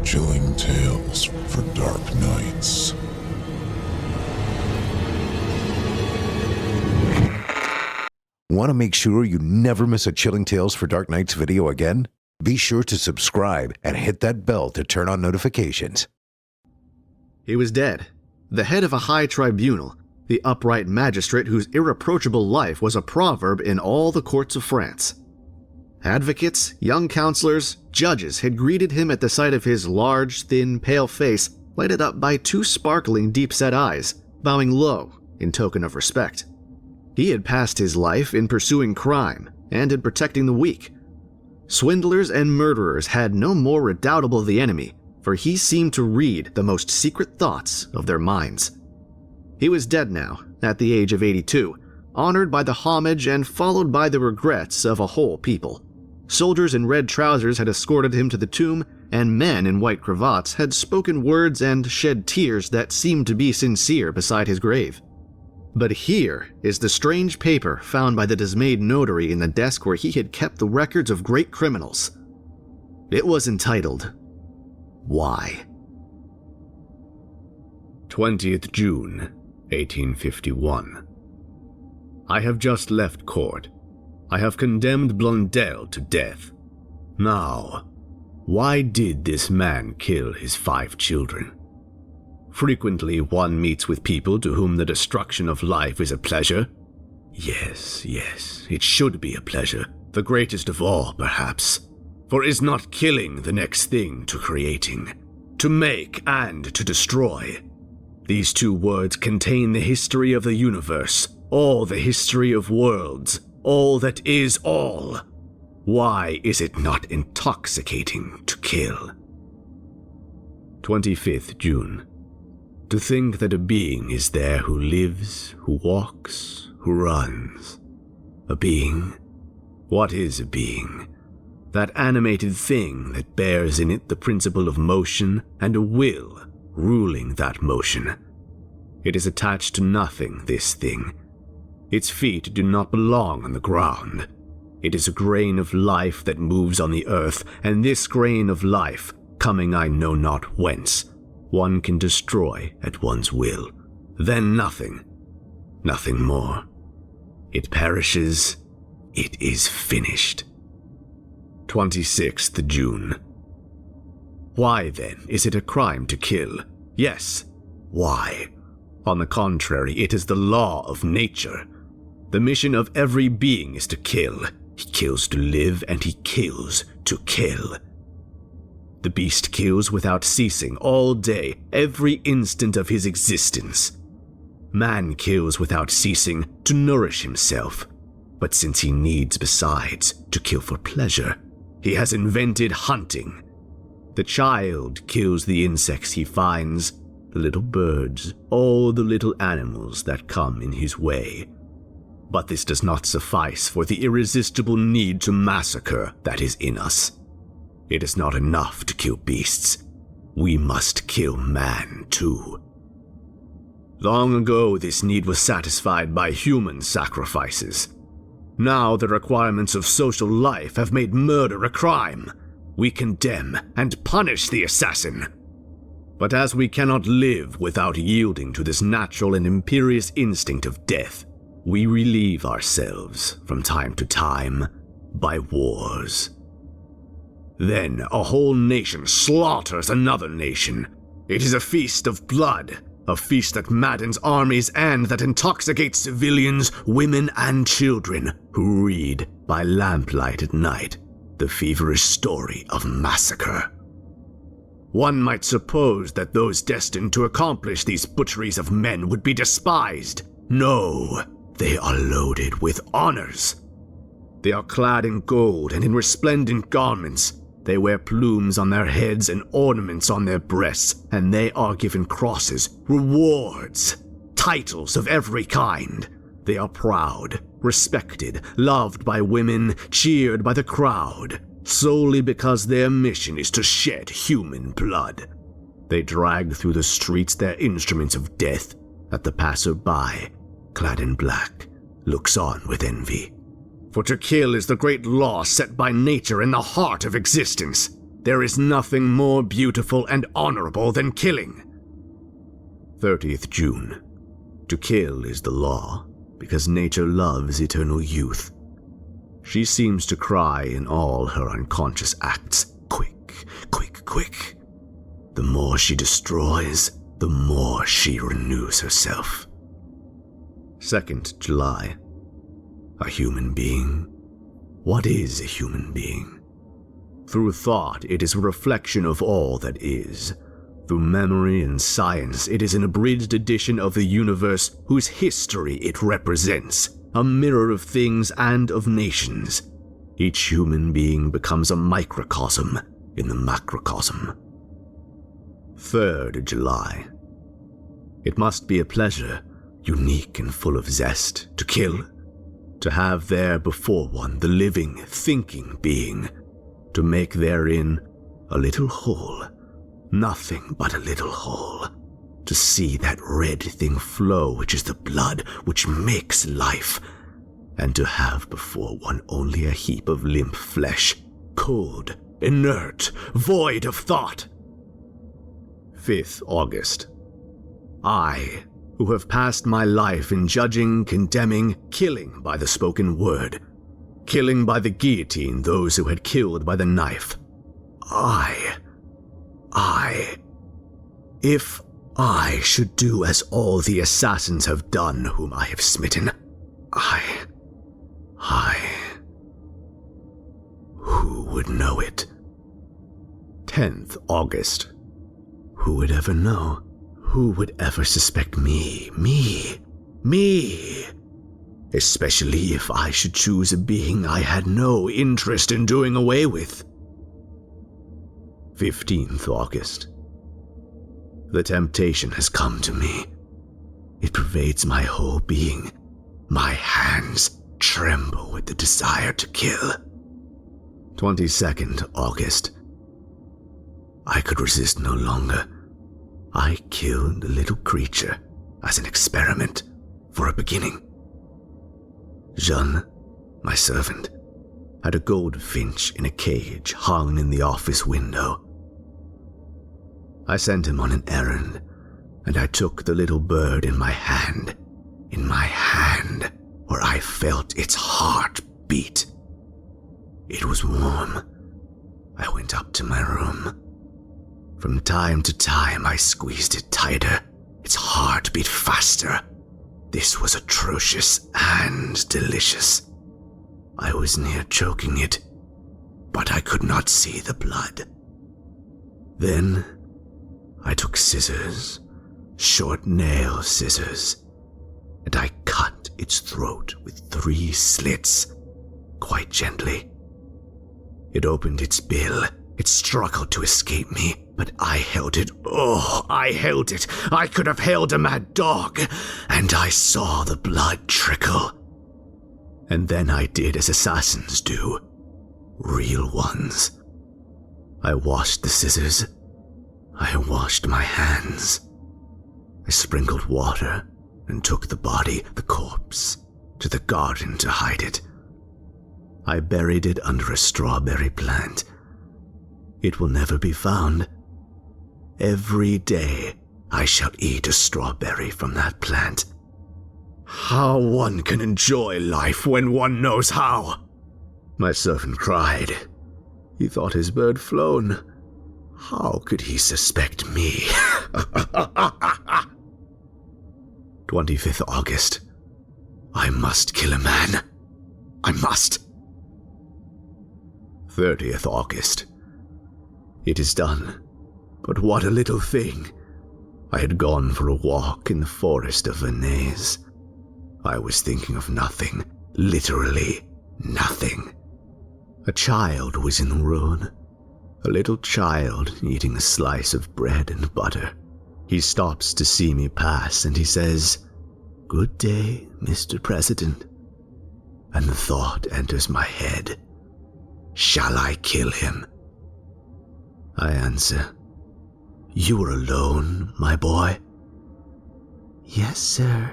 Chilling tales for dark nights. Want to make sure you never miss a Chilling Tales for Dark Nights video again? Be sure to subscribe and hit that bell to turn on notifications. He was dead, the head of a high tribunal, the upright magistrate whose irreproachable life was a proverb in all the courts of France. Advocates, young counselors, judges had greeted him at the sight of his large, thin, pale face lighted up by two sparkling, deep-set eyes, bowing low in token of respect. He had passed his life in pursuing crime and in protecting the weak. Swindlers and murderers had no more redoubtable the enemy, for he seemed to read the most secret thoughts of their minds. He was dead now, at the age of 82, honored by the homage and followed by the regrets of a whole people. Soldiers in red trousers had escorted him to the tomb, and men in white cravats had spoken words and shed tears that seemed to be sincere beside his grave. But here is the strange paper found by the dismayed notary in the desk where he had kept the records of great criminals. It was entitled, Why? 20th June, 1851. I have just left court. I have condemned Blondel to death. Now, why did this man kill his 5 children? Frequently one meets with people to whom the destruction of life is a pleasure. Yes, it should be a pleasure, the greatest of all, perhaps. For is not killing the next thing to creating, to make and to destroy? These two words contain the history of the universe, all the history of worlds, all that is all. Why is it not intoxicating to kill? 25th June. To think that a being is there who lives, who walks, who runs. A being? What is a being? That animated thing that bears in it the principle of motion and a will ruling that motion. It is attached to nothing, this thing. Its feet do not belong on the ground. It is a grain of life that moves on the earth, and this grain of life, coming I know not whence, one can destroy at one's will. Then nothing more. It perishes, it is finished. 26th June. Why then is it a crime to kill? Yes, why? On the contrary, it is the law of nature. The mission of every being is to kill. He kills to live, and he kills to kill. The beast kills without ceasing, all day, every instant of his existence. Man kills without ceasing to nourish himself. But since he needs, besides, to kill for pleasure, he has invented hunting. The child kills the insects he finds, the little birds, all the little animals that come in his way. But this does not suffice for the irresistible need to massacre that is in us. It is not enough to kill beasts. We must kill man too. Long ago, this need was satisfied by human sacrifices. Now the requirements of social life have made murder a crime. We condemn and punish the assassin. But as we cannot live without yielding to this natural and imperious instinct of death, we relieve ourselves from time to time by wars. Then a whole nation slaughters another nation. It is a feast of blood, a feast that maddens armies and that intoxicates civilians, women, and children who read by lamplight at night the feverish story of massacre. One might suppose that those destined to accomplish these butcheries of men would be despised. No, they are loaded with honors. They are clad in gold and in resplendent garments. They wear plumes on their heads and ornaments on their breasts, and they are given crosses, rewards, titles of every kind. They are proud, respected, loved by women, cheered by the crowd, solely because their mission is to shed human blood. They drag through the streets their instruments of death, that the passer-by, clad in black, looks on with envy. For to kill is the great law set by nature in the heart of existence. There is nothing more beautiful and honorable than killing. 30th June. To kill is the law, because nature loves eternal youth. She seems to cry in all her unconscious acts, quick, quick, quick. The more she destroys, the more she renews herself. 2nd July. A human being. What is a human being? Through thought, it is a reflection of all that is. Through memory and science, it is an abridged edition of the universe whose history it represents, a mirror of things and of nations. Each human being becomes a microcosm in the macrocosm. 3rd July. It must be a pleasure, unique and full of zest, to kill, to have there before one the living, thinking being, to make therein a little hole, nothing but a little hole, to see that red thing flow which is the blood which makes life, and to have before one only a heap of limp flesh, cold, inert, void of thought. 5th August. I, who have passed my life in judging, condemning, killing by the spoken word, killing by the guillotine those who had killed by the knife. If I should do as all the assassins have done whom I have smitten, who would know it? 10th August. Who would ever know? Who would ever suspect me? Me! Especially if I should choose a being I had no interest in doing away with. 15th August. The temptation has come to me. It pervades my whole being. My hands tremble with the desire to kill. 22nd August. I could resist no longer. I killed the little creature as an experiment for a beginning. Jean, my servant, had a goldfinch in a cage hung in the office window. I sent him on an errand, and I took the little bird in my hand, where I felt its heart beat. It was warm. I went up to my room. From time to time, I squeezed it tighter. Its heart beat faster. This was atrocious and delicious. I was near choking it, but I could not see the blood. Then I took scissors, short nail scissors, and I cut its throat with 3 slits, quite gently. It opened its bill. It struggled to escape me, but I held it. Oh, I held it. I could have held a mad dog, and I saw the blood trickle. And then I did as assassins do, real ones. I washed the scissors. I washed my hands. I sprinkled water and took the body, the corpse, to the garden to hide it. I buried it under a strawberry plant. It will never be found. Every day I shall eat a strawberry from that plant. How one can enjoy life when one knows how! My servant cried. He thought his bird flown. How could he suspect me? 25th August. I must kill a man. I must. 30th August. It is done. But what a little thing. I had gone for a walk in the forest of Vernez. I was thinking of nothing, literally nothing. A child was in the road. A little child eating a slice of bread and butter. He stops to see me pass and he says, "Good day, Mr. President." And the thought enters my head. Shall I kill him? I answer, "You were alone, my boy?" "Yes, sir."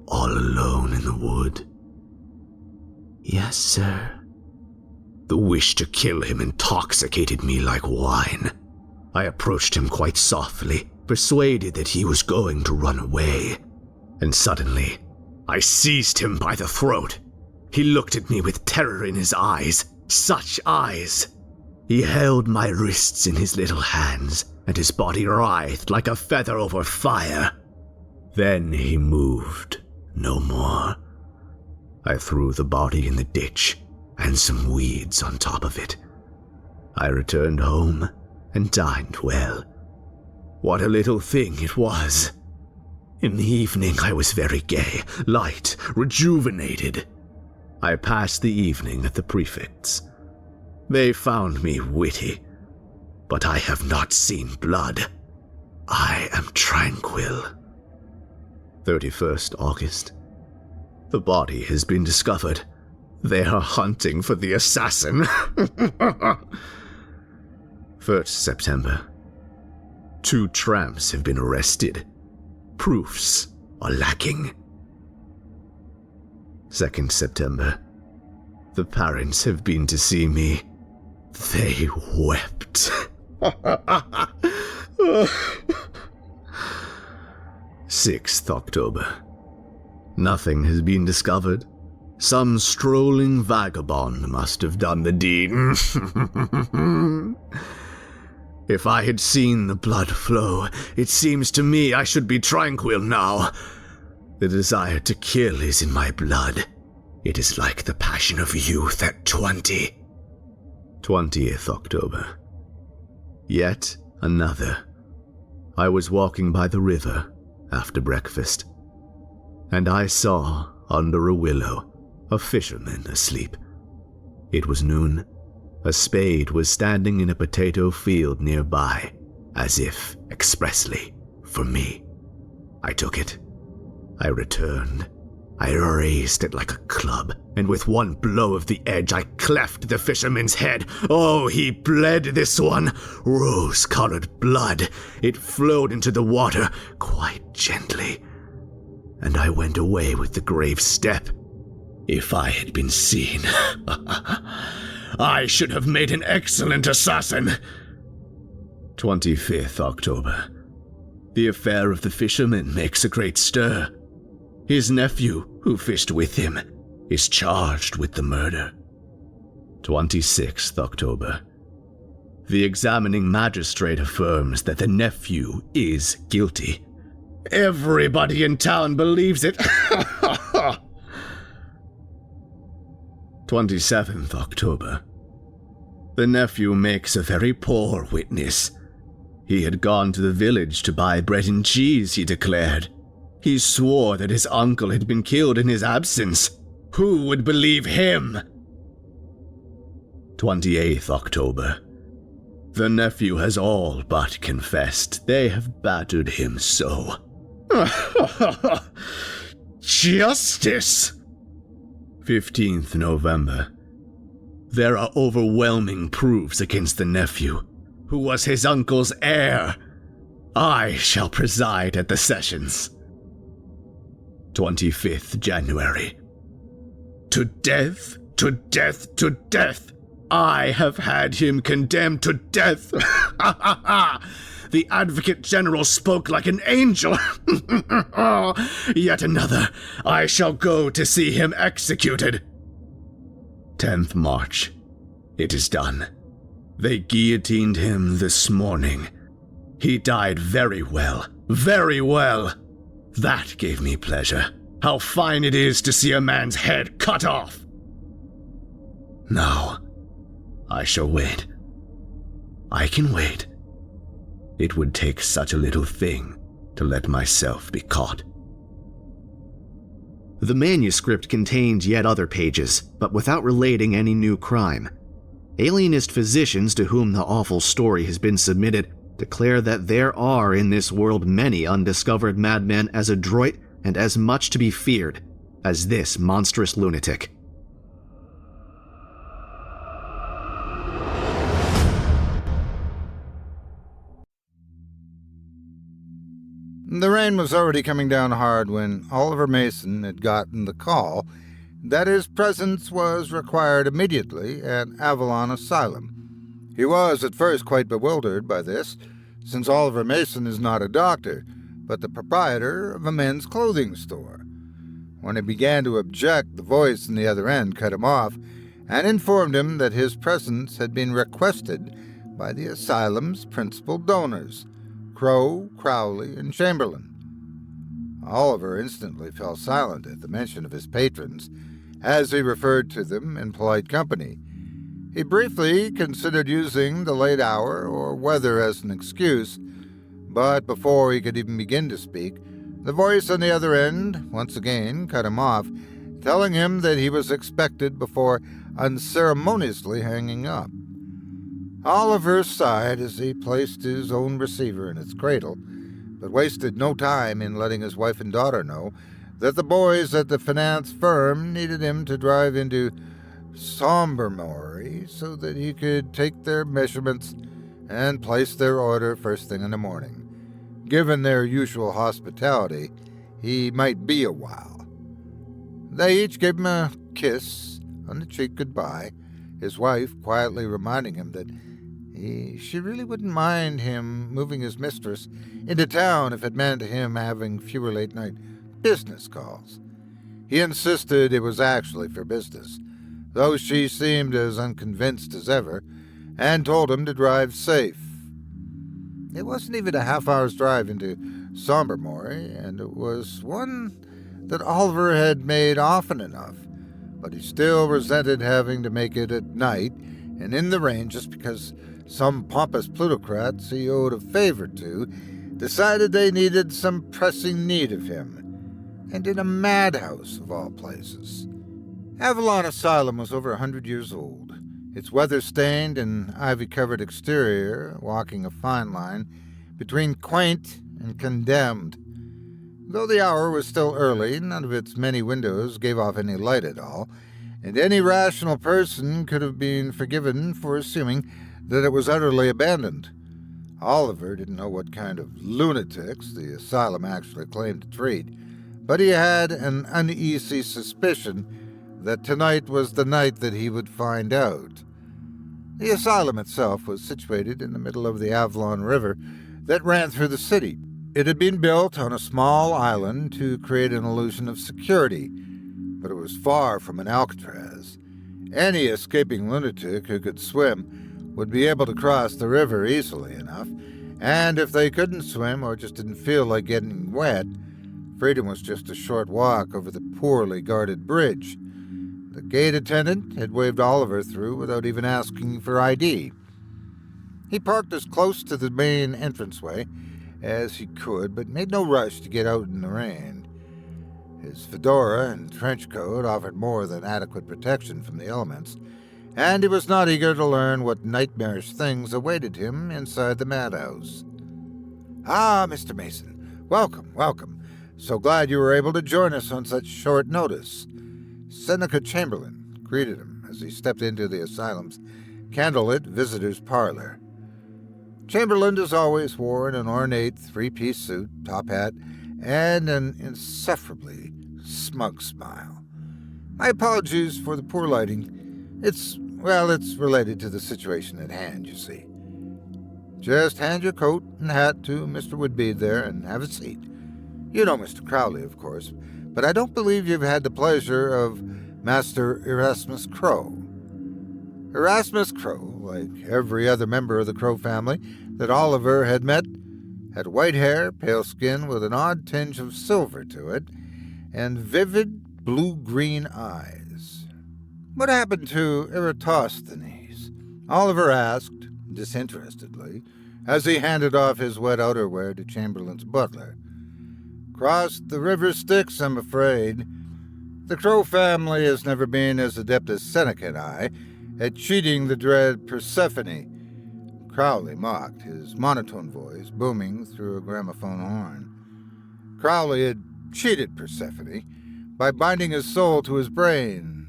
"All alone in the wood?" "Yes, sir." The wish to kill him intoxicated me like wine. I approached him quite softly, persuaded that he was going to run away. And suddenly, I seized him by the throat. He looked at me with terror in his eyes. Such eyes! He held my wrists in his little hands, and his body writhed like a feather over fire. Then he moved no more. I threw the body in the ditch and some weeds on top of it. I returned home and dined well. What a little thing it was. In the evening I was very gay, light, rejuvenated. I passed the evening at the prefect's. They found me witty, but I have not seen blood. I am tranquil. 31st August. The body has been discovered. They are hunting for the assassin. 1st September. 2 tramps have been arrested. Proofs are lacking. 2nd September. The parents have been to see me. They wept. 6th October. Nothing has been discovered. Some strolling vagabond must have done the deed. If I had seen the blood flow, it seems to me I should be tranquil now. The desire to kill is in my blood. It is like the passion of youth at 20. 20th October. Yet another. I was walking by the river after breakfast, and I saw, under a willow, a fisherman asleep. It was noon. A spade was standing in a potato field nearby, as if expressly for me. I took it. I returned. I raised it like a club, and with one blow of the edge I cleft the fisherman's head. Oh, he bled, this one. Rose-colored blood. It flowed into the water quite gently, and I went away with the grave step. If I had been seen, I should have made an excellent assassin. 25th October. The affair of the fisherman makes a great stir. His nephew, who fished with him, is charged with the murder. 26th October. The examining magistrate affirms that the nephew is guilty. Everybody in town believes it. 27th October. The nephew makes a very poor witness. He had gone to the village to buy bread and cheese, he declared. He swore that his uncle had been killed in his absence. Who would believe him? 28th October. The nephew has all but confessed. They have battered him so. Justice! 15th November. There are overwhelming proofs against the nephew, who was his uncle's heir. I shall preside at the sessions. 25th January. To death, to death, to death. I have had him condemned to death. The Advocate General spoke like an angel. Yet another. I shall go to see him executed. 10th March. It is done. They guillotined him this morning. He died very well, very well. That gave me pleasure. How fine it is to see a man's head cut off. Now, I shall wait. I can wait. It would take such a little thing to let myself be caught. The manuscript contained yet other pages, but without relating any new crime. Alienist physicians to whom the awful story has been submitted declare that there are in this world many undiscovered madmen as adroit and as much to be feared as this monstrous lunatic. The rain was already coming down hard when Oliver Mason had gotten the call that his presence was required immediately at Avalon Asylum. He was at first quite bewildered by this, since Oliver Mason is not a doctor, but the proprietor of a men's clothing store. When he began to object, the voice in the other end cut him off and informed him that his presence had been requested by the asylum's principal donors, Crow, Crowley, and Chamberlain. Oliver instantly fell silent at the mention of his patrons, as he referred to them in polite company. He briefly considered using the late hour or weather as an excuse, but before he could even begin to speak, the voice on the other end once again cut him off, telling him that he was expected before unceremoniously hanging up. Oliver sighed as he placed his own receiver in its cradle, but wasted no time in letting his wife and daughter know that the boys at the finance firm needed him to drive into Sombermory so that he could take their measurements and place their order first thing in the morning. Given their usual hospitality, he might be a while. They each gave him a kiss on the cheek goodbye, his wife quietly reminding him that she really wouldn't mind him moving his mistress into town if it meant him having fewer late-night business calls. He insisted it was actually for business, though she seemed as unconvinced as ever, and told him to drive safe. It wasn't even a half-hour's drive into Sombermory, and it was one that Oliver had made often enough, but he still resented having to make it at night and in the rain just because some pompous plutocrats he owed a favor to decided they needed some pressing need of him, and in a madhouse of all places. Avalon Asylum was over 100 years old, its weather-stained and ivy-covered exterior walking a fine line between quaint and condemned. Though the hour was still early, none of its many windows gave off any light at all, and any rational person could have been forgiven for assuming that it was utterly abandoned. Oliver didn't know what kind of lunatics the asylum actually claimed to treat, but he had an uneasy suspicion that tonight was the night that he would find out. The asylum itself was situated in the middle of the Avalon River that ran through the city. It had been built on a small island to create an illusion of security, but it was far from an Alcatraz. Any escaping lunatic who could swim would be able to cross the river easily enough, and if they couldn't swim or just didn't feel like getting wet, freedom was just a short walk over the poorly guarded bridge. The gate attendant had waved Oliver through without even asking for ID. He parked as close to the main entranceway as he could, but made no rush to get out in the rain. His fedora and trench coat offered more than adequate protection from the elements, and he was not eager to learn what nightmarish things awaited him inside the madhouse. "Ah, Mr. Mason, welcome, welcome. So glad you were able to join us on such short notice." Seneca Chamberlain greeted him as he stepped into the asylum's candlelit visitors' parlor. Chamberlain, as always, wore an ornate three-piece suit, top hat, and an insufferably smug smile. "My apologies for the poor lighting. It's related to the situation at hand, you see. Just hand your coat and hat to Mr. Woodbead there and have a seat. You know Mr. Crowley, of course, but I don't believe you've had the pleasure of Master Erasmus Crow." Erasmus Crow, like every other member of the Crow family that Oliver had met, had white hair, pale skin with an odd tinge of silver to it, and vivid blue-green eyes. "What happened to Eratosthenes?" Oliver asked, disinterestedly, as he handed off his wet outerwear to Chamberlain's butler. "Crossed the river Styx, I'm afraid. The Crow family has never been as adept as Seneca and I at cheating the dread Persephone," Crowley mocked, his monotone voice booming through a gramophone horn. Crowley had cheated Persephone by binding his soul to his brain,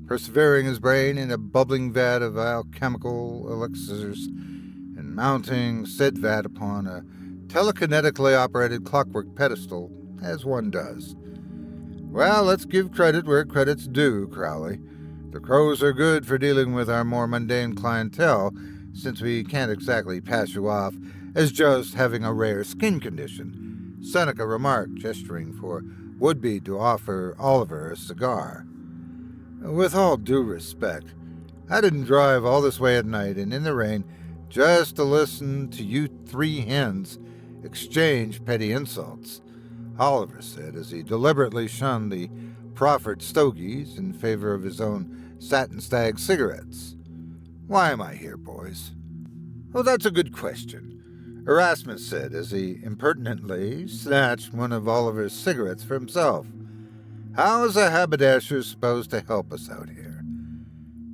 persevering his brain in a bubbling vat of alchemical elixirs, and mounting said vat upon a telekinetically operated clockwork pedestal, as one does. Well, let's give credit where credit's due, Crowley. The crows are good for dealing with our more mundane clientele, since we can't exactly pass you off as just having a rare skin condition, Seneca remarked, gesturing for Woodby to offer Oliver a cigar. With all due respect, I didn't drive all this way at night and in the rain just to listen to you three hens exchange petty insults, Oliver said as he deliberately shunned the proffered stogies in favor of his own Satin Stag cigarettes. Why am I here, boys? Oh, that's a good question, Erasmus said as he impertinently snatched one of Oliver's cigarettes for himself. How is a haberdasher supposed to help us out here?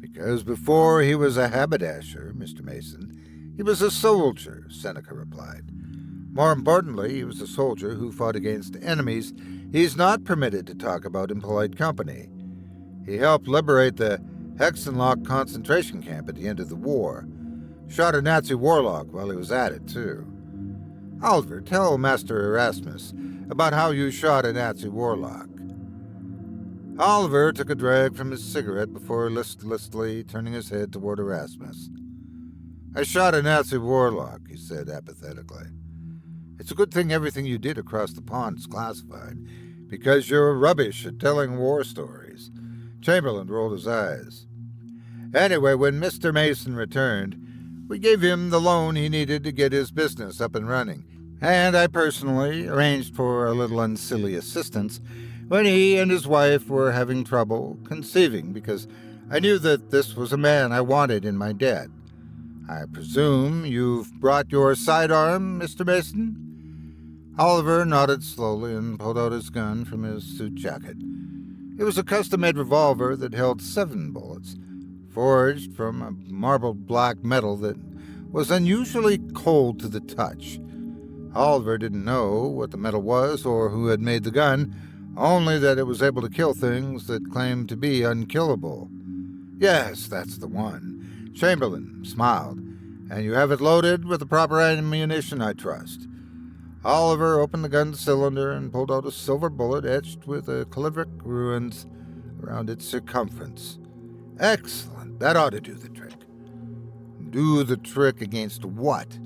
Because before he was a haberdasher, Mr. Mason, he was a soldier, Seneca replied. More importantly, he was a soldier who fought against enemies he's not permitted to talk about in polite company. He helped liberate the Hexenloch concentration camp at the end of the war. Shot a Nazi warlock while he was at it, too. Oliver, tell Master Erasmus about how you shot a Nazi warlock. Oliver took a drag from his cigarette before listlessly turning his head toward Erasmus. I shot a Nazi warlock, he said apathetically. It's a good thing everything you did across the pond is classified, because you're rubbish at telling war stories. Chamberlain rolled his eyes. Anyway, when Mr. Mason returned, we gave him the loan he needed to get his business up and running, and I personally arranged for a little unsilly assistance when he and his wife were having trouble conceiving, because I knew that this was a man I wanted in my debt. I presume you've brought your sidearm, Mr. Mason? Oliver nodded slowly and pulled out his gun from his suit jacket. It was a custom-made revolver that held 7 bullets, forged from a marbled black metal that was unusually cold to the touch. Oliver didn't know what the metal was or who had made the gun, only that it was able to kill things that claimed to be unkillable. Yes, that's the one. Chamberlain smiled. And you have it loaded with the proper ammunition, I trust. Oliver opened the gun cylinder and pulled out a silver bullet etched with a calligraphic runes around its circumference. Excellent. That ought to do the trick. Do the trick against what?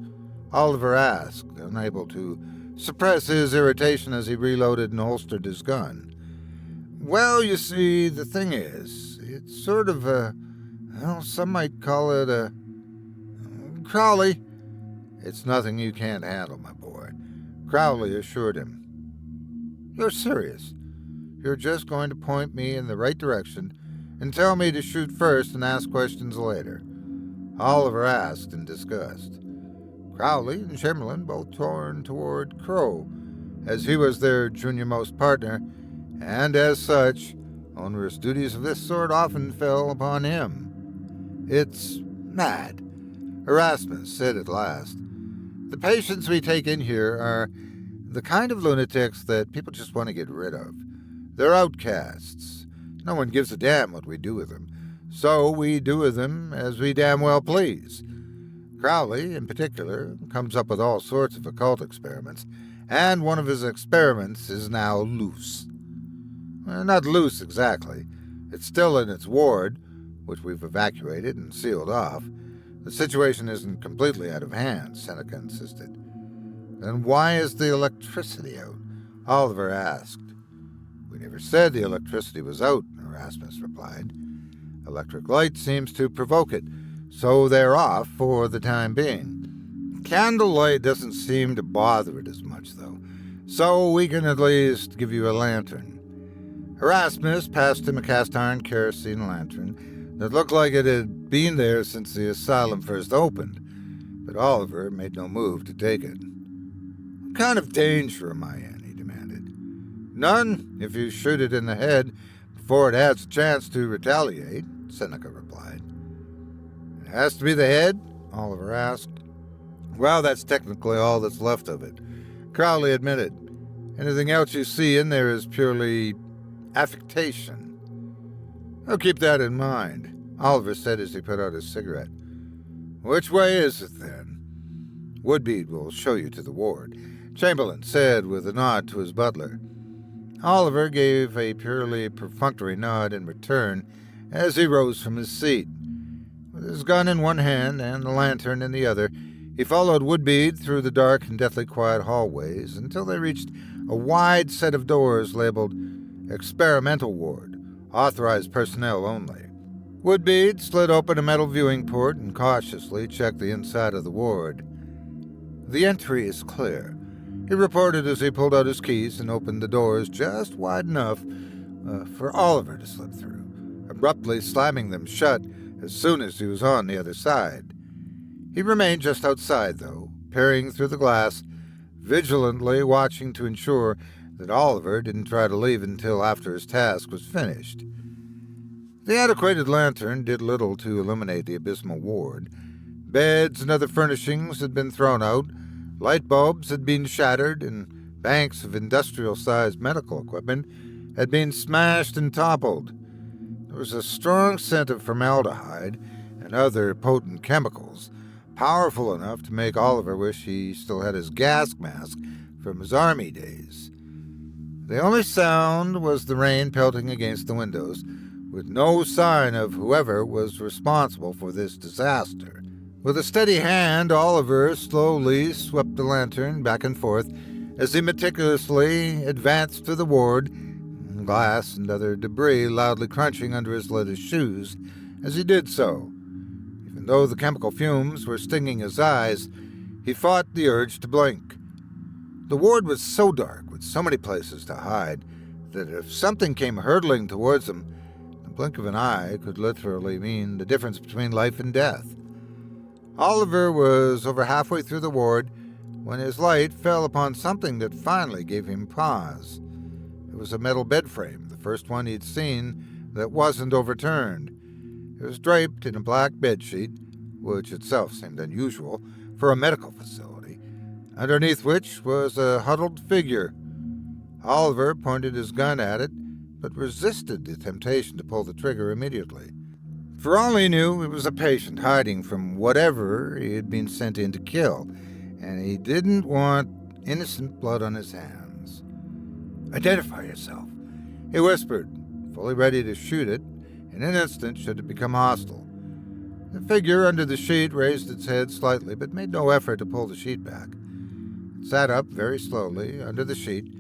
Oliver asked, unable to suppress his irritation as he reloaded and holstered his gun. Well, you see, the thing is, it's sort of some might call it a... Crowley. It's nothing you can't handle, my boy, Crowley assured him. You're serious. You're just going to point me in the right direction and tell me to shoot first and ask questions later, Oliver asked in disgust. Crowley and Chamberlain both turned toward Crow, as he was their junior-most partner, and as such, onerous duties of this sort often fell upon him. It's mad, Erasmus said at last. The patients we take in here are the kind of lunatics that people just want to get rid of. They're outcasts. No one gives a damn what we do with them, so we do with them as we damn well please. Crowley, in particular, comes up with all sorts of occult experiments, and one of his experiments is now loose. Well, not loose exactly. It's still in its ward, which we've evacuated and sealed off. The situation isn't completely out of hand, Seneca insisted. Then why is the electricity out? Oliver asked. We never said the electricity was out, Erasmus replied. Electric light seems to provoke it, so they're off for the time being. Candlelight doesn't seem to bother it as much, though, so we can at least give you a lantern. Erasmus passed him a cast-iron kerosene lantern that looked like it had been there since the asylum first opened, but Oliver made no move to take it. What kind of danger am I in? He demanded. None, if you shoot it in the head before it has a chance to retaliate, Seneca replied. It has to be the head? Oliver asked. Well, that's technically all that's left of it, Crowley admitted. Anything else you see in there is purely affectation. I'll keep that in mind, Oliver said as he put out his cigarette. Which way is it, then? Woodbead will show you to the ward, Chamberlain said with a nod to his butler. Oliver gave a purely perfunctory nod in return as he rose from his seat. With his gun in one hand and the lantern in the other, he followed Woodbead through the dark and deathly quiet hallways until they reached a wide set of doors labeled Experimental Ward, Authorized Personnel Only. Woodbead slid open a metal viewing port and cautiously checked the inside of the ward. "The entry is clear," he reported as he pulled out his keys and opened the doors just wide enough for Oliver to slip through, abruptly slamming them shut as soon as he was on the other side. He remained just outside, though, peering through the glass, vigilantly watching to ensure that Oliver didn't try to leave until after his task was finished. The antiquated lantern did little to illuminate the abysmal ward. Beds and other furnishings had been thrown out, light bulbs had been shattered, and banks of industrial-sized medical equipment had been smashed and toppled. There was a strong scent of formaldehyde and other potent chemicals, powerful enough to make Oliver wish he still had his gas mask from his army days. The only sound was the rain pelting against the windows, with no sign of whoever was responsible for this disaster. With a steady hand, Oliver slowly swept the lantern back and forth as he meticulously advanced through the ward, glass and other debris loudly crunching under his leather shoes as he did so. Even though the chemical fumes were stinging his eyes, he fought the urge to blink. The ward was so dark, with so many places to hide, that if something came hurtling towards him, the blink of an eye could literally mean the difference between life and death. Oliver was over halfway through the ward when his light fell upon something that finally gave him pause. It was a metal bed frame, the first one he'd seen that wasn't overturned. It was draped in a black bedsheet, which itself seemed unusual for a medical facility, underneath which was a huddled figure. Oliver pointed his gun at it, but resisted the temptation to pull the trigger immediately. For all he knew, it was a patient hiding from whatever he had been sent in to kill, and he didn't want innocent blood on his hands. "Identify yourself," he whispered, fully ready to shoot it in an instant should it become hostile. The figure under the sheet raised its head slightly, but made no effort to pull the sheet back. It sat up very slowly under the sheet,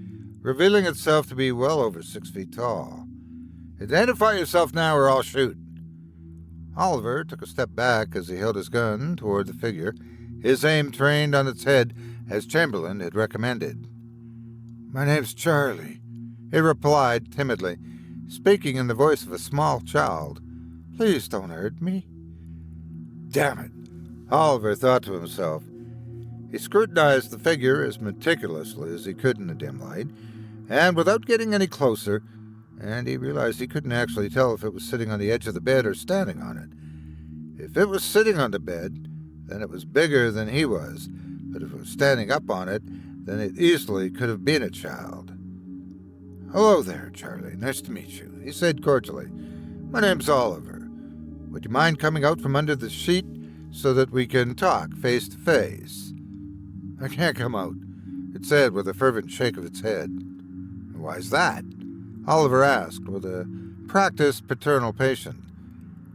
revealing itself to be well over 6 feet tall. "Identify yourself now or I'll shoot." Oliver took a step back as he held his gun toward the figure, his aim trained on its head as Chamberlain had recommended. "My name's Charlie," he replied timidly, speaking in the voice of a small child. "Please don't hurt me." "Damn it," Oliver thought to himself. He scrutinized the figure as meticulously as he could in the dim light, and without getting any closer, and he realized he couldn't actually tell if it was sitting on the edge of the bed or standing on it. If it was sitting on the bed, then it was bigger than he was, but if it was standing up on it, then it easily could have been a child. "Hello there, Charlie. Nice to meet you," he said cordially. "My name's Oliver. Would you mind coming out from under the sheet so that we can talk face to face?" "I can't come out," it said with a fervent shake of its head. "Why's that?" Oliver asked with a practiced paternal patience.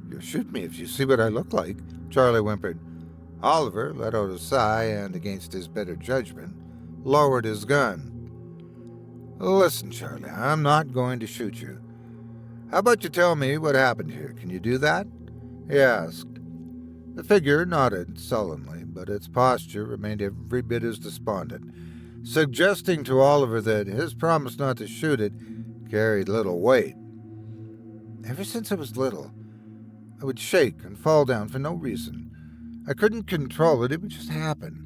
"You'll shoot me if you see what I look like," Charlie whimpered. Oliver let out a sigh and, against his better judgment, lowered his gun. "Listen, Charlie, I'm not going to shoot you. How about you tell me what happened here? Can you do that?" he asked. The figure nodded sullenly, but its posture remained every bit as despondent, suggesting to Oliver that his promise not to shoot it carried little weight. "Ever since I was little, I would shake and fall down for no reason. I couldn't control it, it would just happen.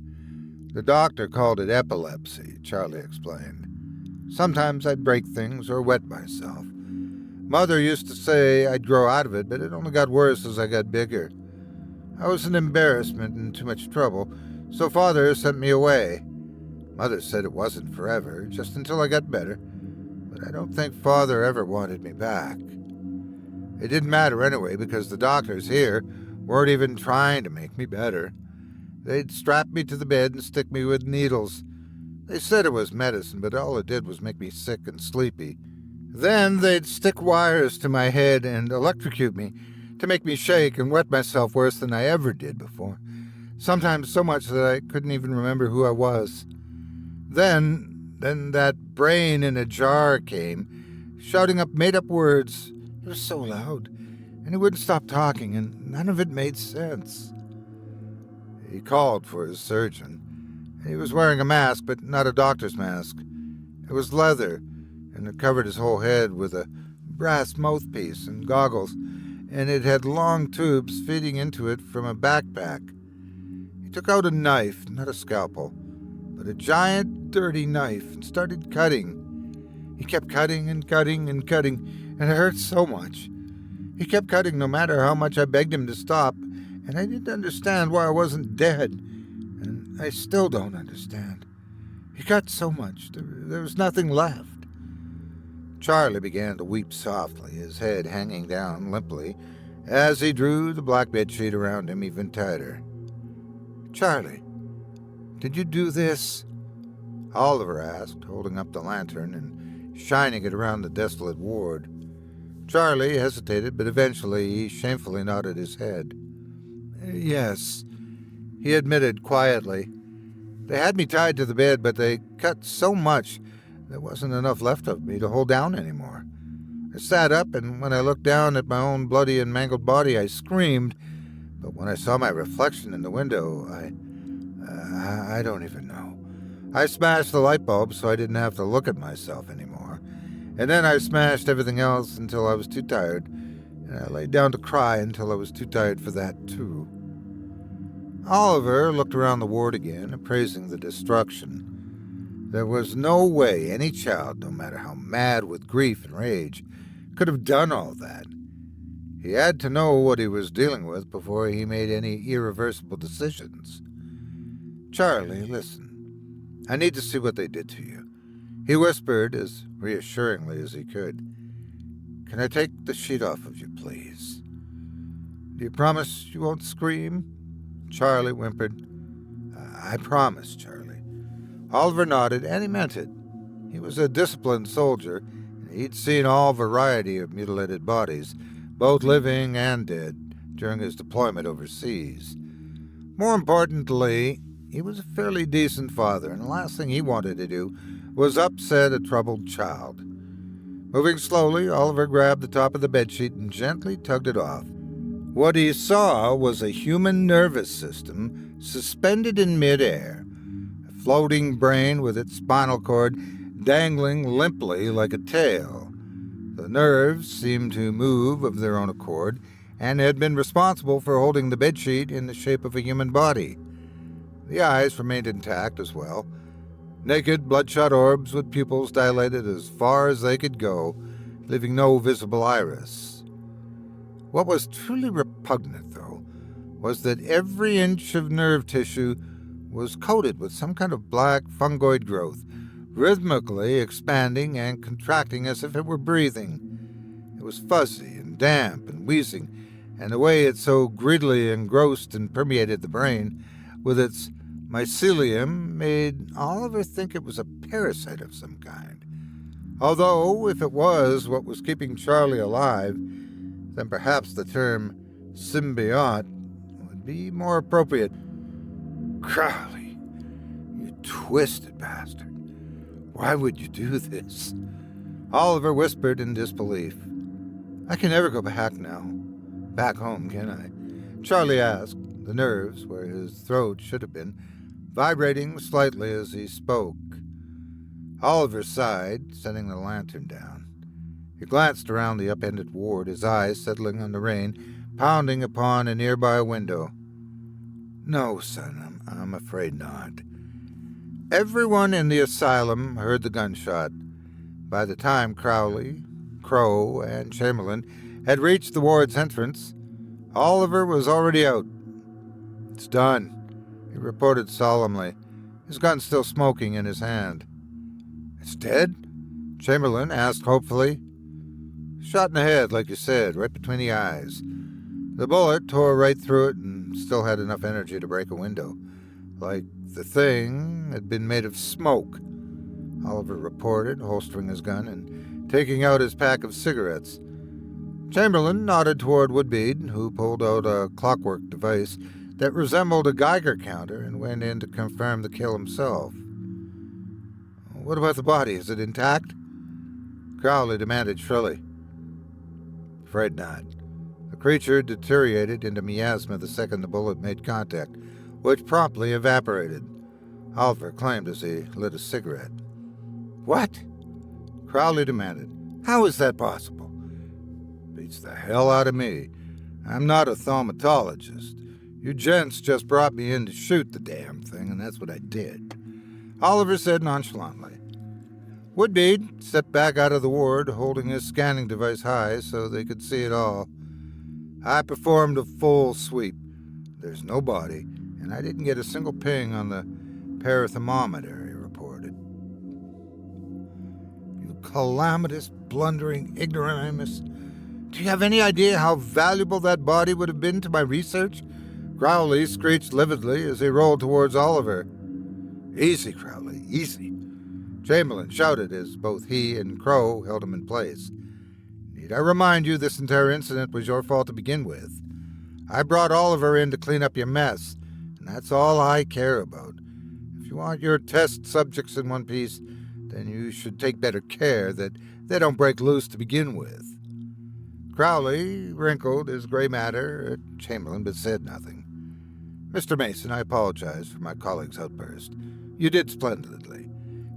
The doctor called it epilepsy," Charlie explained. "Sometimes I'd break things or wet myself. Mother used to say I'd grow out of it, but it only got worse as I got bigger. I was an embarrassment and too much trouble, so Father sent me away. Mother said it wasn't forever, just until I got better, but I don't think Father ever wanted me back. It didn't matter anyway, because the doctors here weren't even trying to make me better. They'd strap me to the bed and stick me with needles. They said it was medicine, but all it did was make me sick and sleepy. Then they'd stick wires to my head and electrocute me to make me shake and wet myself worse than I ever did before. Sometimes so much that I couldn't even remember who I was. Then that brain in a jar came, shouting up made-up words. It was so loud, and he wouldn't stop talking, and none of it made sense. He called for his surgeon. He was wearing a mask, but not a doctor's mask. It was leather, and it covered his whole head with a brass mouthpiece and goggles, and it had long tubes feeding into it from a backpack. He took out a knife, not a scalpel, but a giant, dirty knife, and started cutting. He kept cutting and cutting and cutting, and it hurt so much. He kept cutting no matter how much I begged him to stop, and I didn't understand why I wasn't dead, and I still don't understand. He cut so much, there was nothing left. Charlie began to weep softly, his head hanging down limply, as he drew the black bedsheet around him even tighter. "Charlie, did you do this?" Oliver asked, holding up the lantern and shining it around the desolate ward. Charlie hesitated, but eventually he shamefully nodded his head. "Yes," he admitted quietly. "They had me tied to the bed, but they cut so much there wasn't enough left of me to hold down anymore. I sat up, and when I looked down at my own bloody and mangled body, I screamed. But when I saw my reflection in the window, I don't even know. I smashed the light bulb so I didn't have to look at myself anymore. And then I smashed everything else until I was too tired, and I laid down to cry until I was too tired for that, too." Oliver looked around the ward again, appraising the destruction. There was no way any child, no matter how mad with grief and rage, could have done all that. He had to know what he was dealing with before he made any irreversible decisions. "Charlie, listen. I need to see what they did to you," he whispered as reassuringly as he could. "Can I take the sheet off of you, please?" "Do you promise you won't scream?" Charlie whimpered. "I promise, Charlie." Oliver nodded, and he meant it. He was a disciplined soldier, and he'd seen all variety of mutilated bodies, both living and dead, during his deployment overseas. More importantly, he was a fairly decent father, and the last thing he wanted to do was upset a troubled child. Moving slowly, Oliver grabbed the top of the bedsheet and gently tugged it off. What he saw was a human nervous system suspended in midair, a floating brain with its spinal cord dangling limply like a tail. The nerves seemed to move of their own accord and had been responsible for holding the bedsheet in the shape of a human body. The eyes remained intact as well, naked, bloodshot orbs with pupils dilated as far as they could go, leaving no visible iris. What was truly repugnant, though, was that every inch of nerve tissue was coated with some kind of black fungoid growth, rhythmically expanding and contracting as if it were breathing. It was fuzzy and damp and wheezing, and the way it so greedily engrossed and permeated the brain with its mycelium made Oliver think it was a parasite of some kind. Although, if it was what was keeping Charlie alive, then perhaps the term symbiote would be more appropriate. "Crowley, you twisted bastard. Why would you do this?" Oliver whispered in disbelief. "I can never go back now. Back home, can I?" Charlie asked, the nerves, where his throat should have been, vibrating slightly as he spoke. Oliver sighed, setting the lantern down. He glanced around the upended ward, his eyes settling on the rain pounding upon a nearby window. "No, son, I'm afraid not." Everyone in the asylum heard the gunshot. By the time Crowley, Crow, and Chamberlain had reached the ward's entrance, Oliver was already out. "It's done," he reported solemnly, his gun still smoking in his hand. "It's dead?" Chamberlain asked hopefully. "Shot in the head, like you said, right between the eyes. The bullet tore right through it and still had enough energy to break a window. like the thing had been made of smoke, Oliver reported, holstering his gun and taking out his pack of cigarettes. Chamberlain nodded toward Woodbead, who pulled out a clockwork device that resembled a Geiger counter and went in to confirm the kill himself. "What about the body? Is it intact?" Crowley demanded shrilly. "Afraid not. The creature deteriorated into miasma the second the bullet made contact, which promptly evaporated," Oliver claimed as he lit a cigarette. "What?" Crowley demanded. "How is that possible?" "Beats the hell out of me. I'm not a thaumatologist. You gents just brought me in to shoot the damn thing, and that's what I did," Oliver said nonchalantly. Woodbead stepped back out of the ward, holding his scanning device high so they could see it all. "I performed a full sweep. There's no body, and I didn't get a single ping on the parathermometer," he reported. "You calamitous, blundering ignoramus. Do you have any idea how valuable that body would have been to my research?" Crowley screeched lividly as he rolled towards Oliver. "Easy, Crowley, easy," Chamberlain shouted as both he and Crow held him in place. "Need I remind you this entire incident was your fault to begin with? I brought Oliver in to clean up your mess, and that's all I care about. If you want your test subjects in one piece, then you should take better care that they don't break loose to begin with." Crowley wrinkled his gray matter at Chamberlain but said nothing. "Mr. Mason, I apologize for my colleague's outburst. You did splendidly."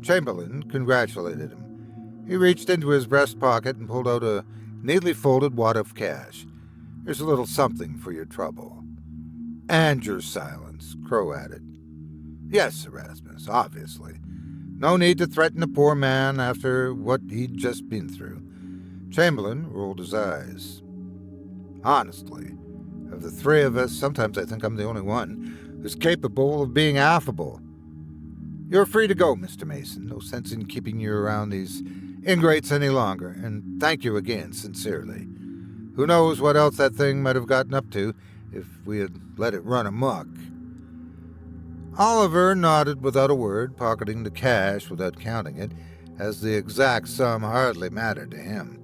Chamberlain congratulated him. He reached into his breast pocket and pulled out a neatly folded wad of cash. "Here's a little something for your trouble." "And your silence," Crow added. "Yes, Erasmus, obviously. No need to threaten a poor man after what he'd just been through." Chamberlain rolled his eyes. "Honestly, of the three of us, sometimes I think I'm the only one who's capable of being affable. You're free to go, Mr. Mason. No sense in keeping you around these ingrates any longer, and thank you again, sincerely. Who knows what else that thing might have gotten up to if we had let it run amok." Oliver nodded without a word, pocketing the cash without counting it, as the exact sum hardly mattered to him.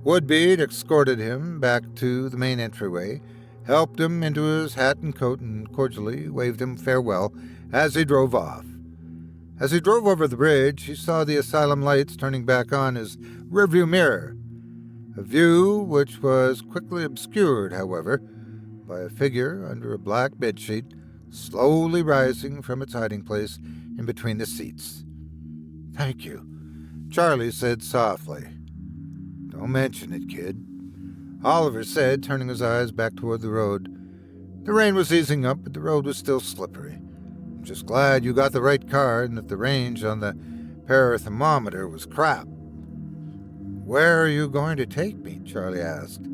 Woodbead escorted him back to the main entryway, helped him into his hat and coat, and cordially waved him farewell as he drove off. As he drove over the bridge, he saw the asylum lights turning back on his rearview mirror, a view which was quickly obscured, however, by a figure under a black bedsheet slowly rising from its hiding place in between the seats. "Thank you," Charlie said softly. "Don't mention it, kid," Oliver said, turning his eyes back toward the road. The rain was easing up, but the road was still slippery. "I'm just glad you got the right car and that the range on the parathermometer was crap." "Where are you going to take me?" Charlie asked.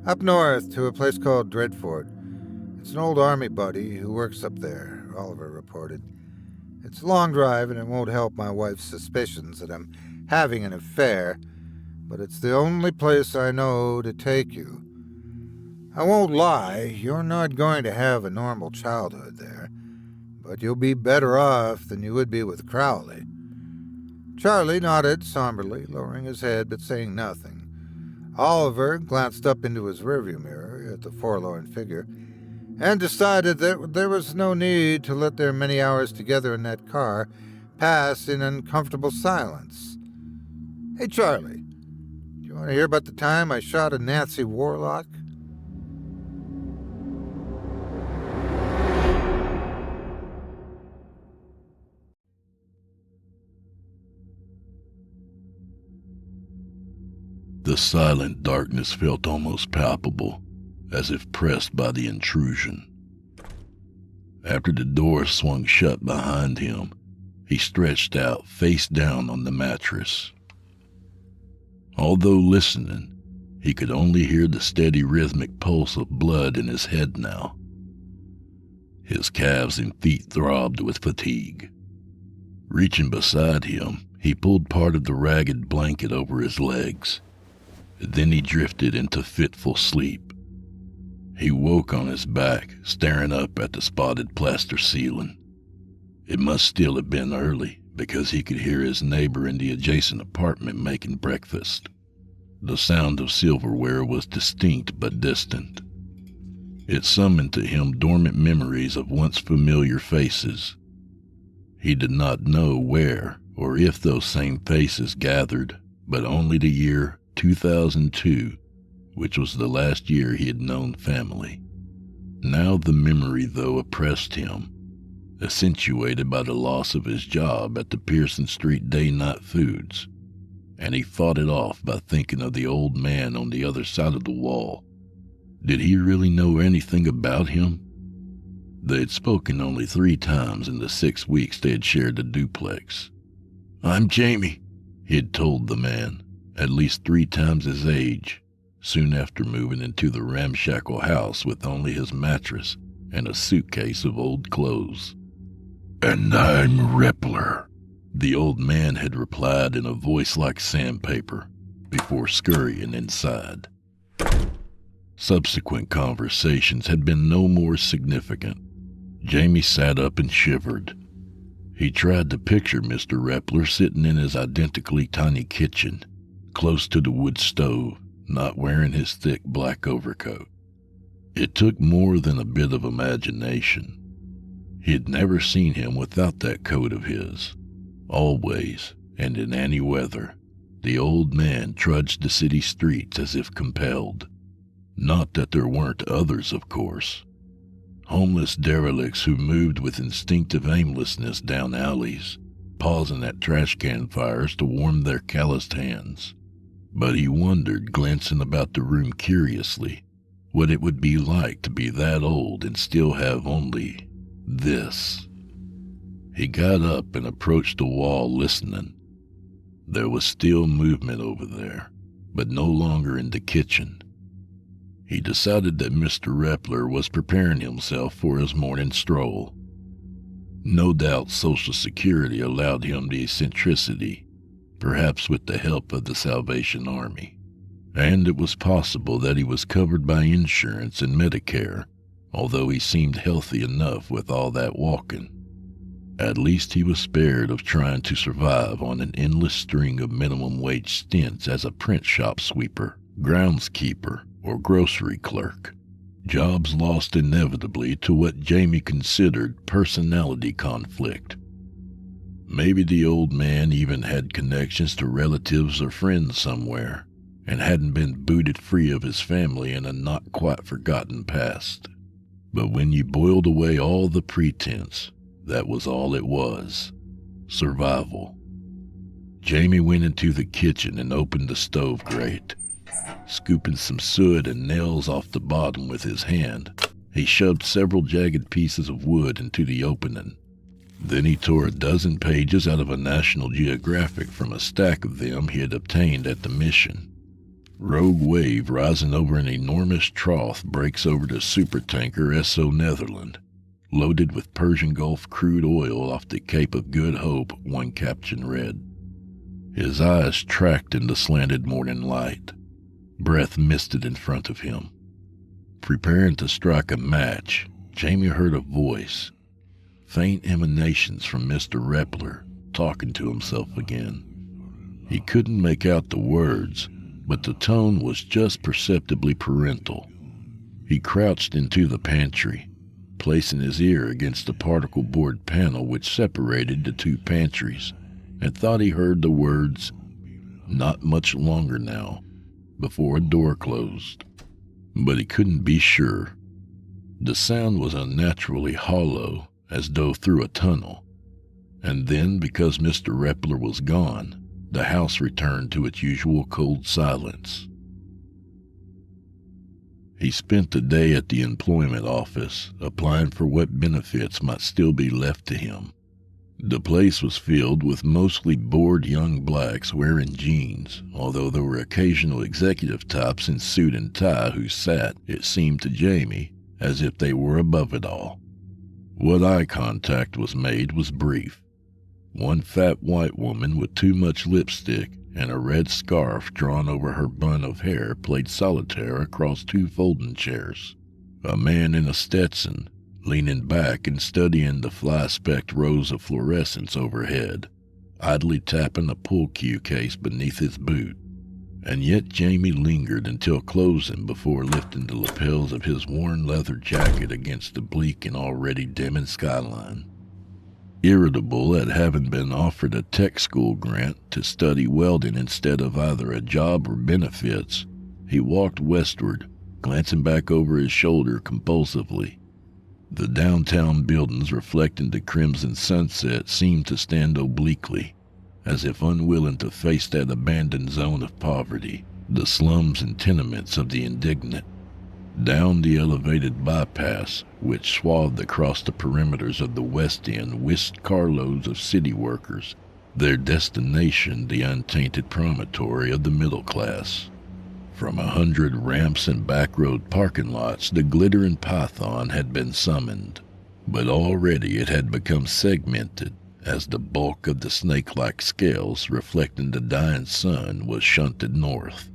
"Up north to a place called Dreadfort. It's an old army buddy who works up there," Oliver reported. "It's a long drive and it won't help my wife's suspicions that I'm having an affair, but it's the only place I know to take you. I won't lie, you're not going to have a normal childhood there, but you'll be better off than you would be with Crowley." Charlie nodded somberly, lowering his head but saying nothing. Oliver glanced up into his rearview mirror at the forlorn figure and decided that there was no need to let their many hours together in that car pass in uncomfortable silence. "Hey, Charlie, do you want to hear about the time I shot a Nazi warlock?" The silent darkness felt almost palpable, as if pressed by the intrusion. After the door swung shut behind him, he stretched out face down on the mattress. Although listening, he could only hear the steady rhythmic pulse of blood in his head now. His calves and feet throbbed with fatigue. Reaching beside him, he pulled part of the ragged blanket over his legs. Then he drifted into fitful sleep. He woke on his back, staring up at the spotted plaster ceiling. It must still have been early, because he could hear his neighbor in the adjacent apartment making breakfast. The sound of silverware was distinct but distant. It summoned to him dormant memories of once familiar faces. He did not know where or if those same faces gathered, but only the year 2002, which was the last year he had known family. Now the memory, though, oppressed him, accentuated by the loss of his job at the Pearson Street Day-Night Foods, and he fought it off by thinking of the old man on the other side of the wall. Did he really know anything about him? They had spoken only 3 times in the 6 weeks they had shared the duplex. "I'm Jamie," he had told the man, at least 3 times his age, soon after moving into the ramshackle house with only his mattress and a suitcase of old clothes. "And I'm Repler," the old man had replied in a voice like sandpaper, before scurrying inside. Subsequent conversations had been no more significant. Jamie sat up and shivered. He tried to picture Mr. Repler sitting in his identically tiny kitchen, close to the wood stove, not wearing his thick black overcoat. It took more than a bit of imagination. He had never seen him without that coat of his. Always, and in any weather, the old man trudged the city streets as if compelled. Not that there weren't others, of course. Homeless derelicts who moved with instinctive aimlessness down alleys, pausing at trash can fires to warm their calloused hands. But he wondered, glancing about the room curiously, what it would be like to be that old and still have only this. He got up and approached the wall, listening. There was still movement over there, but no longer in the kitchen. He decided that Mr. Repler was preparing himself for his morning stroll. No doubt Social Security allowed him the eccentricity, perhaps with the help of the Salvation Army. And it was possible that he was covered by insurance and Medicare, although he seemed healthy enough with all that walking. At least he was spared of trying to survive on an endless string of minimum wage stints as a print shop sweeper, groundskeeper, or grocery clerk. Jobs lost inevitably to what Jamie considered personality conflict. Maybe the old man even had connections to relatives or friends somewhere, and hadn't been booted free of his family in a not quite forgotten past. But when you boiled away all the pretense, that was all it was: survival. Jamie went into the kitchen and opened the stove grate. Scooping some soot and nails off the bottom with his hand, he shoved several jagged pieces of wood into the opening. Then he tore a dozen pages out of a National Geographic from a stack of them he had obtained at the mission. Rogue wave rising over an enormous trough breaks over the supertanker SO Netherland, loaded with Persian Gulf crude oil off the Cape of Good Hope, one caption read. His eyes tracked in the slanted morning light. Breath misted in front of him. Preparing to strike a match, Jamie heard a voice. Faint emanations from Mr. Repler, talking to himself again. He couldn't make out the words, but the tone was just perceptibly parental. He crouched into the pantry, placing his ear against the particle board panel which separated the 2 pantries, and thought he heard the words, "Not much longer now," before a door closed. But he couldn't be sure. The sound was unnaturally hollow, as though through a tunnel. And then, because Mr. Repler was gone, the house returned to its usual cold silence. He spent the day at the employment office, applying for what benefits might still be left to him. The place was filled with mostly bored young blacks wearing jeans, although there were occasional executive types in suit and tie who sat, it seemed to Jamie, as if they were above it all. What eye contact was made was brief. One fat white woman with too much lipstick and a red scarf drawn over her bun of hair played solitaire across 2 folding chairs. A man in a Stetson, leaning back and studying the fly-specked rows of fluorescents overhead, idly tapping a pool cue case beneath his boot. And yet Jamie lingered until closing before lifting the lapels of his worn leather jacket against the bleak and already dimming skyline. Irritable at having been offered a tech school grant to study welding instead of either a job or benefits, he walked westward, glancing back over his shoulder compulsively. The downtown buildings reflecting the crimson sunset seemed to stand obliquely, as if unwilling to face that abandoned zone of poverty, the slums and tenements of the indignant. Down the elevated bypass, which swathed across the perimeters of the West End, whisked carloads of city workers, their destination the untainted promontory of the middle class. From 100 ramps and back-road parking lots, the glittering python had been summoned, but already it had become segmented as the bulk of the snake-like scales reflecting the dying sun was shunted north.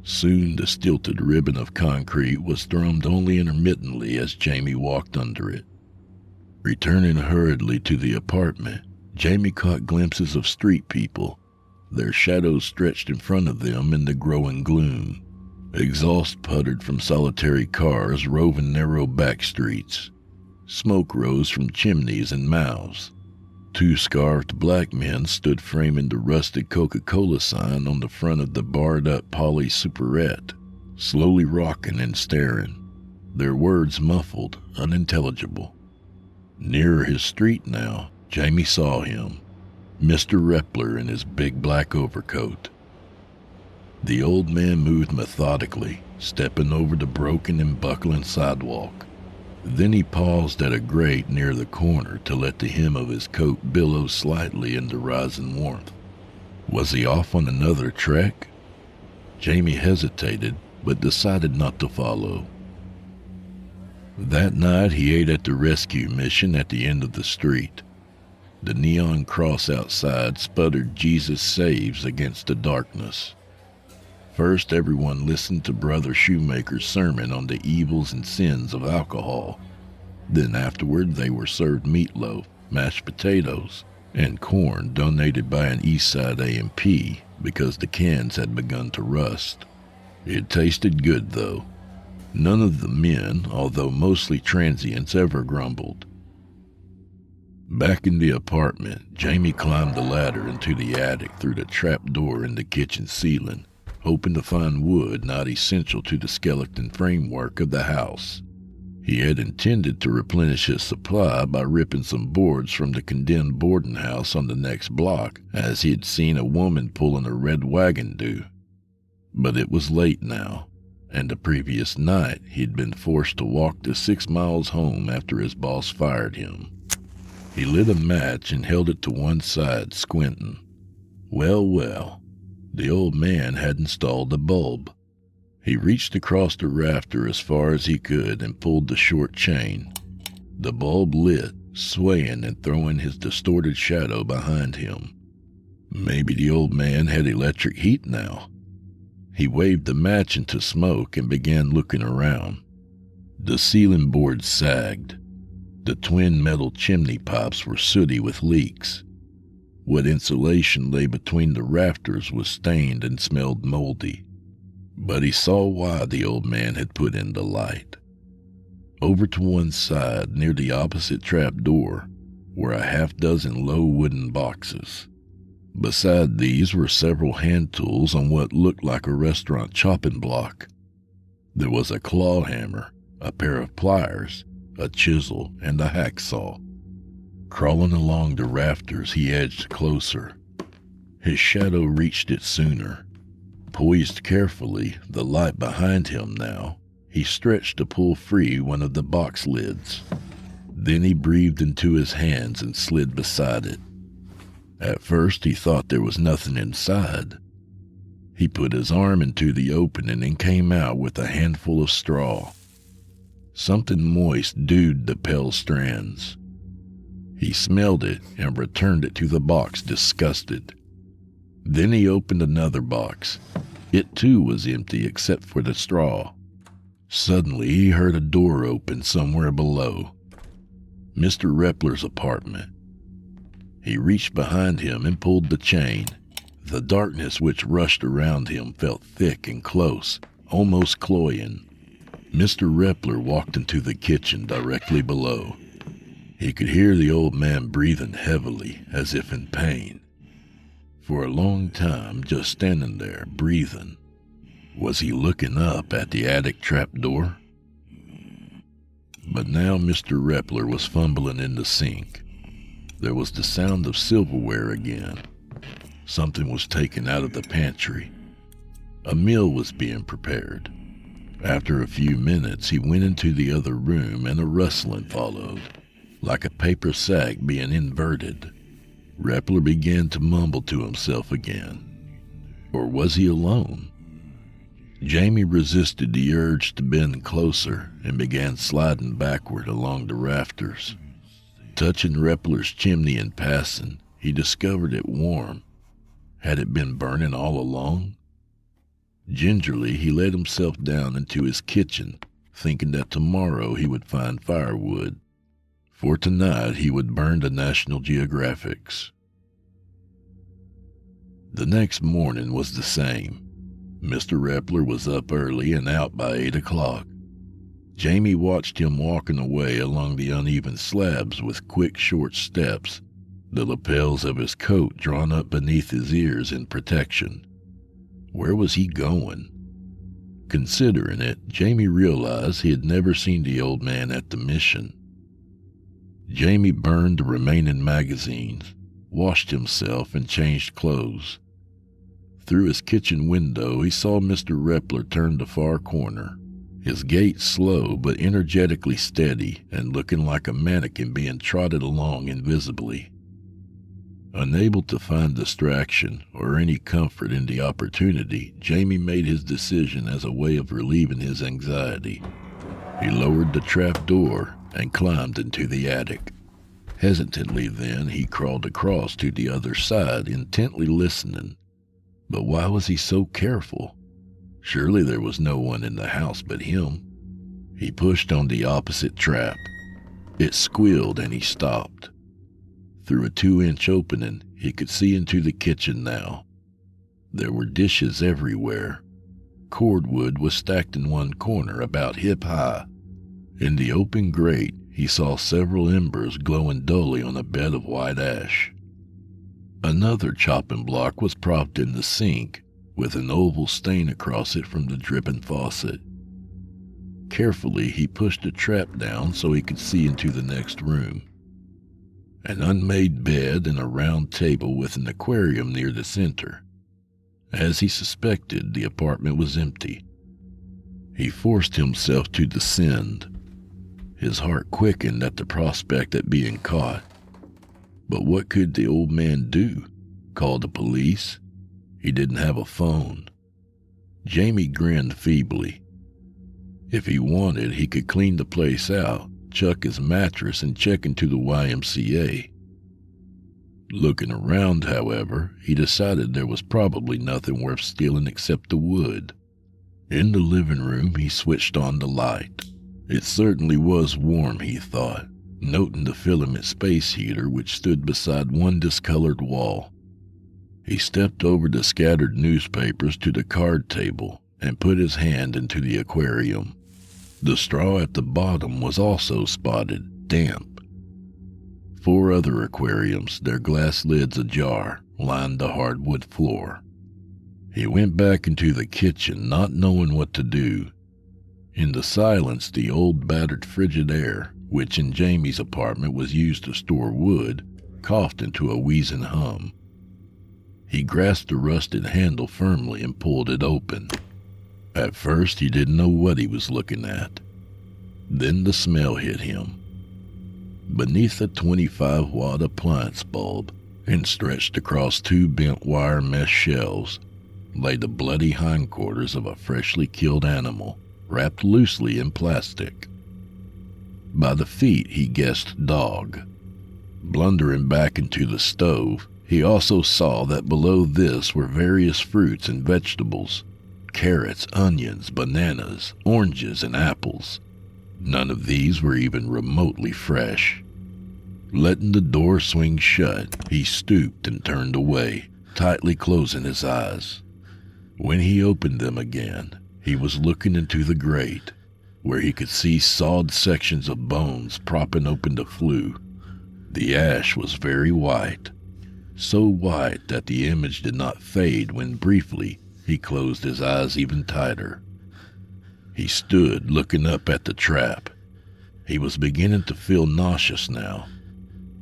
Soon the stilted ribbon of concrete was thrummed only intermittently as Jamie walked under it. Returning hurriedly to the apartment, Jamie caught glimpses of street people, their shadows stretched in front of them in the growing gloom. Exhaust puttered from solitary cars roving narrow back streets. Smoke rose from chimneys and mouths. 2 scarfed black men stood framing the rusted Coca-Cola sign on the front of the barred-up Polly Superette, slowly rocking and staring, their words muffled, unintelligible. Nearer his street now, Jamie saw him, Mr. Repler in his big black overcoat. The old man moved methodically, stepping over the broken and buckling sidewalk. Then he paused at a grate near the corner to let the hem of his coat billow slightly in the rising warmth. Was he off on another trek? Jamie hesitated, but decided not to follow. That night he ate at the rescue mission at the end of the street. The neon cross outside sputtered Jesus Saves against the darkness. First, everyone listened to Brother Shoemaker's sermon on the evils and sins of alcohol. Then afterward, they were served meatloaf, mashed potatoes, and corn donated by an Eastside A&P because the cans had begun to rust. It tasted good, though. None of the men, although mostly transients, ever grumbled. Back in the apartment, Jamie climbed the ladder into the attic through the trap door in the kitchen ceiling, hoping to find wood not essential to the skeleton framework of the house. He had intended to replenish his supply by ripping some boards from the condemned boarding house on the next block, as he had seen a woman pulling a red wagon do. But it was late now, and the previous night he'd been forced to walk the 6 miles home after his boss fired him. He lit a match and held it to one side, squinting. Well, the old man had installed a bulb. He reached across the rafter as far as he could and pulled the short chain. The bulb lit, swaying and throwing his distorted shadow behind him. Maybe the old man had electric heat now. He waved the match into smoke and began looking around. The ceiling boards sagged. The twin metal chimney pipes were sooty with leaks. What insulation lay between the rafters was stained and smelled moldy. But he saw why the old man had put in the light. Over to one side, near the opposite trap door, were a half-dozen low wooden boxes. Beside these were several hand tools on what looked like a restaurant chopping block. There was a claw hammer, a pair of pliers, a chisel, and a hacksaw. Crawling along the rafters, he edged closer. His shadow reached it sooner. Poised carefully, the light behind him now, he stretched to pull free one of the box lids. Then he breathed into his hands and slid beside it. At first he thought there was nothing inside. He put his arm into the opening and came out with a handful of straw. Something moist dewed the pale strands. He smelled it and returned it to the box, disgusted. Then he opened another box. It too was empty except for the straw. Suddenly, he heard a door open somewhere below. Mr. Repler's apartment. He reached behind him and pulled the chain. The darkness which rushed around him felt thick and close, almost cloying. Mr. Repler walked into the kitchen directly below. He could hear the old man breathing heavily, as if in pain. For a long time, just standing there, breathing. Was he looking up at the attic trapdoor? But now Mr. Repler was fumbling in the sink. There was the sound of silverware again. Something was taken out of the pantry. A meal was being prepared. After a few minutes, he went into the other room and a rustling followed, like a paper sack being inverted. Repler began to mumble to himself again. Or was he alone? Jamie resisted the urge to bend closer and began sliding backward along the rafters. Touching Repler's chimney in passing, he discovered it warm. Had it been burning all along? Gingerly, he let himself down into his kitchen, thinking that tomorrow he would find firewood. For tonight he would burn the National Geographics. The next morning was the same. Mr. Repler was up early and out by 8 o'clock. Jamie watched him walking away along the uneven slabs with quick, short steps, the lapels of his coat drawn up beneath his ears in protection. Where was he going? Considering it, Jamie realized he had never seen the old man at the mission. Jamie burned the remaining magazines, washed himself, and changed clothes. Through his kitchen window, he saw Mr. Repler turn the far corner, his gait slow but energetically steady and looking like a mannequin being trotted along invisibly. Unable to find distraction or any comfort in the opportunity, Jamie made his decision as a way of relieving his anxiety. He lowered the trap door and climbed into the attic. Hesitantly then, he crawled across to the other side, intently listening. But why was he so careful? Surely there was no one in the house but him. He pushed on the opposite trap. It squealed and he stopped. Through a 2-inch opening, he could see into the kitchen now. There were dishes everywhere. Cordwood was stacked in one corner about hip-high. In the open grate, he saw several embers glowing dully on a bed of white ash. Another chopping block was propped in the sink, with an oval stain across it from the dripping faucet. Carefully, he pushed the trap down so he could see into the next room. An unmade bed and a round table with an aquarium near the center. As he suspected, the apartment was empty. He forced himself to descend. His heart quickened at the prospect of being caught. But what could the old man do? Call the police? He didn't have a phone. Jamie grinned feebly. If he wanted, he could clean the place out, chuck his mattress, and check into the YMCA. Looking around, however, he decided there was probably nothing worth stealing except the wood. In the living room, he switched on the light. It certainly was warm, he thought, noting the filament space heater which stood beside one discolored wall. He stepped over the scattered newspapers to the card table and put his hand into the aquarium. The straw at the bottom was also spotted, damp. 4 other aquariums, their glass lids ajar, lined the hardwood floor. He went back into the kitchen, not knowing what to do. In the silence, the old battered Frigidaire, which in Jamie's apartment was used to store wood, coughed into a wheezing hum. He grasped the rusted handle firmly and pulled it open. At first, he didn't know what he was looking at. Then the smell hit him. Beneath a 25-watt appliance bulb, and stretched across 2 bent wire mesh shelves, lay the bloody hindquarters of a freshly killed animal, wrapped loosely in plastic. By the feet, he guessed dog. Blundering back into the stove, he also saw that below this were various fruits and vegetables, carrots, onions, bananas, oranges, and apples. None of these were even remotely fresh. Letting the door swing shut, he stooped and turned away, tightly closing his eyes. When he opened them again, he was looking into the grate, where he could see sawed sections of bones propping open the flue. The ash was very white, so white that the image did not fade when briefly he closed his eyes even tighter. He stood looking up at the trap. He was beginning to feel nauseous now.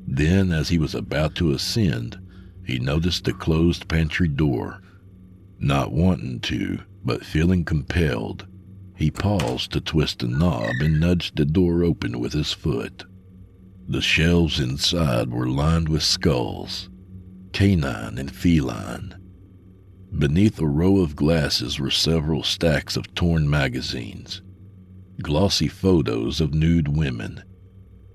Then, as he was about to ascend, he noticed the closed pantry door. Not wanting to, but feeling compelled, he paused to twist a knob and nudged the door open with his foot. The shelves inside were lined with skulls, canine and feline. Beneath a row of glasses were several stacks of torn magazines, glossy photos of nude women.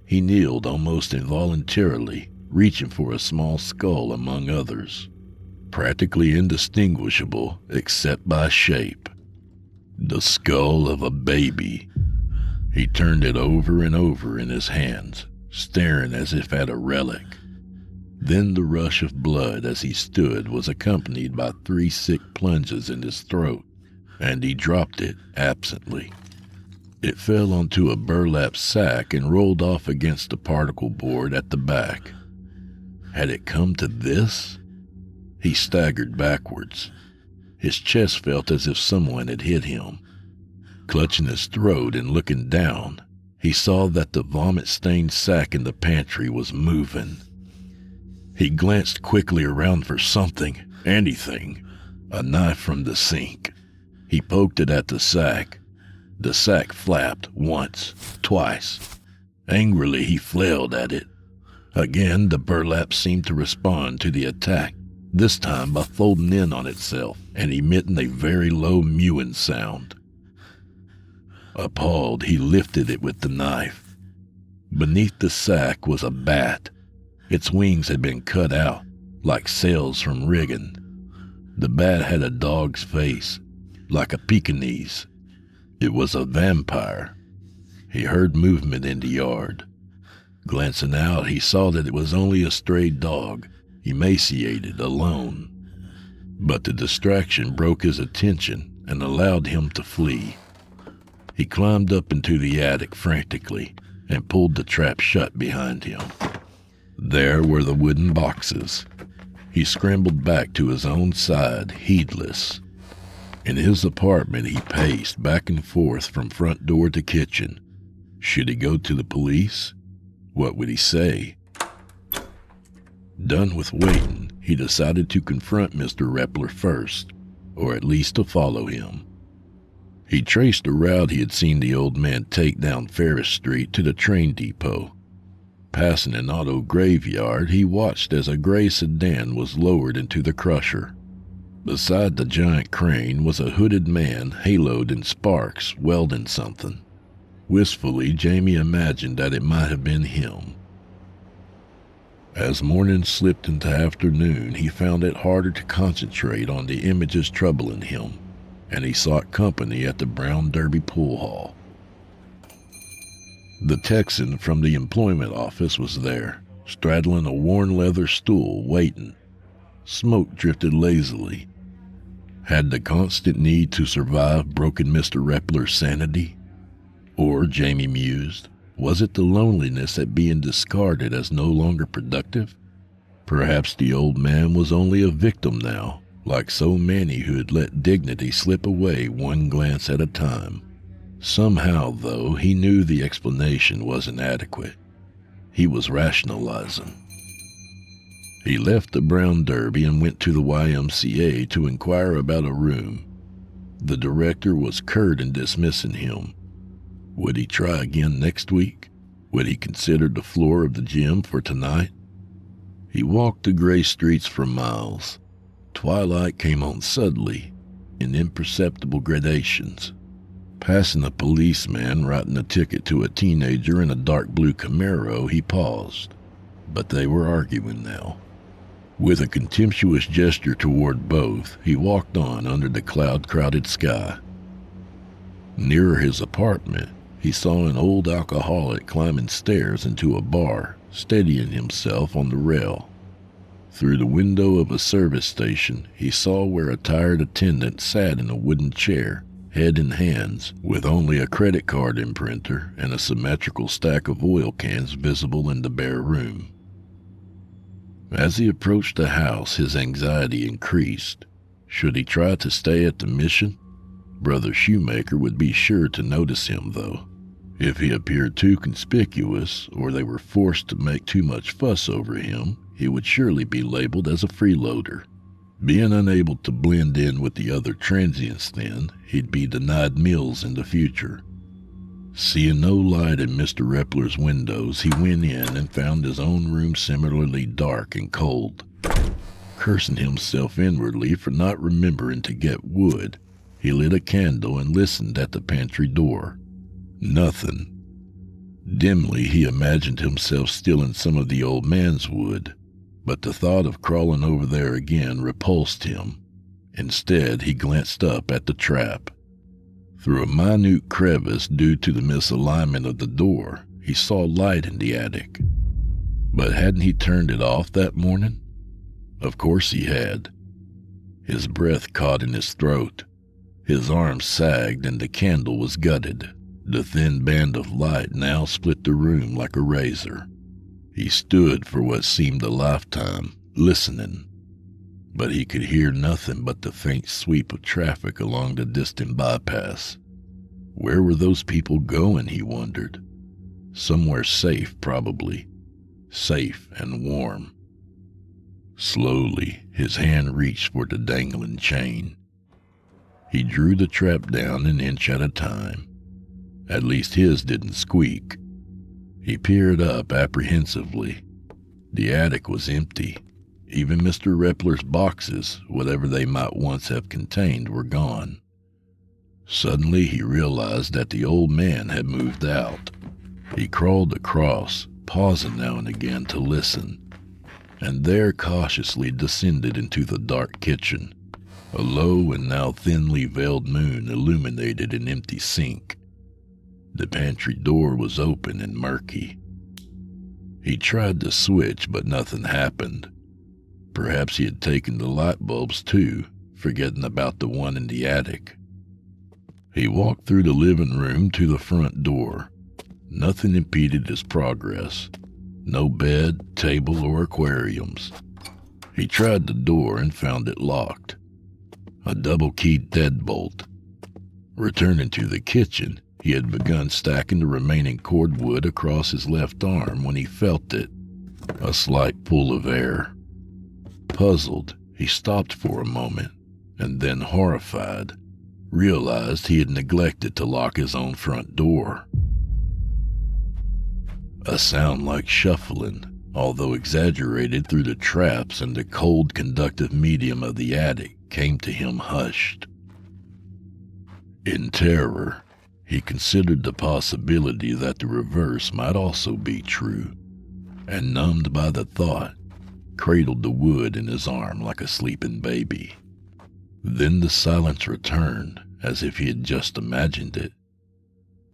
He kneeled almost involuntarily, reaching for a small skull among others, practically indistinguishable except by shape. The skull of a baby. He turned it over and over in his hands, staring as if at a relic. Then the rush of blood as he stood was accompanied by 3 sick plunges in his throat, and he dropped it absently. It fell onto a burlap sack and rolled off against the particle board at the back. Had it come to this? He staggered backwards. His chest felt as if someone had hit him. Clutching his throat and looking down, he saw that the vomit-stained sack in the pantry was moving. He glanced quickly around for something, anything, a knife from the sink. He poked it at the sack. The sack flapped once, twice. Angrily, he flailed at it. Again, the burlap seemed to respond to the attack, this time by folding in on itself and emitting a very low mewing sound. Appalled, he lifted it with the knife. Beneath the sack was a bat. Its wings had been cut out, like sails from rigging. The bat had a dog's face, like a Pekingese. It was a vampire. He heard movement in the yard. Glancing out, he saw that it was only a stray dog, emaciated, alone. But the distraction broke his attention and allowed him to flee. He climbed up into the attic frantically and pulled the trap shut behind him. There were the wooden boxes. He scrambled back to his own side, heedless. In his apartment, he paced back and forth from front door to kitchen. Should he go to the police? What would he say? Done with waiting, he decided to confront Mr. Repler first, or at least to follow him. He traced the route he had seen the old man take down Ferris Street to the train depot. Passing an auto graveyard, he watched as a gray sedan was lowered into the crusher. Beside the giant crane was a hooded man haloed in sparks, welding something. Wistfully, Jamie imagined that it might have been him. As morning slipped into afternoon, he found it harder to concentrate on the images troubling him, and he sought company at the Brown Derby pool hall. The Texan from the employment office was there, straddling a worn leather stool, waiting. Smoke drifted lazily. Had the constant need to survive broken Mr. Repler's sanity? Or, Jamie mused, was it the loneliness at being discarded as no longer productive? Perhaps the old man was only a victim now, like so many who had let dignity slip away one glance at a time. Somehow, though, he knew the explanation wasn't adequate. He was rationalizing. He left the Brown Derby and went to the YMCA to inquire about a room. The director was curt in dismissing him. Would he try again next week? Would he consider the floor of the gym for tonight? He walked the gray streets for miles. Twilight came on suddenly, in imperceptible gradations. Passing a policeman writing a ticket to a teenager in a dark blue Camaro, he paused. But they were arguing now. With a contemptuous gesture toward both, he walked on under the cloud-crowded sky. Nearer his apartment, he saw an old alcoholic climbing stairs into a bar, steadying himself on the rail. Through the window of a service station, he saw where a tired attendant sat in a wooden chair, head in hands, with only a credit card imprinter and a symmetrical stack of oil cans visible in the bare room. As he approached the house, his anxiety increased. Should he try to stay at the mission? Brother Shoemaker would be sure to notice him, though. If he appeared too conspicuous, or they were forced to make too much fuss over him, he would surely be labeled as a freeloader. Being unable to blend in with the other transients then, he'd be denied meals in the future. Seeing no light in Mr. Repler's windows, he went in and found his own room similarly dark and cold. Cursing himself inwardly for not remembering to get wood, he lit a candle and listened at the pantry door. Nothing. Dimly, he imagined himself stealing some of the old man's wood, but the thought of crawling over there again repulsed him. Instead, he glanced up at the trap. Through a minute crevice due to the misalignment of the door, he saw light in the attic. But hadn't he turned it off that morning? Of course he had. His breath caught in his throat. His arms sagged and the candle was gutted. The thin band of light now split the room like a razor. He stood for what seemed a lifetime, listening. But he could hear nothing but the faint sweep of traffic along the distant bypass. Where were those people going, he wondered. Somewhere safe, probably. Safe and warm. Slowly, his hand reached for the dangling chain. He drew the trap down an inch at a time. At least his didn't squeak. He peered up apprehensively. The attic was empty. Even Mr. Repler's boxes, whatever they might once have contained, were gone. Suddenly he realized that the old man had moved out. He crawled across, pausing now and again to listen, and there cautiously descended into the dark kitchen. A low and now thinly veiled moon illuminated an empty sink. The pantry door was open and murky. He tried to switch, but nothing happened. Perhaps he had taken the light bulbs too, forgetting about the one in the attic. He walked through the living room to the front door. Nothing impeded his progress. No bed, table, or aquariums. He tried the door and found it locked. A double-keyed deadbolt. Returning to the kitchen, he had begun stacking the remaining cordwood across his left arm when he felt it, a slight pull of air. Puzzled, he stopped for a moment, and then, horrified, realized he had neglected to lock his own front door. A sound like shuffling, although exaggerated through the traps and the cold conductive medium of the attic, came to him hushed. In terror, he considered the possibility that the reverse might also be true, and numbed by the thought, cradled the wood in his arm like a sleeping baby. Then the silence returned, as if he had just imagined it.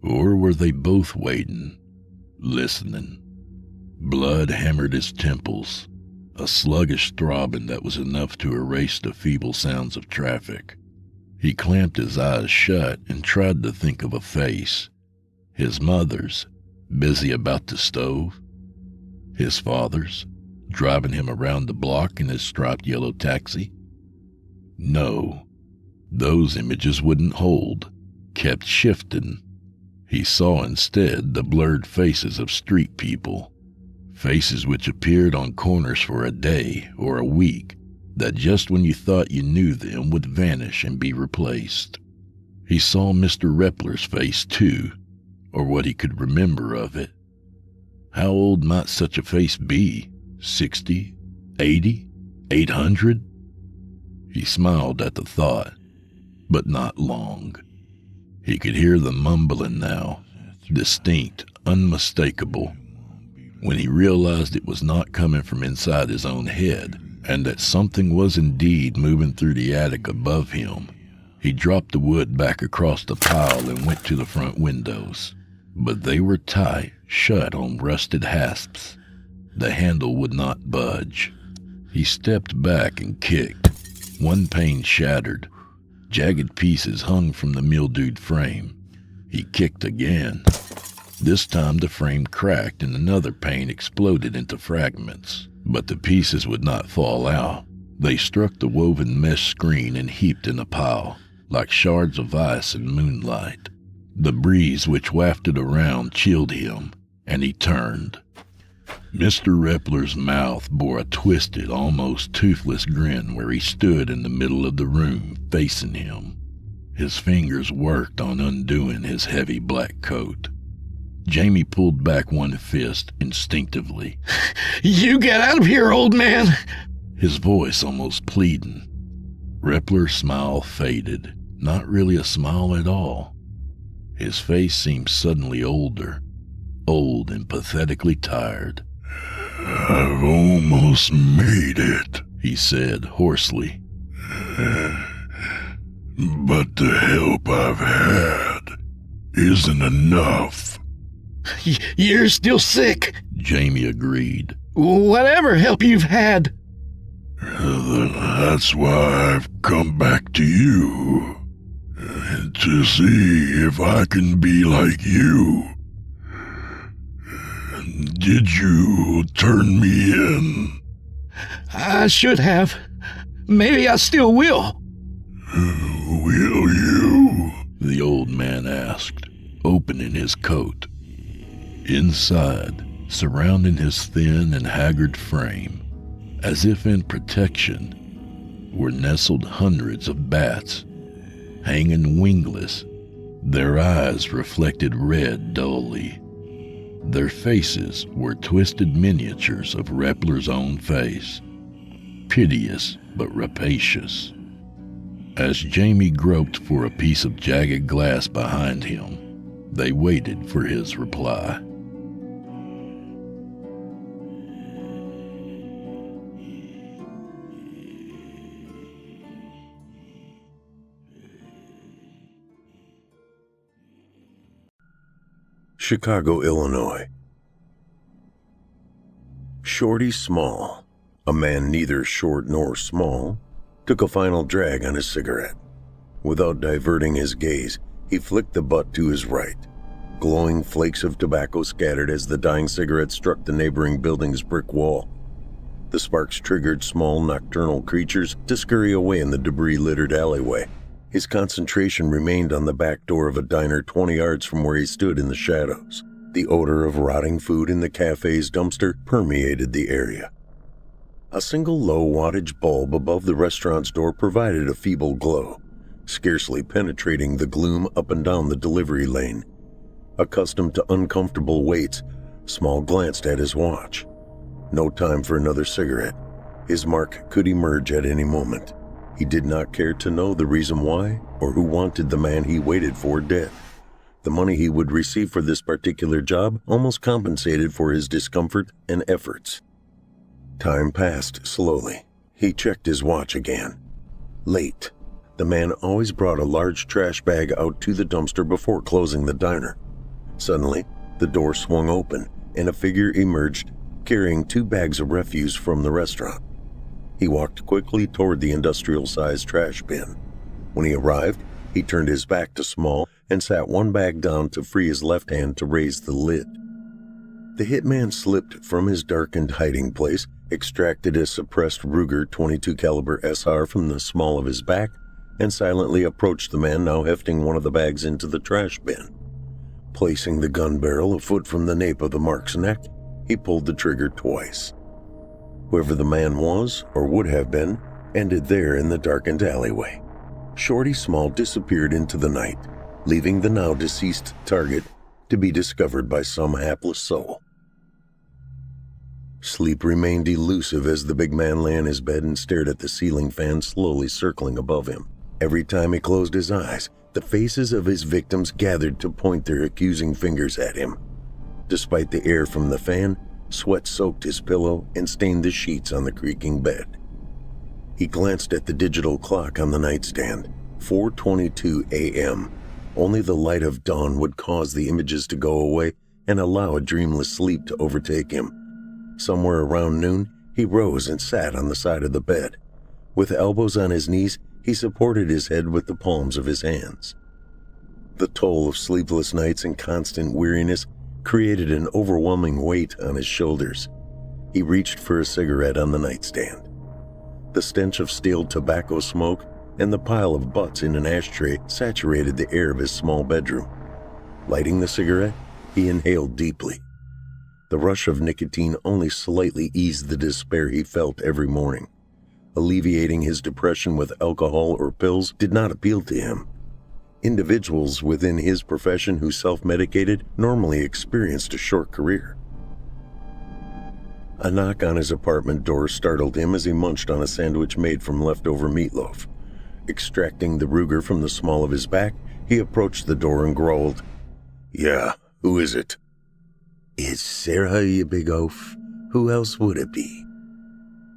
Or were they both waiting, listening? Blood hammered his temples, a sluggish throbbing that was enough to erase the feeble sounds of traffic. He clamped his eyes shut and tried to think of a face. His mother's, busy about the stove. His father's, driving him around the block in his striped yellow taxi. No, those images wouldn't hold, kept shifting. He saw instead the blurred faces of street people, faces which appeared on corners for a day or a week, that just when you thought you knew them would vanish and be replaced. He saw Mr. Repler's face too, or what he could remember of it. How old might such a face be? 60? 80? 800? He smiled at the thought, but not long. He could hear the mumbling now, distinct, unmistakable. When he realized it was not coming from inside his own head, and that something was indeed moving through the attic above him. He dropped the wood back across the pile and went to the front windows, but they were tight shut on rusted hasps. The handle would not budge. He stepped back and kicked. One pane shattered. Jagged pieces hung from the mildewed frame. He kicked again. This time the frame cracked and another pane exploded into fragments, but the pieces would not fall out. They struck the woven mesh screen and heaped in a pile, like shards of ice in moonlight. The breeze which wafted around chilled him, and he turned. Mr. Repler's mouth bore a twisted, almost toothless grin where he stood in the middle of the room, facing him. His fingers worked on undoing his heavy black coat. Jamie pulled back one fist instinctively. You get out of here, old man! His voice almost pleading. Repler's smile faded, not really a smile at all. His face seemed suddenly older, old and pathetically tired. I've almost made it, he said hoarsely. But the help I've had isn't enough. You're still sick, Jamie agreed. Whatever help you've had. That's why I've come back to you. To see if I can be like you. Did you turn me in? I should have. Maybe I still will. Will you? The old man asked, opening his coat. Inside, surrounding his thin and haggard frame, as if in protection, were nestled hundreds of bats, hanging wingless. Their eyes reflected red dully. Their faces were twisted miniatures of Repler's own face, piteous but rapacious. As Jamie groped for a piece of jagged glass behind him, they waited for his reply. Chicago, Illinois. Shorty Small, a man neither short nor small, took a final drag on his cigarette. Without diverting his gaze, he flicked the butt to his right. Glowing flakes of tobacco scattered as the dying cigarette struck the neighboring building's brick wall. The sparks triggered small nocturnal creatures to scurry away in the debris-littered alleyway. His concentration remained on the back door of a diner 20 yards from where he stood in the shadows. The odor of rotting food in the cafe's dumpster permeated the area. A single low wattage bulb above the restaurant's door provided a feeble glow, scarcely penetrating the gloom up and down the delivery lane. Accustomed to uncomfortable waits, Small glanced at his watch. No time for another cigarette. His mark could emerge at any moment. He did not care to know the reason why or who wanted the man he waited for dead. The money he would receive for this particular job almost compensated for his discomfort and efforts. Time passed slowly. He checked his watch again. Late. The man always brought a large trash bag out to the dumpster before closing the diner. Suddenly, the door swung open and a figure emerged carrying 2 bags of refuse from the restaurant. He walked quickly toward the industrial-sized trash bin. When he arrived, he turned his back to Small and sat one bag down to free his left hand to raise the lid. The hitman slipped from his darkened hiding place, extracted a suppressed Ruger .22 caliber SR from the small of his back, and silently approached the man now hefting one of the bags into the trash bin. Placing the gun barrel a foot from the nape of the mark's neck, he pulled the trigger twice. Whoever the man was, or would have been, ended there in the darkened alleyway. Shorty Small disappeared into the night, leaving the now deceased target to be discovered by some hapless soul. Sleep remained elusive as the big man lay in his bed and stared at the ceiling fan slowly circling above him. Every time he closed his eyes, the faces of his victims gathered to point their accusing fingers at him. Despite the air from the fan, sweat soaked his pillow and stained the sheets on the creaking bed. He glanced at the digital clock on the nightstand. 4:22 a.m. Only the light of dawn would cause the images to go away and allow a dreamless sleep to overtake him. Somewhere around noon, he rose and sat on the side of the bed. With elbows on his knees, he supported his head with the palms of his hands. The toll of sleepless nights and constant weariness created an overwhelming weight on his shoulders. He reached for a cigarette on the nightstand. The stench of stale tobacco smoke and the pile of butts in an ashtray saturated the air of his small bedroom. Lighting the cigarette, he inhaled deeply. The rush of nicotine only slightly eased the despair he felt every morning. Alleviating his depression with alcohol or pills did not appeal to him. Individuals within his profession who self-medicated normally experienced a short career. A knock on his apartment door startled him as he munched on a sandwich made from leftover meatloaf. Extracting the Ruger from the small of his back, he approached the door and growled, "Yeah, who is it?" "It's Sara, you big oaf. Who else would it be?"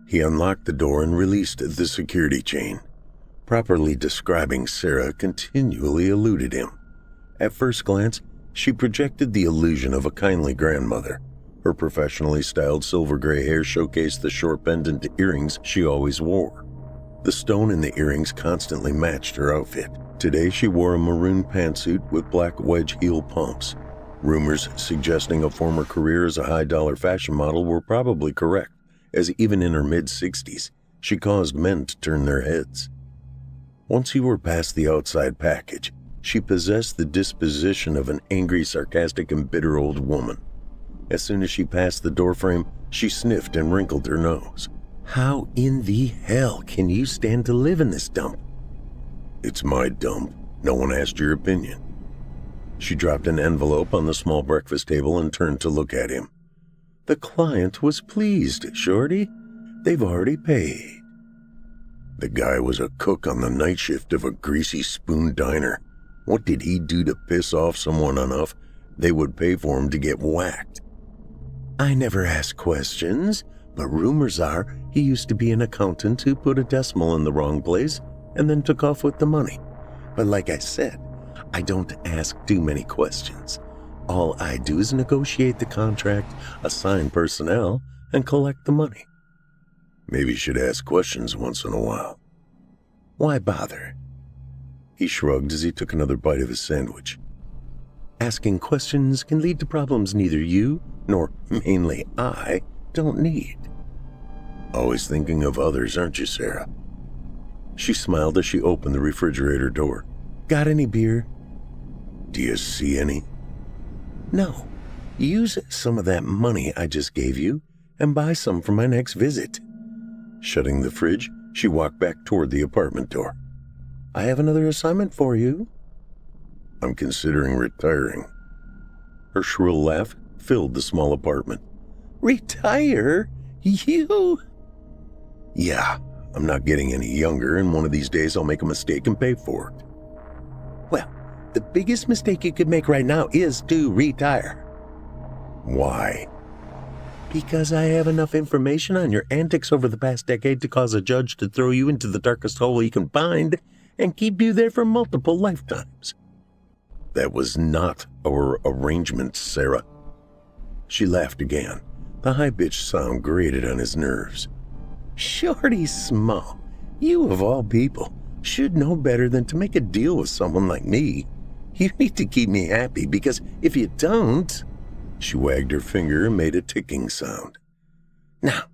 He unlocked the door and released the security chain. Properly describing Sara continually eluded him. At first glance, she projected the illusion of a kindly grandmother. Her professionally styled silver gray hair showcased the short pendant earrings she always wore. The stone in the earrings constantly matched her outfit. Today she wore a maroon pantsuit with black wedge heel pumps. Rumors suggesting a former career as a high-dollar fashion model were probably correct, as even in her mid-60s, she caused men to turn their heads. Once you were past the outside package, she possessed the disposition of an angry, sarcastic, and bitter old woman. As soon as she passed the doorframe, she sniffed and wrinkled her nose. "How in the hell can you stand to live in this dump?" "It's my dump. No one asked your opinion." She dropped an envelope on the small breakfast table and turned to look at him. "The client was pleased, Shorty. They've already paid." The guy was a cook on the night shift of a greasy spoon diner. What did he do to piss off someone enough they would pay for him to get whacked? "I never ask questions, but rumors are he used to be an accountant who put a decimal in the wrong place and then took off with the money. But like I said, I don't ask too many questions. All I do is negotiate the contract, assign personnel, and collect the money." "Maybe you should ask questions once in a while." "Why bother?" He shrugged as he took another bite of his sandwich. "Asking questions can lead to problems neither you, nor mainly I, don't need." "Always thinking of others, aren't you, Sara?" She smiled as she opened the refrigerator door. "Got any beer?" "Do you see any?" "No. Use some of that money I just gave you and buy some for my next visit." Shutting the fridge, she walked back toward the apartment door. "I have another assignment for you." "I'm considering retiring." Her shrill laugh filled the small apartment. "Retire? You?" "Yeah, I'm not getting any younger, and one of these days I'll make a mistake and pay for it." "Well, the biggest mistake you could make right now is to retire." "Why?" "Because I have enough information on your antics over the past decade to cause a judge to throw you into the darkest hole he can find and keep you there for multiple lifetimes." "That was not our arrangement, Sara." She laughed again. The high-pitched sound grated on his nerves. "Shorty Small, you of all people should know better than to make a deal with someone like me. You need to keep me happy, because if you don't..." She wagged her finger and made a ticking sound. "Now,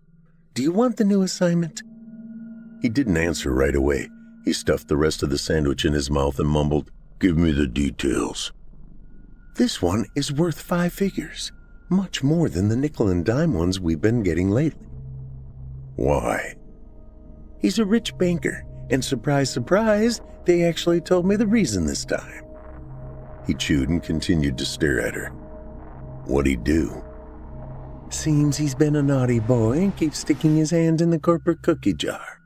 do you want the new assignment?" He didn't answer right away. He stuffed the rest of the sandwich in his mouth and mumbled, "Give me the details." "This one is worth 5 figures. Much more than the nickel and dime ones we've been getting lately." "Why?" "He's a rich banker, and surprise, surprise, they actually told me the reason this time." He chewed and continued to stare at her. "What'd he do?" "Seems he's been a naughty boy and keeps sticking his hand in the corporate cookie jar.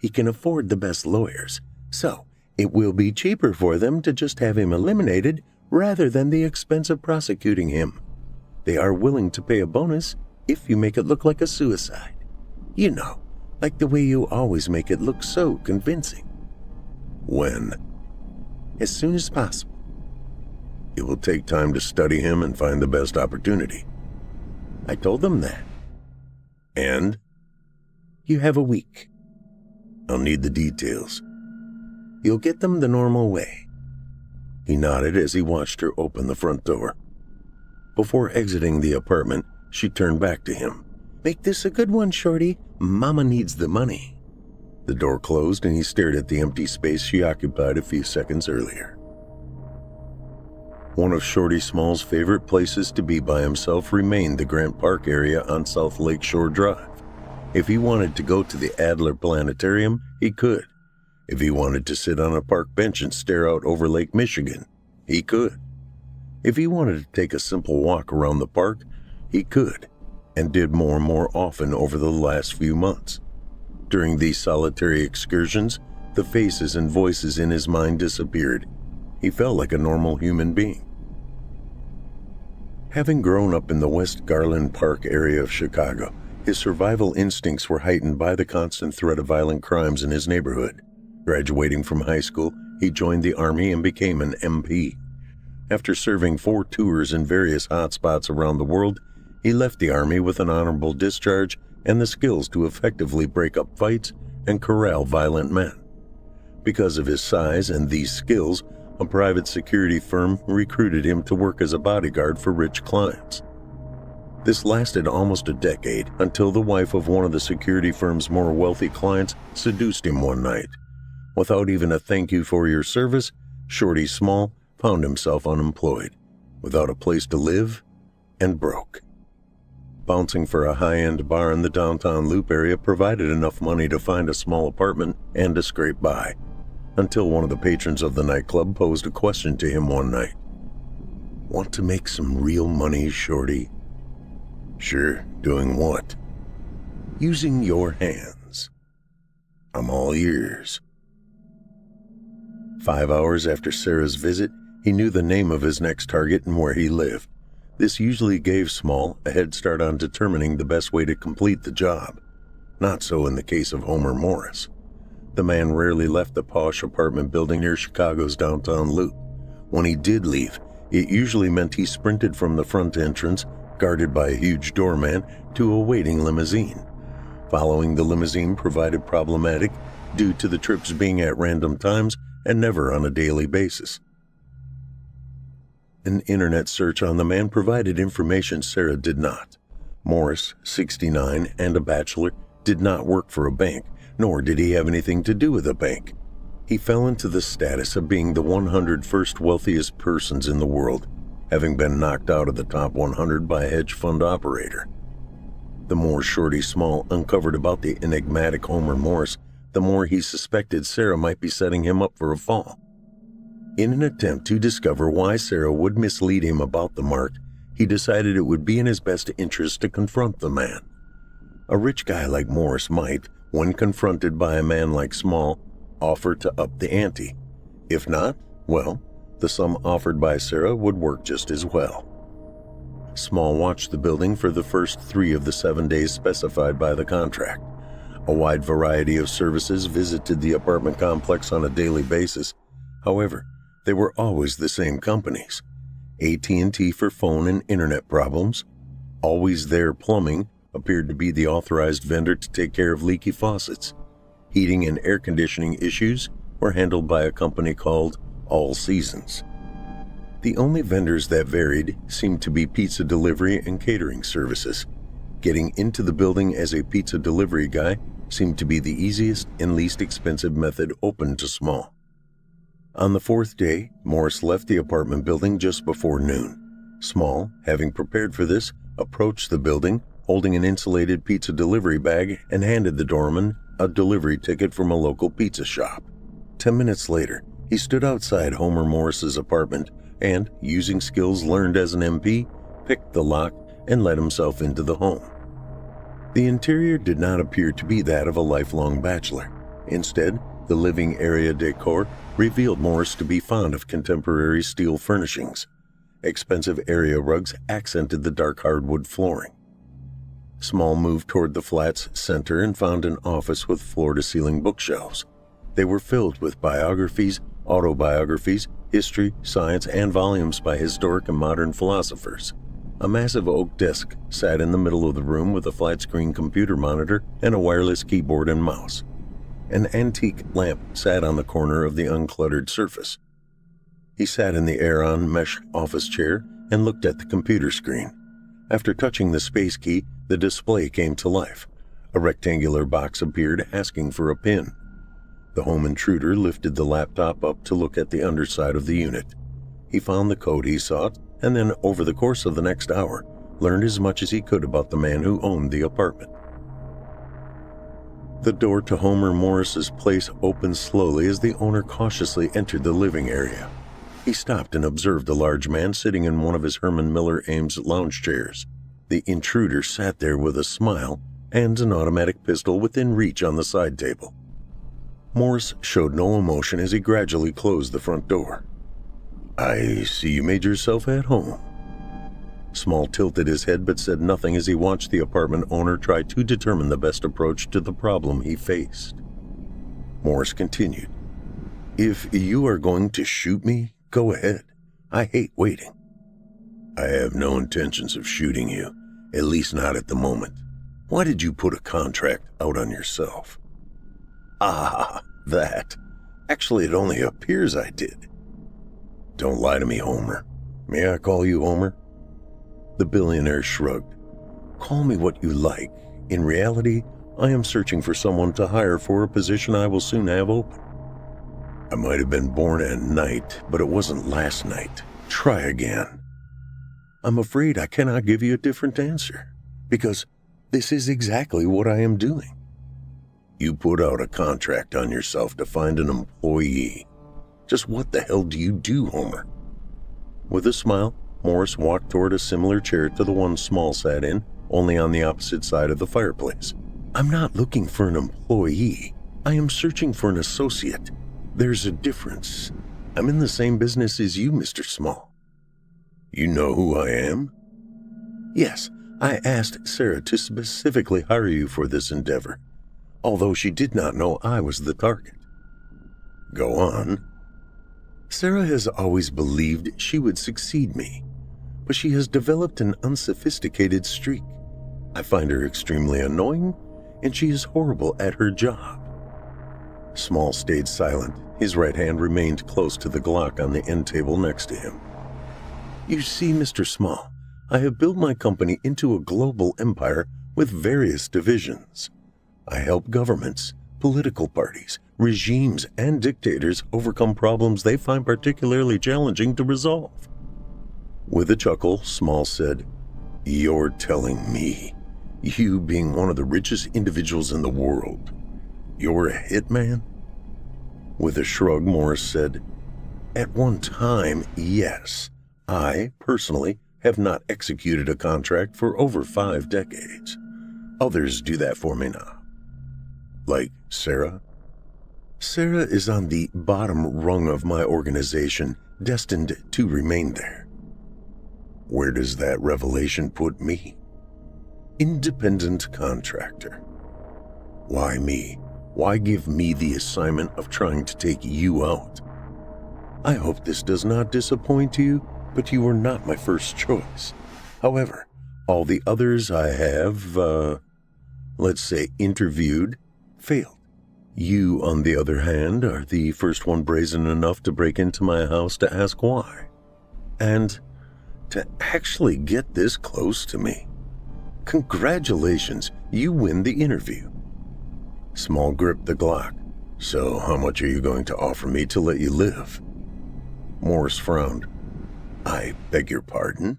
He can afford the best lawyers, so it will be cheaper for them to just have him eliminated rather than the expense of prosecuting him. They are willing to pay a bonus if you make it look like a suicide. You know, like the way you always make it look so convincing. When? As soon as possible. It will take time to study him and find the best opportunity. I told them that. And? You have a week. I'll need the details. You'll get them the normal way. He nodded as he watched her open the front door. Before exiting the apartment, she turned back to him. Make this a good one, Shorty. Mama needs the money. The door closed and he stared at the empty space she occupied a few seconds earlier. One of Shorty Small's favorite places to be by himself remained the Grant Park area on South Lakeshore Drive. If he wanted to go to the Adler Planetarium, he could. If he wanted to sit on a park bench and stare out over Lake Michigan, he could. If he wanted to take a simple walk around the park, he could, and did more and more often over the last few months. During these solitary excursions, the faces and voices in his mind disappeared. He felt like a normal human being. Having grown up in the West Garland Park area of Chicago, his survival instincts were heightened by the constant threat of violent crimes in his neighborhood. Graduating from high school, he joined the Army and became an MP. After serving 4 tours in various hotspots around the world, he left the Army with an honorable discharge and the skills to effectively break up fights and corral violent men. Because of his size and these skills, a private security firm recruited him to work as a bodyguard for rich clients. This lasted almost a decade until the wife of one of the security firm's more wealthy clients seduced him one night. Without even a thank you for your service, Shorty Small found himself unemployed, without a place to live, and broke. Bouncing for a high-end bar in the downtown Loop area provided enough money to find a small apartment and to scrape by, until one of the patrons of the nightclub posed a question to him one night. Want to make some real money, Shorty? Sure, doing what? Using your hands. I'm all ears. 5 hours after Sara's visit, he knew the name of his next target and where he lived. This usually gave Small a head start on determining the best way to complete the job. Not so in the case of Homer Morris. The man rarely left the posh apartment building near Chicago's downtown Loop. When he did leave, it usually meant he sprinted from the front entrance, guarded by a huge doorman, to a waiting limousine. Following the limousine provided problematic due to the trips being at random times and never on a daily basis. An internet search on the man provided information Sara did not. Morris, 69, and a bachelor, did not work for a bank, nor did he have anything to do with a bank. He fell into the status of being the 100 first wealthiest persons in the world, having been knocked out of the top 100 by a hedge fund operator. The more Shorty Small uncovered about the enigmatic Homer Morris, the more he suspected Sara might be setting him up for a fall. In an attempt to discover why Sara would mislead him about the mark, he decided it would be in his best interest to confront the man. A rich guy like Morris might, when confronted by a man like Small, offer to up the ante. If not, well, the sum offered by Sara would work just as well. Small watched the building for the first 3 of the 7 days specified by the contract. A wide variety of services visited the apartment complex on a daily basis. However, they were always the same companies. AT&T for phone and internet problems. Always There Plumbing appeared to be the authorized vendor to take care of leaky faucets. Heating and air conditioning issues were handled by a company called All Seasons. The only vendors that varied seemed to be pizza delivery and catering services. Getting into the building as a pizza delivery guy seemed to be the easiest and least expensive method open to Small. On the 4th day, Morris left the apartment building just before noon. Small, having prepared for this, approached the building, holding an insulated pizza delivery bag, and handed the doorman a delivery ticket from a local pizza shop. 10 minutes later, he stood outside Homer Morris's apartment and, using skills learned as an MP, picked the lock and let himself into the home. The interior did not appear to be that of a lifelong bachelor. Instead, the living area decor revealed Morris to be fond of contemporary steel furnishings. Expensive area rugs accented the dark hardwood flooring. Small moved toward the flat's center and found an office with floor-to-ceiling bookshelves. They were filled with biographies, autobiographies, history, science, and volumes by historic and modern philosophers. A massive oak desk sat in the middle of the room with a flat-screen computer monitor and a wireless keyboard and mouse. An antique lamp sat on the corner of the uncluttered surface. He sat in the air-on mesh office chair and looked at the computer screen. After touching the space key, the display came to life. A rectangular box appeared asking for a pin. The home intruder lifted the laptop up to look at the underside of the unit. He found the code he sought, and then, over the course of the next hour, learned as much as he could about the man who owned the apartment. The door to Homer Morris's place opened slowly as the owner cautiously entered the living area. He stopped and observed a large man sitting in one of his Herman Miller Ames lounge chairs. The intruder sat there with a smile and an automatic pistol within reach on the side table. Morris showed no emotion as he gradually closed the front door. "I see you made yourself at home." Small tilted his head but said nothing as he watched the apartment owner try to determine the best approach to the problem he faced. Morris continued, "If you are going to shoot me, go ahead. I hate waiting." "I have no intentions of shooting you, at least not at the moment. Why did you put a contract out on yourself?" "Ah, that. Actually, it only appears I did." "Don't lie to me, Homer. May I call you Homer?" The billionaire shrugged. "Call me what you like. In reality, I am searching for someone to hire for a position I will soon have open. I might have been born at night, but it wasn't last night. Try again." "I'm afraid I cannot give you a different answer, because this is exactly what I am doing." "You put out a contract on yourself to find an employee. Just what the hell do you do, Homer?" With a smile, Morris walked toward a similar chair to the one Small sat in, only on the opposite side of the fireplace. "I'm not looking for an employee. I am searching for an associate. There's a difference. I'm in the same business as you, Mr. Small." "You know who I am?" "Yes, I asked Sara to specifically hire you for this endeavor, although she did not know I was the target." "Go on." "Sara has always believed she would succeed me, but she has developed an unsophisticated streak. I find her extremely annoying, and she is horrible at her job." Small stayed silent. His right hand remained close to the Glock on the end table next to him. "You see, Mr. Small, I have built my company into a global empire with various divisions. I help governments, political parties, regimes, and dictators overcome problems they find particularly challenging to resolve." With a chuckle, Small said, "You're telling me, you being one of the richest individuals in the world, you're a hitman?" With a shrug, Morris said, "At one time, yes. I, personally, have not executed a contract for over 5 decades. Others do that for me now." "Like Sara?" "Sara is on the bottom rung of my organization, destined to remain there." "Where does that revelation put me?" "Independent contractor." "Why me? Why give me the assignment of trying to take you out?" "I hope this does not disappoint you, but you were not my first choice. However, all the others I have, let's say, interviewed, failed. You, on the other hand, are the first one brazen enough to break into my house to ask why. And to actually get this close to me. Congratulations, you win the interview." Small gripped the Glock. "So how much are you going to offer me to let you live?" Morris frowned. "I beg your pardon?"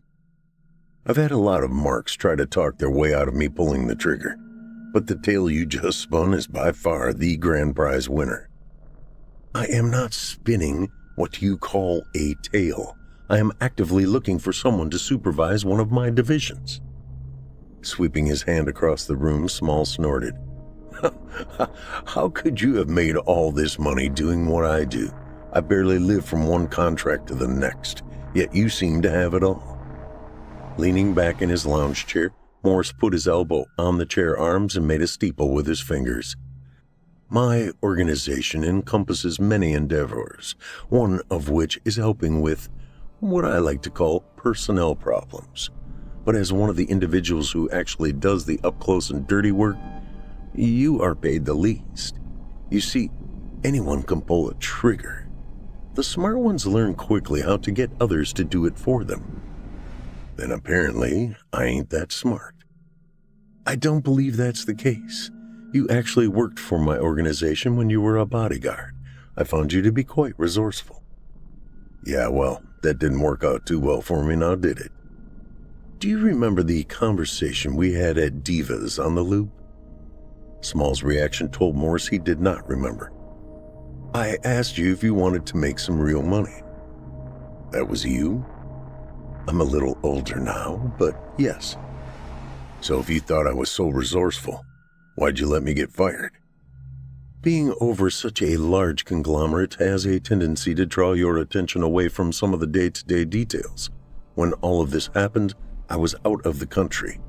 "I've had a lot of marks try to talk their way out of me pulling the trigger, but the tale you just spun is by far the grand prize winner." "I am not spinning what you call a tale. I am actively looking for someone to supervise one of my divisions." Sweeping his hand across the room, Small snorted. "How could you have made all this money doing what I do? I barely live from one contract to the next, yet you seem to have it all." Leaning back in his lounge chair, Morse put his elbow on the chair arms and made a steeple with his fingers. My organization encompasses many endeavors, one of which is helping with what I like to call personnel problems. But as one of the individuals who actually does the up-close and dirty work, you are paid the least. You see, anyone can pull a trigger. The smart ones learn quickly how to get others to do it for them. Then apparently, I ain't that smart. I don't believe that's the case. You actually worked for my organization when you were a bodyguard. I found you to be quite resourceful. Yeah, well, that didn't work out too well for me now, did it? Do you remember the conversation we had at Diva's on the loop? Small's reaction told Morse he did not remember. I asked you if you wanted to make some real money. That was you? I'm a little older now, but yes. So if you thought I was so resourceful, why'd you let me get fired? Being over such a large conglomerate has a tendency to draw your attention away from some of the day-to-day details. When all of this happened, I was out of the country.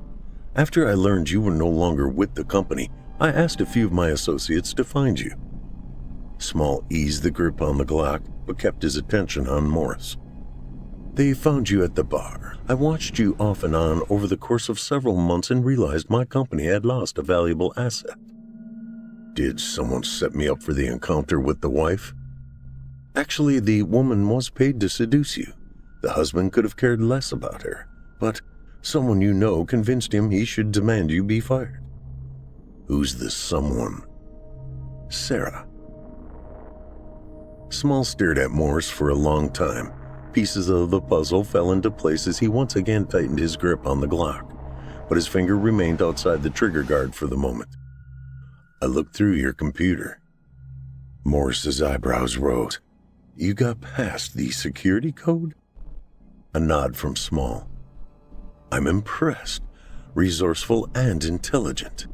After I learned you were no longer with the company, I asked a few of my associates to find you. Small eased the grip on the Glock, but kept his attention on Morris. They found you at the bar. I watched you off and on over the course of several months and realized my company had lost a valuable asset. Did someone set me up for the encounter with the wife? Actually, the woman was paid to seduce you. The husband could have cared less about her, but someone you know convinced him he should demand you be fired. Who's this someone? Sara. Small stared at Morse for a long time. Pieces of the puzzle fell into place as he once again tightened his grip on the Glock, but his finger remained outside the trigger guard for the moment. I looked through your computer. Morse's eyebrows rose. You got past the security code? A nod from Small. I'm impressed. Resourceful and intelligent.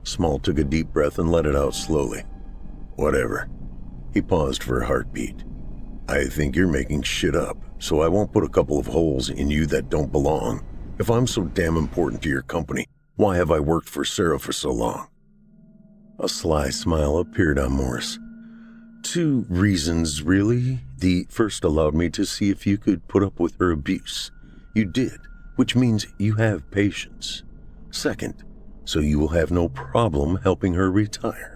Small took a deep breath and let it out slowly. Whatever. He paused for a heartbeat. I think you're making shit up, so I won't put a couple of holes in you that don't belong. If I'm so damn important to your company, why have I worked for Sara for so long? A sly smile appeared on Morse. 2 reasons, really. The first allowed me to see if you could put up with her abuse. You did, which means you have patience. Second, so you will have no problem helping her retire.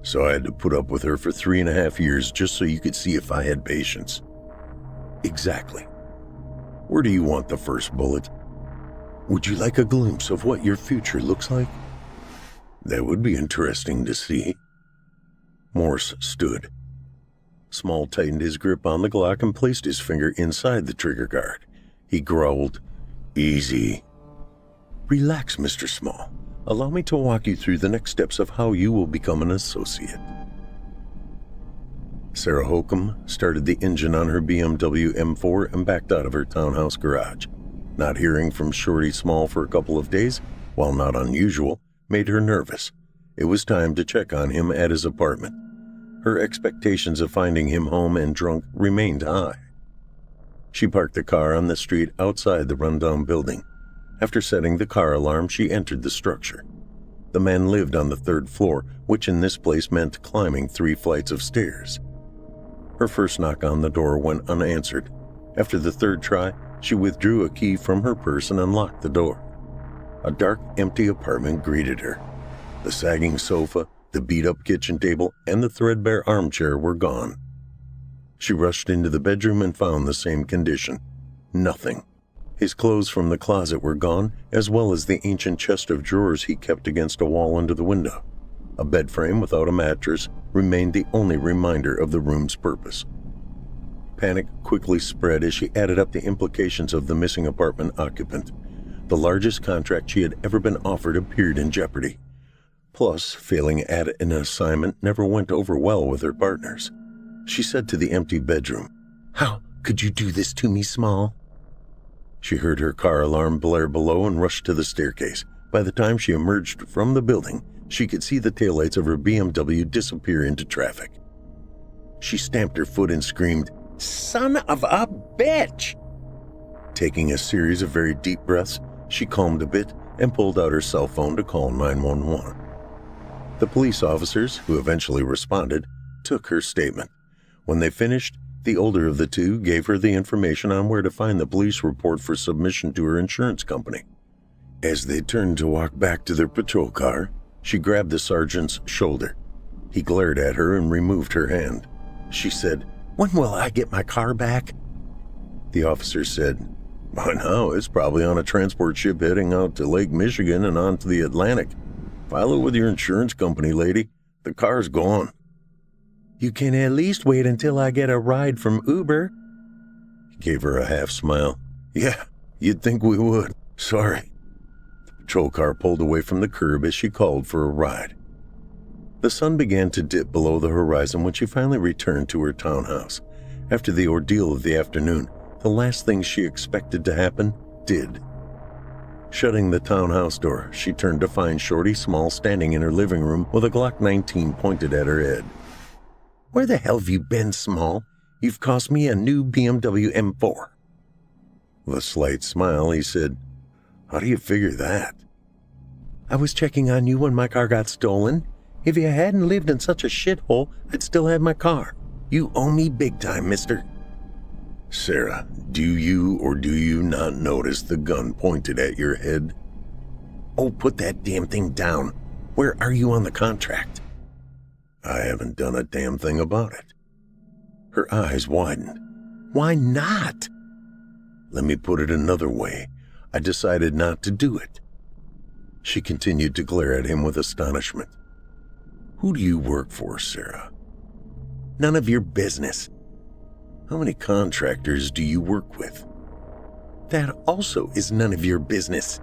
So I had to put up with her for 3.5 years just so you could see if I had patience. Exactly. Where do you want the first bullet? Would you like a glimpse of what your future looks like? That would be interesting to see. Morse stood. Small tightened his grip on the Glock and placed his finger inside the trigger guard. He growled, Easy. Relax, Mr. Small. Allow me to walk you through the next steps of how you will become an associate. Sara Holcomb started the engine on her BMW M4 and backed out of her townhouse garage. Not hearing from Shorty Small for a couple of days, while not unusual, made her nervous. It was time to check on him at his apartment. Her expectations of finding him home and drunk remained high. She parked the car on the street outside the rundown building. After setting the car alarm, she entered the structure. The man lived on the 3rd floor, which in this place meant climbing 3 flights of stairs. Her first knock on the door went unanswered. After the 3rd try, she withdrew a key from her purse and unlocked the door. A dark, empty apartment greeted her. The sagging sofa, the beat-up kitchen table, and the threadbare armchair were gone. She rushed into the bedroom and found the same condition. Nothing. His clothes from the closet were gone, as well as the ancient chest of drawers he kept against a wall under the window. A bed frame without a mattress remained the only reminder of the room's purpose. Panic quickly spread as she added up the implications of the missing apartment occupant. The largest contract she had ever been offered appeared in jeopardy. Plus, failing at an assignment never went over well with her partners. She said to the empty bedroom, How could you do this to me, Small? She heard her car alarm blare below and rushed to the staircase. By the time she emerged from the building, she could see the taillights of her BMW disappear into traffic. She stamped her foot and screamed, Son of a bitch! Taking a series of very deep breaths, She calmed a bit and pulled out her cell phone to call 911. The police officers, who eventually responded, took her statement. When they finished, the older of the two gave her the information on where to find the police report for submission to her insurance company. As they turned to walk back to their patrol car, she grabbed the sergeant's shoulder. He glared at her and removed her hand. She said, "When will I get my car back?" The officer said, "By now, it's probably on a transport ship heading out to Lake Michigan and on to the Atlantic. File it with your insurance company, lady. The car's gone." "You can at least wait until I get a ride from Uber." He gave her a half smile. "Yeah, you'd think we would. Sorry." The patrol car pulled away from the curb as she called for a ride. The sun began to dip below the horizon when she finally returned to her townhouse. After the ordeal of the afternoon, the last thing she expected to happen did. Shutting the townhouse door, she turned to find Shorty Small standing in her living room with a Glock 19 pointed at her head. "Where the hell have you been, Small? You've cost me a new BMW M4. With a slight smile, he said, "How do you figure that?" "I was checking on you when my car got stolen. If you hadn't lived in such a shithole, I'd still have my car. You owe me big time, mister." "Sara, do you or do you not notice the gun pointed at your head?" "Oh, put that damn thing down. Where are you on the contract?" "I haven't done a damn thing about it." Her eyes widened. "Why not?" "Let me put it another way. I decided not to do it." She continued to glare at him with astonishment. "Who do you work for, Sara?" "None of your business." "How many contractors do you work with?" "That also is none of your business."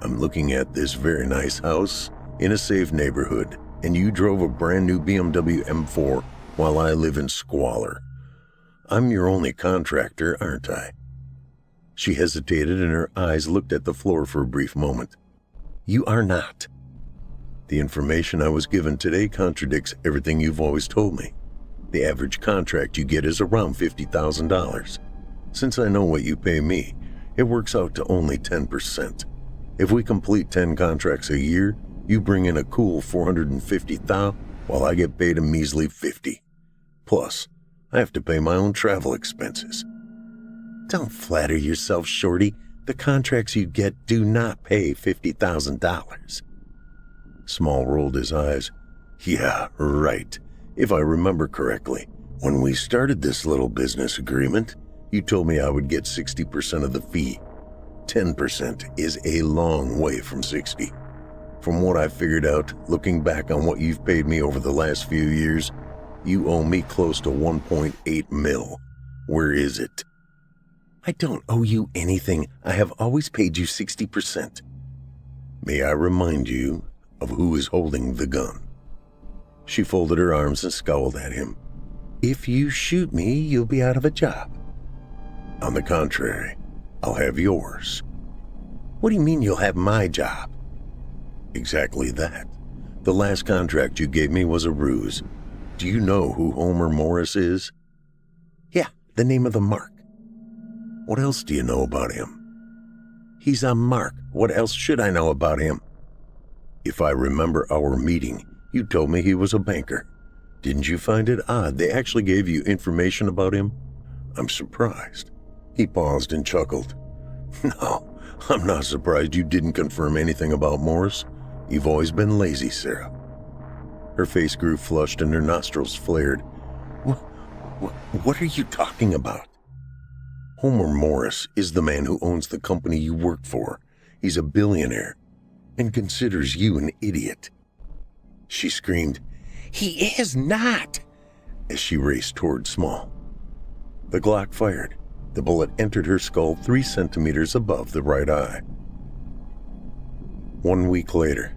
"I'm looking at this very nice house in a safe neighborhood, and you drove a brand new BMW M4 while I live in squalor. I'm your only contractor, aren't I?" She hesitated and her eyes looked at the floor for a brief moment. "You are not." "The information I was given today contradicts everything you've always told me. The average contract you get is around $50,000. Since I know what you pay me, it works out to only 10%. If we complete 10 contracts a year, you bring in a cool $450,000 while I get paid a measly $50,000. Plus, I have to pay my own travel expenses." "Don't flatter yourself, Shorty. The contracts you get do not pay $50,000. Small rolled his eyes. "Yeah, right. If I remember correctly, when we started this little business agreement, you told me I would get 60% of the fee. 10% is a long way from 60. From what I figured out, looking back on what you've paid me over the last few years, you owe me close to 1.8 mil. Where is it?" "I don't owe you anything. I have always paid you 60%. "May I remind you of who is holding the gun?" She folded her arms and scowled at him. "If you shoot me, you'll be out of a job." "On the contrary, I'll have yours." "What do you mean you'll have my job?" "Exactly that. The last contract you gave me was a ruse. Do you know who Homer Morris is?" "Yeah, the name of the mark." "What else do you know about him?" "He's a mark. What else should I know about him?" "If I remember our meeting, you told me he was a banker. Didn't you find it odd they actually gave you information about him?" "I'm surprised." He paused and chuckled. "No, I'm not surprised you didn't confirm anything about Morris. You've always been lazy, Sara." Her face grew flushed and her nostrils flared. What are you talking about?" "Homer Morris is the man who owns the company you work for. He's a billionaire and considers you an idiot." She screamed, "He is not!" as she raced toward Small. The Glock fired. The bullet entered her skull 3 centimeters above the right eye. 1 week later.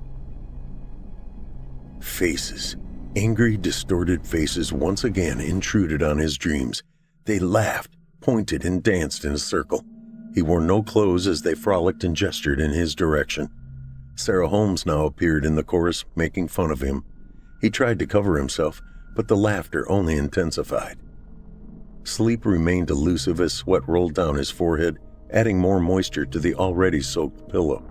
Faces, angry, distorted faces once again intruded on his dreams. They laughed, pointed, and danced in a circle. He wore no clothes as they frolicked and gestured in his direction. Sarah Holmes now appeared in the chorus, making fun of him. He tried to cover himself, but the laughter only intensified. Sleep remained elusive as sweat rolled down his forehead adding more moisture to the already soaked pillow.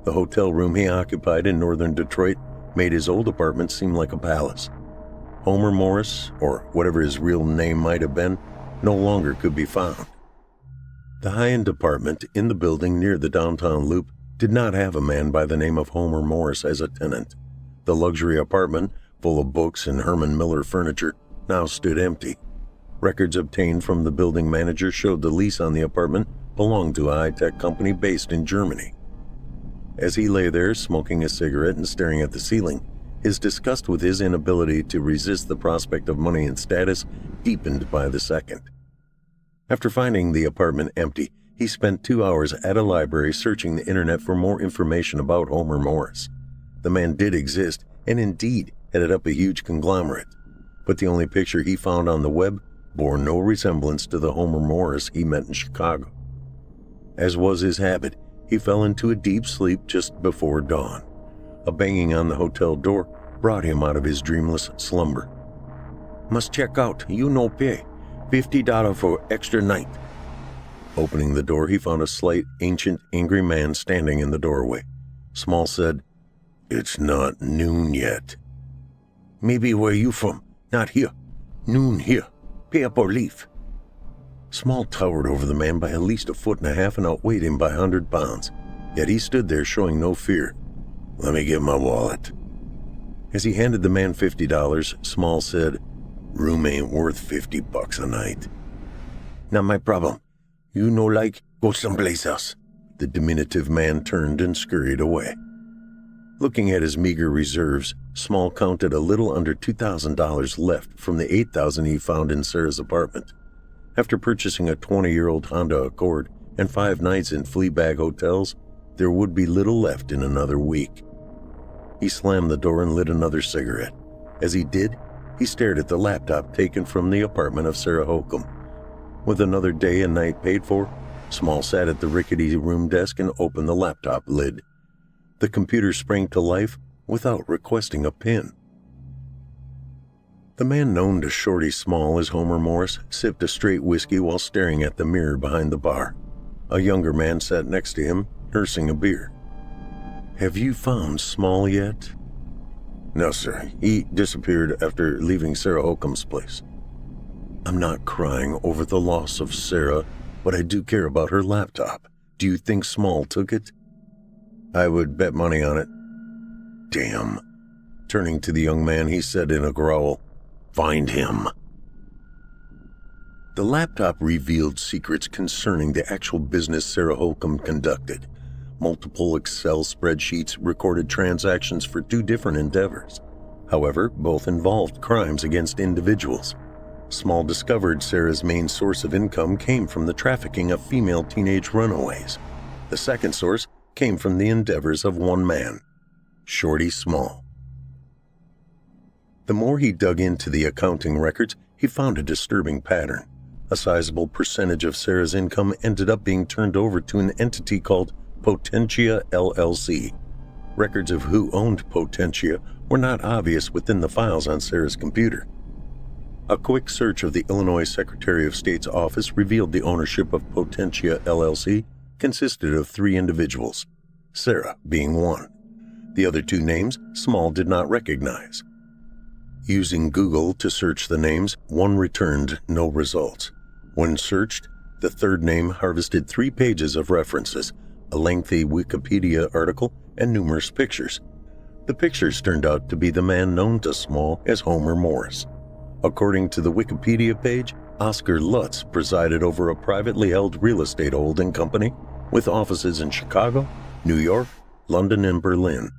The hotel room he occupied in northern Detroit made his old apartment seem like a palace. Homer Morris, or whatever his real name might have been, no longer could be found. The high-end apartment in the building near the downtown loop did not have a man by the name of Homer Morris as a tenant. The luxury apartment, full of books and Herman Miller furniture, now stood empty. Records obtained from the building manager showed the lease on the apartment belonged to a high-tech company based in Germany. As he lay there smoking a cigarette and staring at the ceiling, his disgust with his inability to resist the prospect of money and status deepened by the second. After finding the apartment empty, he spent 2 hours at a library searching the internet for more information about Homer Morris. The man did exist, and indeed headed up a huge conglomerate, but the only picture he found on the web bore no resemblance to the Homer Morris he met in Chicago. As was his habit, he fell into a deep sleep just before dawn. A banging on the hotel door brought him out of his dreamless slumber. "Must check out, you no pay. $50 for extra night." Opening the door, he found a slight, ancient, angry man standing in the doorway. Small said, "It's not noon yet." "Maybe where you from? Not here. Noon here. Pay up or leave." Small towered over the man by at least 1.5 feet and outweighed him by 100 pounds. Yet he stood there showing no fear. "Let me get my wallet." As he handed the man $50, Small said, "Room ain't worth $50 a night." "Not my problem. You no like, go someplace else." The diminutive man turned and scurried away. Looking at his meager reserves, Small counted a little under $2,000 left from the $8,000 he found in Sara's apartment. After purchasing a 20-year-old Honda Accord and 5 nights in flea-bag hotels, there would be little left in another week. He slammed the door and lit another cigarette. As he did, he stared at the laptop taken from the apartment of Sara Holcomb. With another day and night paid for, Small sat at the rickety room desk and opened the laptop lid. The computer sprang to life without requesting a PIN. The man known to Shorty Small as Homer Morris sipped a straight whiskey while staring at the mirror behind the bar. A younger man sat next to him, nursing a beer. "Have you found Small yet?" "No, sir. He disappeared after leaving Sara Holcomb's place." "I'm not crying over the loss of Sara, but I do care about her laptop. Do you think Small took it?" "I would bet money on it." "Damn." Turning to the young man, he said in a growl, "Find him." The laptop revealed secrets concerning the actual business Sara Holcomb conducted. Multiple Excel spreadsheets recorded transactions for 2 different endeavors. However, both involved crimes against individuals. Small discovered Sara's main source of income came from the trafficking of female teenage runaways. The second source came from the endeavors of one man, Shorty Small. The more he dug into the accounting records, he found a disturbing pattern. A sizable percentage of Sara's income ended up being turned over to an entity called Potentia LLC. Records of who owned Potentia were not obvious within the files on Sara's computer. A quick search of the Illinois Secretary of State's office revealed the ownership of Potentia LLC consisted of 3 individuals, Sara being one. The other 2 names Small did not recognize. Using Google to search the names, one returned no results. When searched, the third name harvested 3 pages of references, a lengthy Wikipedia article, and numerous pictures. The pictures turned out to be the man known to Small as Homer Morris. According to the Wikipedia page, Oscar Lutz presided over a privately held real estate holding company with offices in Chicago, New York, London, and Berlin.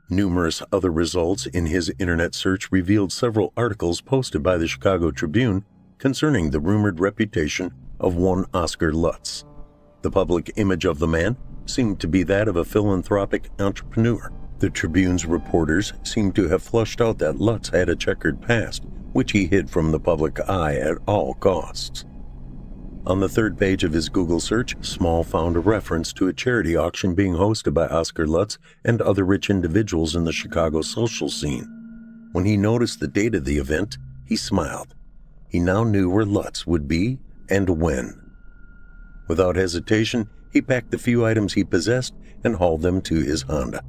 Numerous other results in his internet search revealed several articles posted by the Chicago Tribune concerning the rumored reputation of one Oscar Lutz. The public image of the man seemed to be that of a philanthropic entrepreneur. The Tribune's reporters seemed to have flushed out that Lutz had a checkered past, which he hid from the public eye at all costs. On the 3rd page of his Google search, Small found a reference to a charity auction being hosted by Oscar Lutz and other rich individuals in the Chicago social scene. When he noticed the date of the event, he smiled. He now knew where Lutz would be and when. Without hesitation, he packed the few items he possessed and hauled them to his Honda.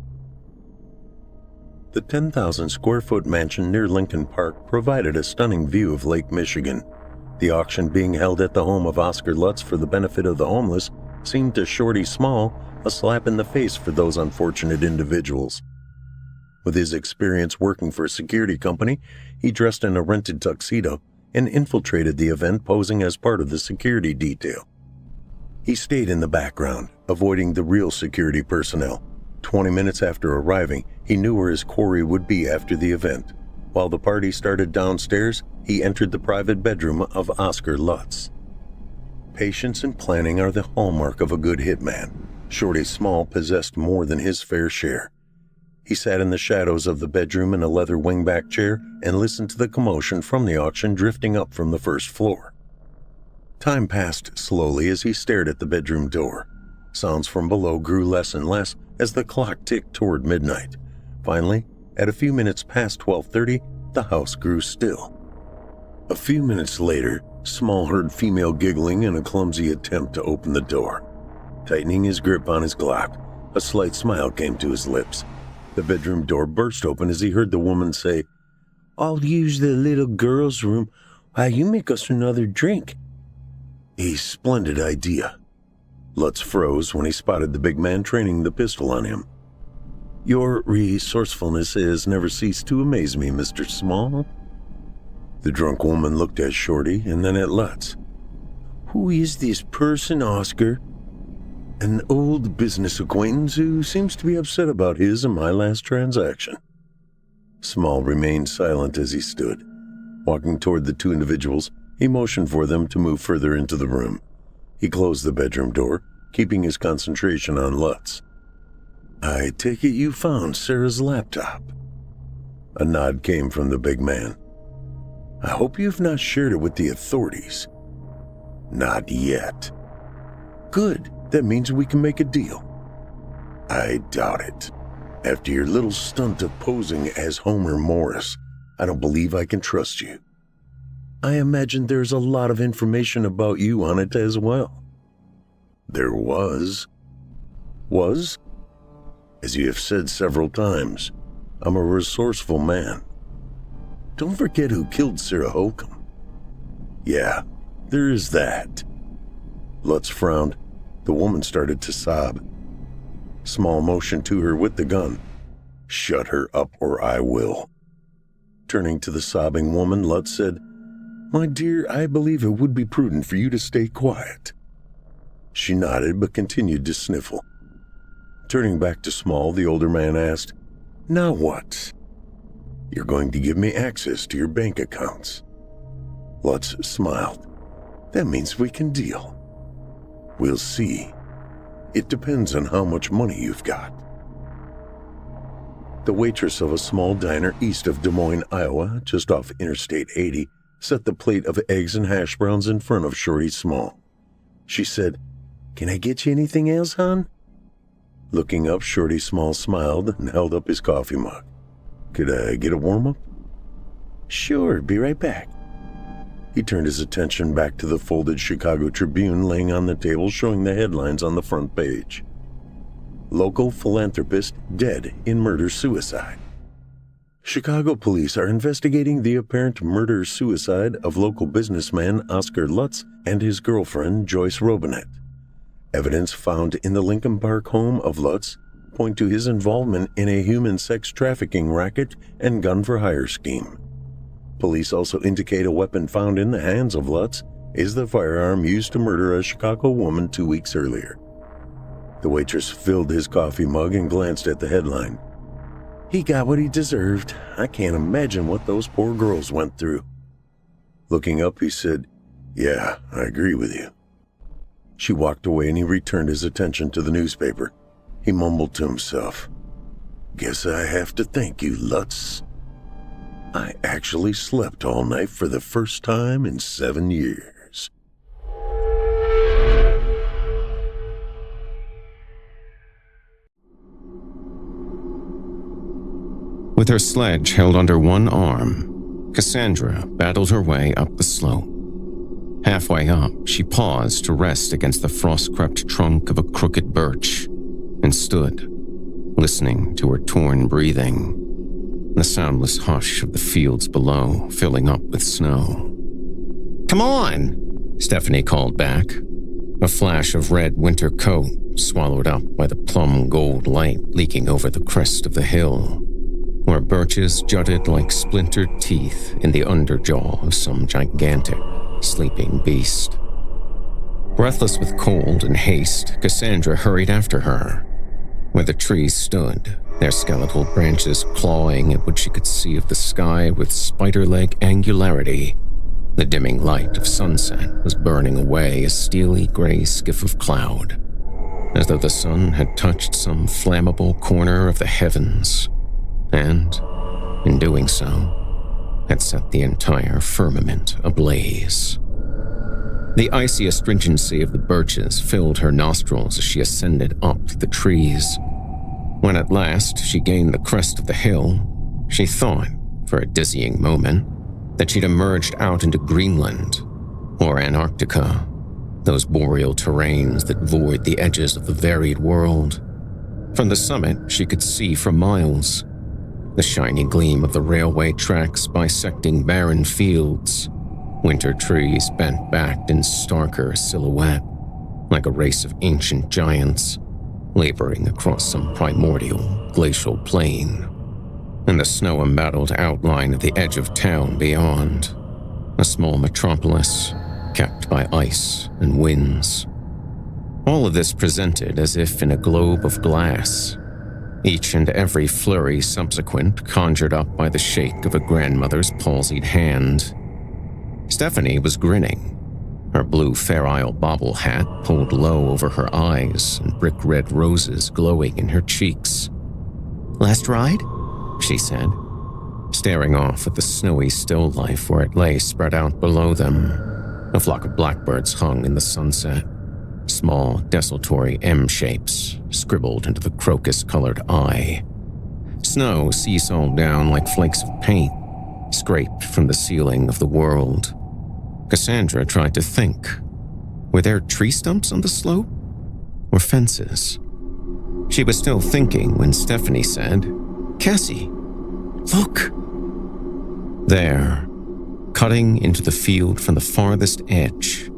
The 10,000-square-foot mansion near Lincoln Park provided a stunning view of Lake Michigan. The auction being held at the home of Oscar Lutz for the benefit of the homeless seemed to Shorty Small a slap in the face for those unfortunate individuals. With his experience working for a security company, he dressed in a rented tuxedo and infiltrated the event posing as part of the security detail. He stayed in the background, avoiding the real security personnel. 20 minutes after arriving, he knew where his quarry would be after the event. While the party started downstairs, he entered the private bedroom of Oscar Lutz. Patience and planning are the hallmark of a good hitman. Shorty Small possessed more than his fair share. He sat in the shadows of the bedroom in a leather wingback chair and listened to the commotion from the auction drifting up from the first floor. Time passed slowly as he stared at the bedroom door. Sounds from below grew less and less as the clock ticked toward midnight. Finally, at a few minutes past 12:30, the house grew still. A few minutes later, Small heard female giggling in a clumsy attempt to open the door. Tightening his grip on his Glock, a slight smile came to his lips. The bedroom door burst open as he heard the woman say, "I'll use the little girl's room while you make us another drink." A splendid idea. Lutz froze when he spotted the big man training the pistol on him. "Your resourcefulness has never ceased to amaze me, Mr. Small." The drunk woman looked at Shorty and then at Lutz. "Who is this person, Oscar?" "An old business acquaintance who seems to be upset about his and my last transaction." Small remained silent as he stood. Walking toward the two individuals, he motioned for them to move further into the room. He closed the bedroom door, keeping his concentration on Lutz. "I take it you found Sara's laptop." A nod came from the big man. "I hope you've not shared it with the authorities." "Not yet." "Good. That means we can make a deal." "I doubt it. After your little stunt of posing as Homer Morris, I don't believe I can trust you. I imagine there's a lot of information about you on it as well." "There was." "Was?" "As you have said several times, I'm a resourceful man. Don't forget who killed Sarah Holcomb." "Yeah, there is that." Lutz frowned. The woman started to sob. Small motioned to her with the gun. "Shut her up or I will." Turning to the sobbing woman, Lutz said, "My dear, I believe it would be prudent for you to stay quiet." She nodded but continued to sniffle. Turning back to Small, the older man asked, "Now what?" "You're going to give me access to your bank accounts." Lutz smiled. "That means we can deal." "We'll see. It depends on how much money you've got." The waitress of a small diner east of Des Moines, Iowa, just off Interstate 80, set the plate of eggs and hash browns in front of Shorty Small. She said, "Can I get you anything else, hon?" Looking up, Shorty Small smiled and held up his coffee mug. "Could I get a warm-up?" "Sure, be right back." He turned his attention back to the folded Chicago Tribune laying on the table, showing the headlines on the front page. "Local philanthropist dead in murder-suicide." Chicago police are investigating the apparent murder-suicide of local businessman Oscar Lutz and his girlfriend Joyce Robinette. Evidence found in the Lincoln Park home of Lutz point to his involvement in a human sex trafficking racket and gun-for-hire scheme. Police also indicate a weapon found in the hands of Lutz is the firearm used to murder a Chicago woman 2 weeks earlier. The waitress filled his coffee mug and glanced at the headline. "He got what he deserved. I can't imagine what those poor girls went through." Looking up, he said, "Yeah, I agree with you." She walked away and he returned his attention to the newspaper. He mumbled to himself, "Guess I have to thank you, Lutz. I actually slept all night for the first time in 7 years." With her sledge held under one arm, Cassandra battled her way up the slope. Halfway up, she paused to rest against the frost-crept trunk of a crooked birch and stood, listening to her torn breathing, the soundless hush of the fields below filling up with snow. "Come on," Stephanie called back, a flash of red winter coat swallowed up by the plum gold light leaking over the crest of the hill, where birches jutted like splintered teeth in the underjaw of some gigantic, sleeping beast. Breathless with cold and haste, Cassandra hurried after her. Where the trees stood, their skeletal branches clawing at what she could see of the sky with spider-leg angularity, the dimming light of sunset was burning away a steely gray skiff of cloud, as though the sun had touched some flammable corner of the heavens, and, in doing so, had set the entire firmament ablaze. The icy astringency of the birches filled her nostrils as she ascended up the trees. When at last she gained the crest of the hill, she thought, for a dizzying moment, that she'd emerged out into Greenland or Antarctica, those boreal terrains that void the edges of the varied world. From the summit, she could see for miles the shiny gleam of the railway tracks bisecting barren fields, winter trees bent back in starker silhouette, like a race of ancient giants laboring across some primordial glacial plain, and the snow-embattled outline of the edge of town beyond, a small metropolis capped by ice and winds. All of this presented as if in a globe of glass, each and every flurry subsequent conjured up by the shake of a grandmother's palsied hand. Stephanie was grinning, her blue Fair Isle bobble hat pulled low over her eyes and brick-red roses glowing in her cheeks. "Last ride?" she said, staring off at the snowy still life where it lay spread out below them. A flock of blackbirds hung in the sunset, small, desultory M-shapes scribbled into the crocus-colored eye. Snow seesawed down like flakes of paint, scraped from the ceiling of the world. Cassandra tried to think. Were there tree stumps on the slope? Or fences? She was still thinking when Stephanie said, "Cassie, look!" There, cutting into the field from the farthest edge,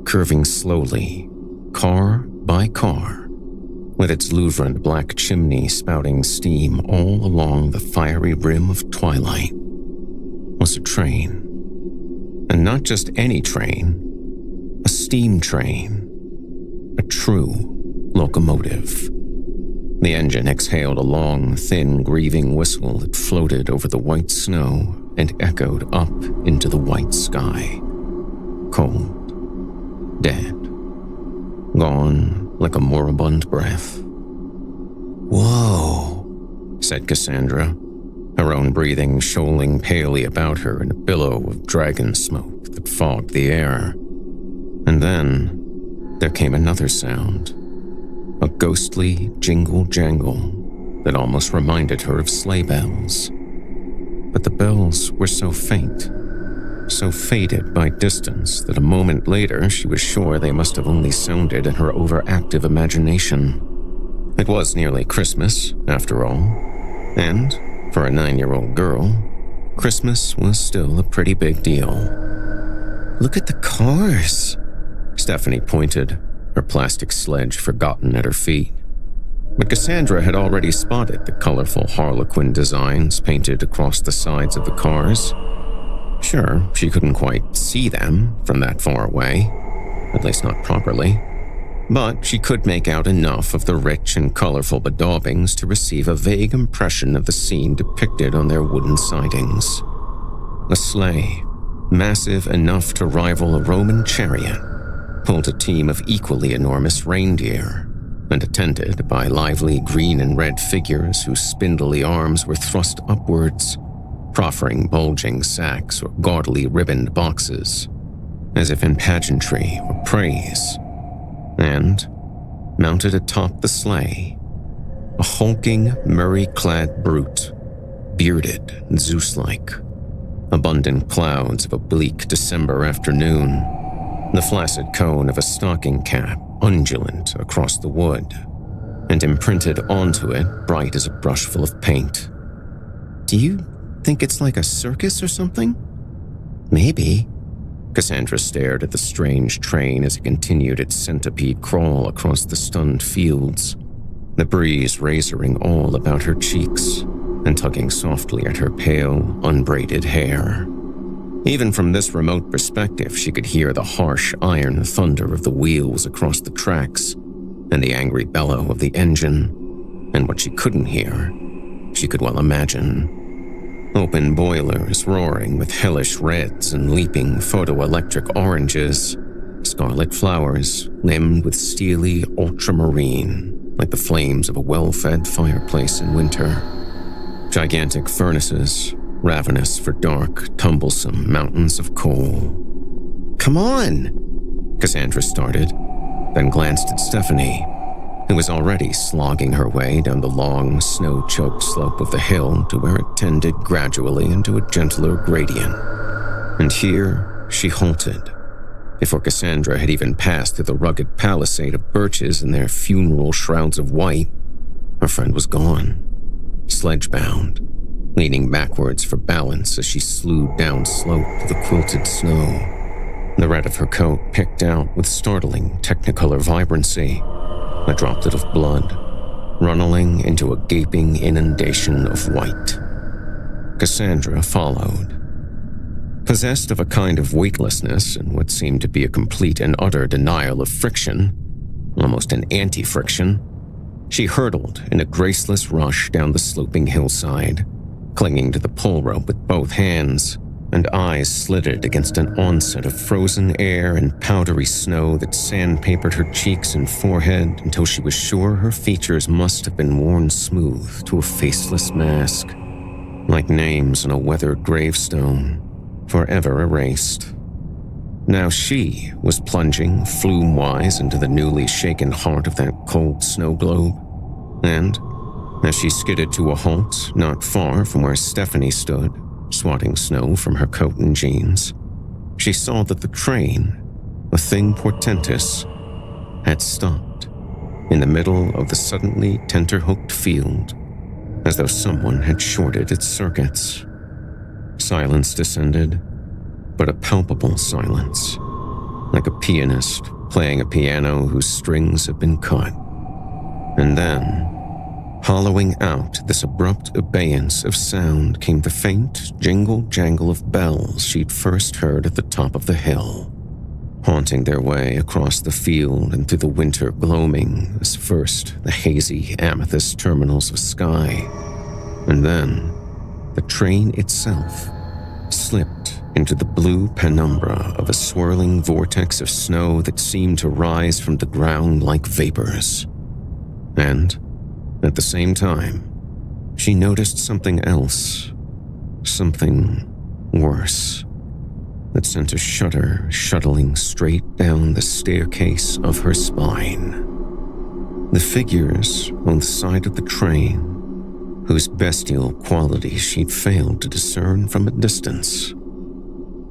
curving slowly, car by car, with its louvered black chimney spouting steam all along the fiery rim of twilight, was a train. And not just any train, a steam train, a true locomotive. The engine exhaled a long, thin, grieving whistle that floated over the white snow and echoed up into the white sky. Cold, dead, gone like a moribund breath. "Whoa," said Cassandra, her own breathing shoaling palely about her in a billow of dragon smoke that fogged the air. And then there came another sound, a ghostly jingle-jangle that almost reminded her of sleigh bells. But the bells were so faint, so faded by distance that a moment later she was sure they must have only sounded in her overactive imagination. It was nearly Christmas, after all, and for a 9-year-old girl, Christmas was still a pretty big deal. "Look at the cars," Stephanie pointed, her plastic sledge forgotten at her feet. But Cassandra had already spotted the colorful harlequin designs painted across the sides of the cars. Sure, she couldn't quite see them from that far away, at least not properly, but she could make out enough of the rich and colorful bedaubings to receive a vague impression of the scene depicted on their wooden sidings. A sleigh, massive enough to rival a Roman chariot, pulled a team of equally enormous reindeer, and attended by lively green and red figures whose spindly arms were thrust upwards, proffering bulging sacks or gaudily ribboned boxes, as if in pageantry or praise. And, mounted atop the sleigh, a hulking, murrey-clad brute, bearded and Zeus-like, abundant clouds of a bleak December afternoon, the flaccid cone of a stocking cap undulant across the wood, and imprinted onto it bright as a brush full of paint. Do you think it's like a circus or something? Maybe. Cassandra stared at the strange train as it continued its centipede crawl across the stunned fields, the breeze razoring all about her cheeks and tugging softly at her pale, unbraided hair. Even from this remote perspective, she could hear the harsh iron thunder of the wheels across the tracks and the angry bellow of the engine, and what she couldn't hear, she could well imagine. Open boilers roaring with hellish reds and leaping photoelectric oranges, scarlet flowers limned with steely ultramarine like the flames of a well-fed fireplace in winter. Gigantic furnaces, ravenous for dark, tumblesome mountains of coal. "Come on," Cassandra started, then glanced at Stephanie, who was already slogging her way down the long, snow-choked slope of the hill to where it tended gradually into a gentler gradient. And here she halted. Before Cassandra had even passed through the rugged palisade of birches in their funeral shrouds of white, her friend was gone, sledge-bound, leaning backwards for balance as she slewed down slope to the quilted snow, the red of her coat picked out with startling technicolor vibrancy, a droplet of blood, runneling into a gaping inundation of white. Cassandra followed. Possessed of a kind of weightlessness and what seemed to be a complete and utter denial of friction, almost an anti-friction, she hurtled in a graceless rush down the sloping hillside, clinging to the pole rope with both hands, and eyes slitted against an onset of frozen air and powdery snow that sandpapered her cheeks and forehead until she was sure her features must have been worn smooth to a faceless mask, like names on a weathered gravestone, forever erased. Now she was plunging flume-wise into the newly shaken heart of that cold snow globe, and as she skidded to a halt not far from where Stephanie stood, swatting snow from her coat and jeans, she saw that the train, a thing portentous, had stopped in the middle of the suddenly tenterhooked field, as though someone had shorted its circuits. Silence descended, but a palpable silence, like a pianist playing a piano whose strings had been cut. And then, hollowing out this abrupt abeyance of sound, came the faint jingle-jangle of bells she'd first heard at the top of the hill, haunting their way across the field and through the winter gloaming as first the hazy amethyst terminals of sky, and then the train itself slipped into the blue penumbra of a swirling vortex of snow that seemed to rise from the ground like vapors. And at the same time, she noticed something else, something worse, that sent a shudder shuttling straight down the staircase of her spine. The figures on the side of the train, whose bestial qualities she'd failed to discern from a distance.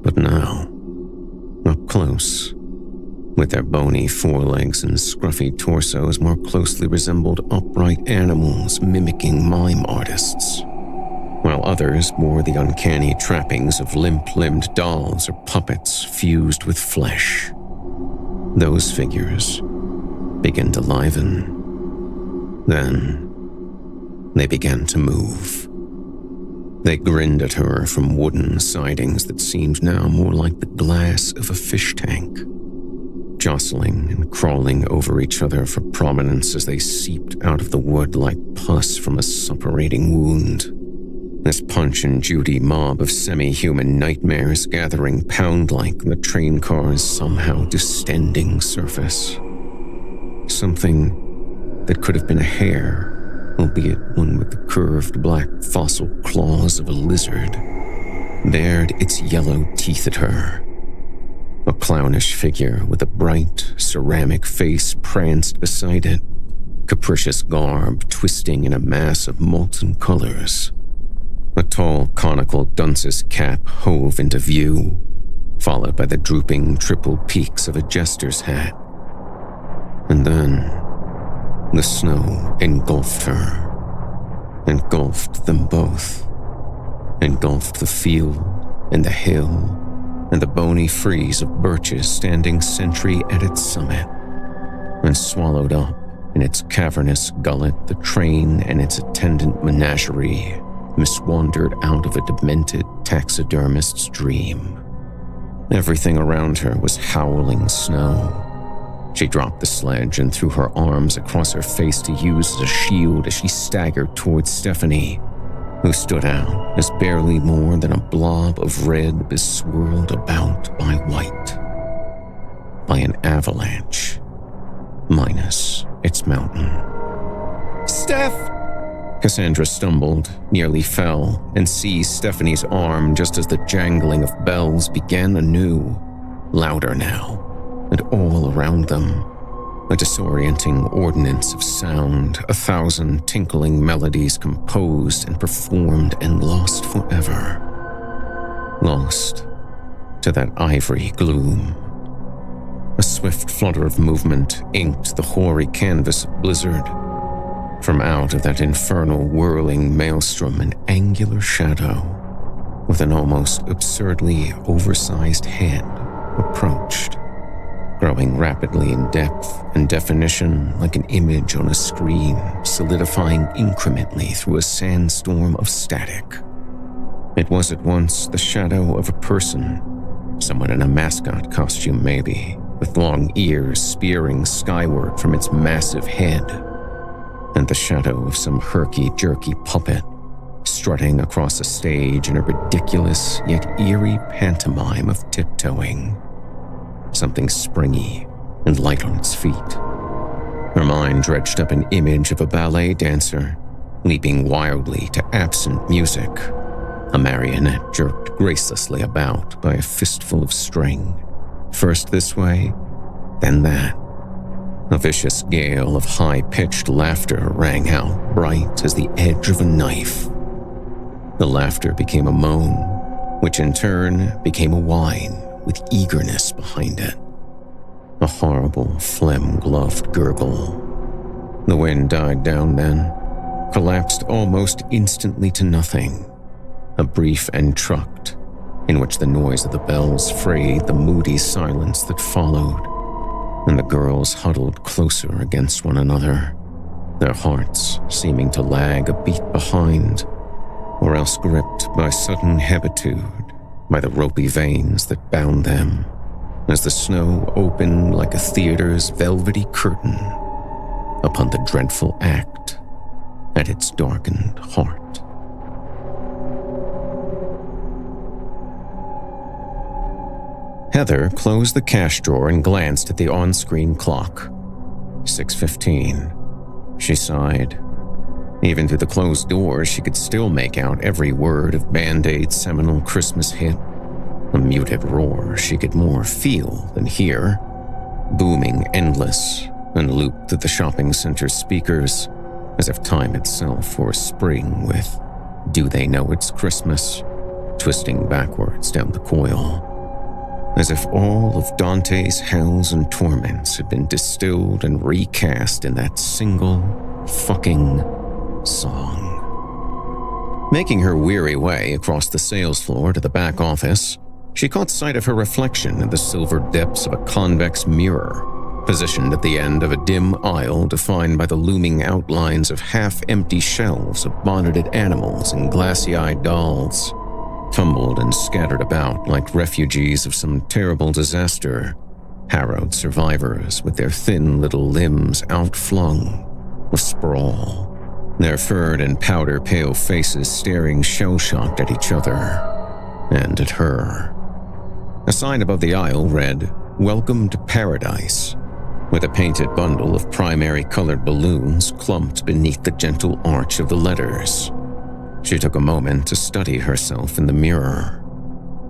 But now, up close, with their bony forelegs and scruffy torsos more closely resembled upright animals mimicking mime artists, while others bore the uncanny trappings of limp-limbed dolls or puppets fused with flesh. Those figures began to liven. Then they began to move. They grinned at her from wooden sidings that seemed now more like the glass of a fish tank, jostling and crawling over each other for prominence as they seeped out of the wood like pus from a suppurating wound. This Punch and Judy mob of semi-human nightmares gathering pound-like on the train car's somehow distending surface. Something that could have been a hare, albeit one with the curved black fossil claws of a lizard, bared its yellow teeth at her. A clownish figure with a bright, ceramic face pranced beside it, capricious garb twisting in a mass of molten colors. A tall, conical dunce's cap hove into view, followed by the drooping triple peaks of a jester's hat. And then the snow engulfed her, engulfed them both, engulfed the field and the hill and the bony frieze of birches standing sentry at its summit, and swallowed up in its cavernous gullet the train and its attendant menagerie, miswandered out of a demented taxidermist's dream. Everything around her was howling snow. She dropped the sledge and threw her arms across her face to use as a shield as she staggered towards Stephanie, who stood out as barely more than a blob of red beswirled about by white, by an avalanche, minus its mountain. "Steph!" Cassandra stumbled, nearly fell, and seized Stephanie's arm just as the jangling of bells began anew, louder now, and all around them, a disorienting ordinance of sound, 1,000 tinkling melodies composed and performed and lost forever. Lost to that ivory gloom. A swift flutter of movement inked the hoary canvas of blizzard. From out of that infernal whirling maelstrom, an angular shadow, with an almost absurdly oversized head, approached, growing rapidly in depth and definition like an image on a screen, solidifying incrementally through a sandstorm of static. It was at once the shadow of a person, someone in a mascot costume maybe, with long ears spearing skyward from its massive head, and the shadow of some herky-jerky puppet strutting across a stage in a ridiculous yet eerie pantomime of tiptoeing. Something springy and light on its feet. Her mind dredged up an image of a ballet dancer, leaping wildly to absent music, a marionette jerked gracelessly about by a fistful of string, first this way, then that. A vicious gale of high-pitched laughter rang out bright as the edge of a knife. The laughter became a moan, which in turn became a whine with eagerness behind it. A horrible, phlegm-gloved gurgle. The wind died down then, collapsed almost instantly to nothing. A brief entr'acte in which the noise of the bells frayed the moody silence that followed, and the girls huddled closer against one another, their hearts seeming to lag a beat behind, or else gripped by sudden hebetude by the ropey veins that bound them, as the snow opened like a theater's velvety curtain upon the dreadful act at its darkened heart. Heather closed the cash drawer and glanced at the on-screen clock. 6:15. She sighed. Even through the closed doors, she could still make out every word of Band-Aid's seminal Christmas hit, a muted roar she could more feel than hear, booming endless and looped through the shopping center's speakers, as if time itself were spring with "Do They Know It's Christmas?" twisting backwards down the coil. As if all of Dante's hells and torments had been distilled and recast in that single fucking song. Making her weary way across the sales floor to the back office, she caught sight of her reflection in the silver depths of a convex mirror, positioned at the end of a dim aisle defined by the looming outlines of half-empty shelves of bonneted animals and glassy-eyed dolls, tumbled and scattered about like refugees of some terrible disaster, harrowed survivors with their thin little limbs outflung, asprawl, their furred and powder-pale faces staring shell-shocked at each other and at her. A sign above the aisle read, "Welcome to Paradise," with a painted bundle of primary-colored balloons clumped beneath the gentle arch of the letters. She took a moment to study herself in the mirror.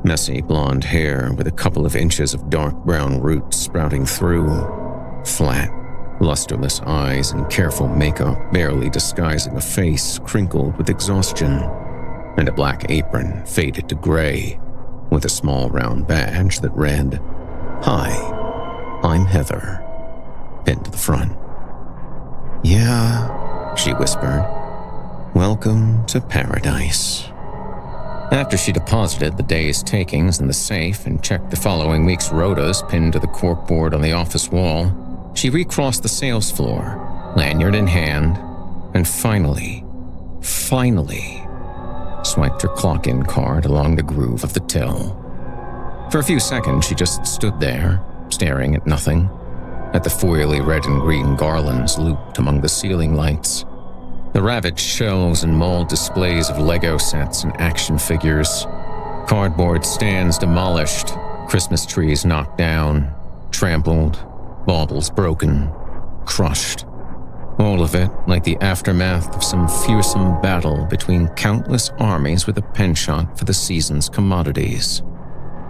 Messy blonde hair with a couple of inches of dark brown roots sprouting through, flat, lusterless eyes and careful makeup barely disguising a face crinkled with exhaustion, and a black apron faded to gray, with a small round badge that read, "Hi, I'm Heather," pinned to the front. "Yeah," she whispered. "Welcome to paradise." After she deposited the day's takings in the safe and checked the following week's rotas pinned to the corkboard on the office wall, she recrossed the sales floor, lanyard in hand, and finally, swiped her clock-in card along the groove of the till. For a few seconds, she just stood there, staring at nothing, at the foily red and green garlands looped among the ceiling lights, the ravaged shelves and mauled displays of Lego sets and action figures, cardboard stands demolished, Christmas trees knocked down, trampled, baubles broken, crushed. All of it like the aftermath of some fearsome battle between countless armies with a penchant for the season's commodities.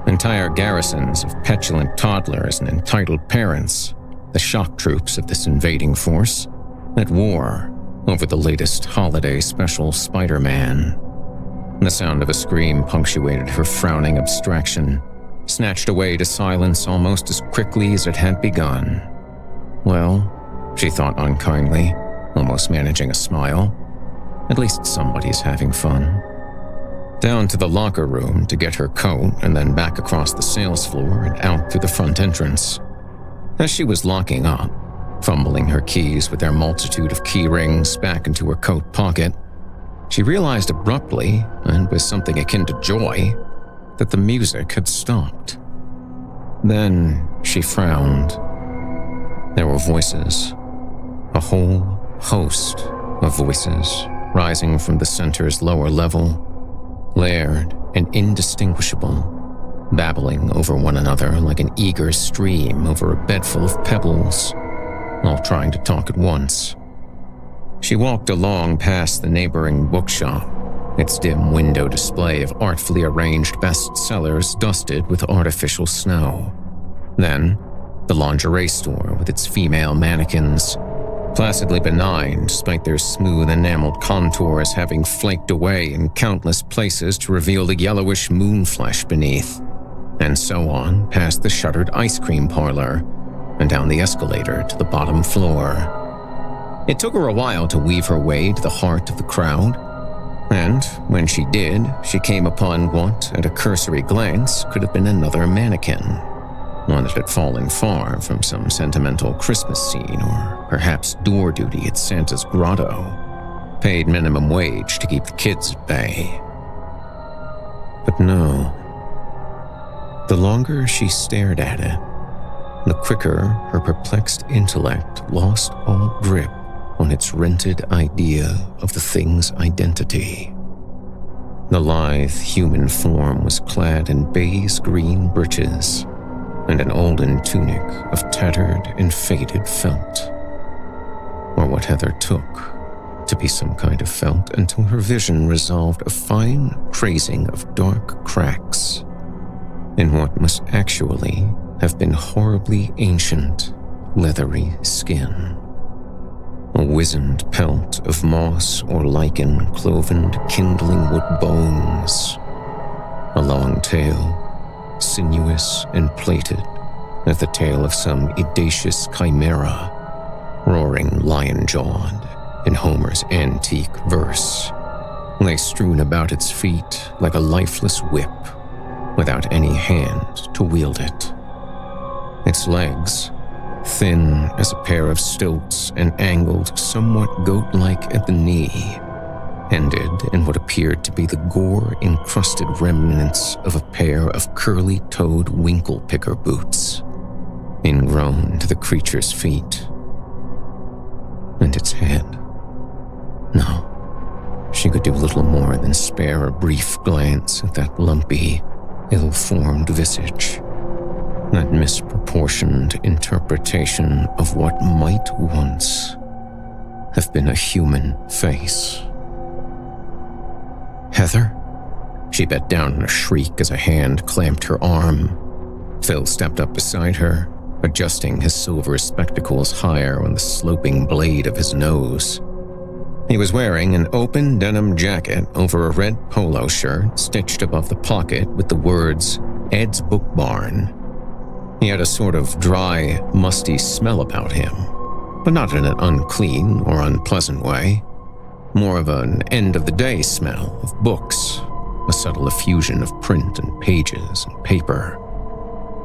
Entire garrisons of petulant toddlers and entitled parents, the shock troops of this invading force, at war over the latest holiday special Spider-Man. The sound of a scream punctuated her frowning abstraction, snatched away to silence almost as quickly as it had begun. Well, she thought unkindly, almost managing a smile. At least somebody's having fun. Down to the locker room to get her coat and then back across the sales floor and out through the front entrance. As she was locking up, fumbling her keys with their multitude of key rings back into her coat pocket, she realized abruptly, and with something akin to joy, that the music had stopped. Then she frowned. There were voices. A whole host of voices rising from the center's lower level, layered and indistinguishable, babbling over one another like an eager stream over a bed full of pebbles, all trying to talk at once. She walked along past the neighboring bookshop, its dim window display of artfully arranged bestsellers dusted with artificial snow. Then, the lingerie store with its female mannequins, placidly benign despite their smooth enameled contours having flaked away in countless places to reveal the yellowish moon flesh beneath, and so on past the shuttered ice cream parlor and down the escalator to the bottom floor. It took her a while to weave her way to the heart of the crowd, and when she did, she came upon what, at a cursory glance, could have been another mannequin. One that had fallen far from some sentimental Christmas scene or perhaps door duty at Santa's grotto, paid minimum wage to keep the kids at bay. But no. The longer she stared at it, the quicker her perplexed intellect lost all grip on its rented idea of the thing's identity. The lithe human form was clad in baize-green breeches and an olden tunic of tattered and faded felt, or what Heather took to be some kind of felt until her vision resolved a fine crazing of dark cracks in what must actually have been horribly ancient, leathery skin. A wizened pelt of moss or lichen cloven to kindling wood bones. A long tail, sinuous and plaited as the tail of some audacious chimera, roaring lion-jawed in Homer's antique verse, lay strewn about its feet like a lifeless whip, without any hand to wield it. Its legs, thin as a pair of stilts and angled somewhat goat-like at the knee, ended in what appeared to be the gore-encrusted remnants of a pair of curly-toed winkle-picker boots, ingrown to the creature's feet. And its head. No, she could do little more than spare a brief glance at that lumpy, ill-formed visage, that misproportioned interpretation of what might once have been a human face. Heather? She bent down in a shriek as a hand clamped her arm. Phil stepped up beside her, adjusting his silver spectacles higher on the sloping blade of his nose. He was wearing an open denim jacket over a red polo shirt stitched above the pocket with the words, Ed's Book Barn. He had a sort of dry, musty smell about him, but not in an unclean or unpleasant way. More of an end-of-the-day smell of books, a subtle effusion of print and pages and paper.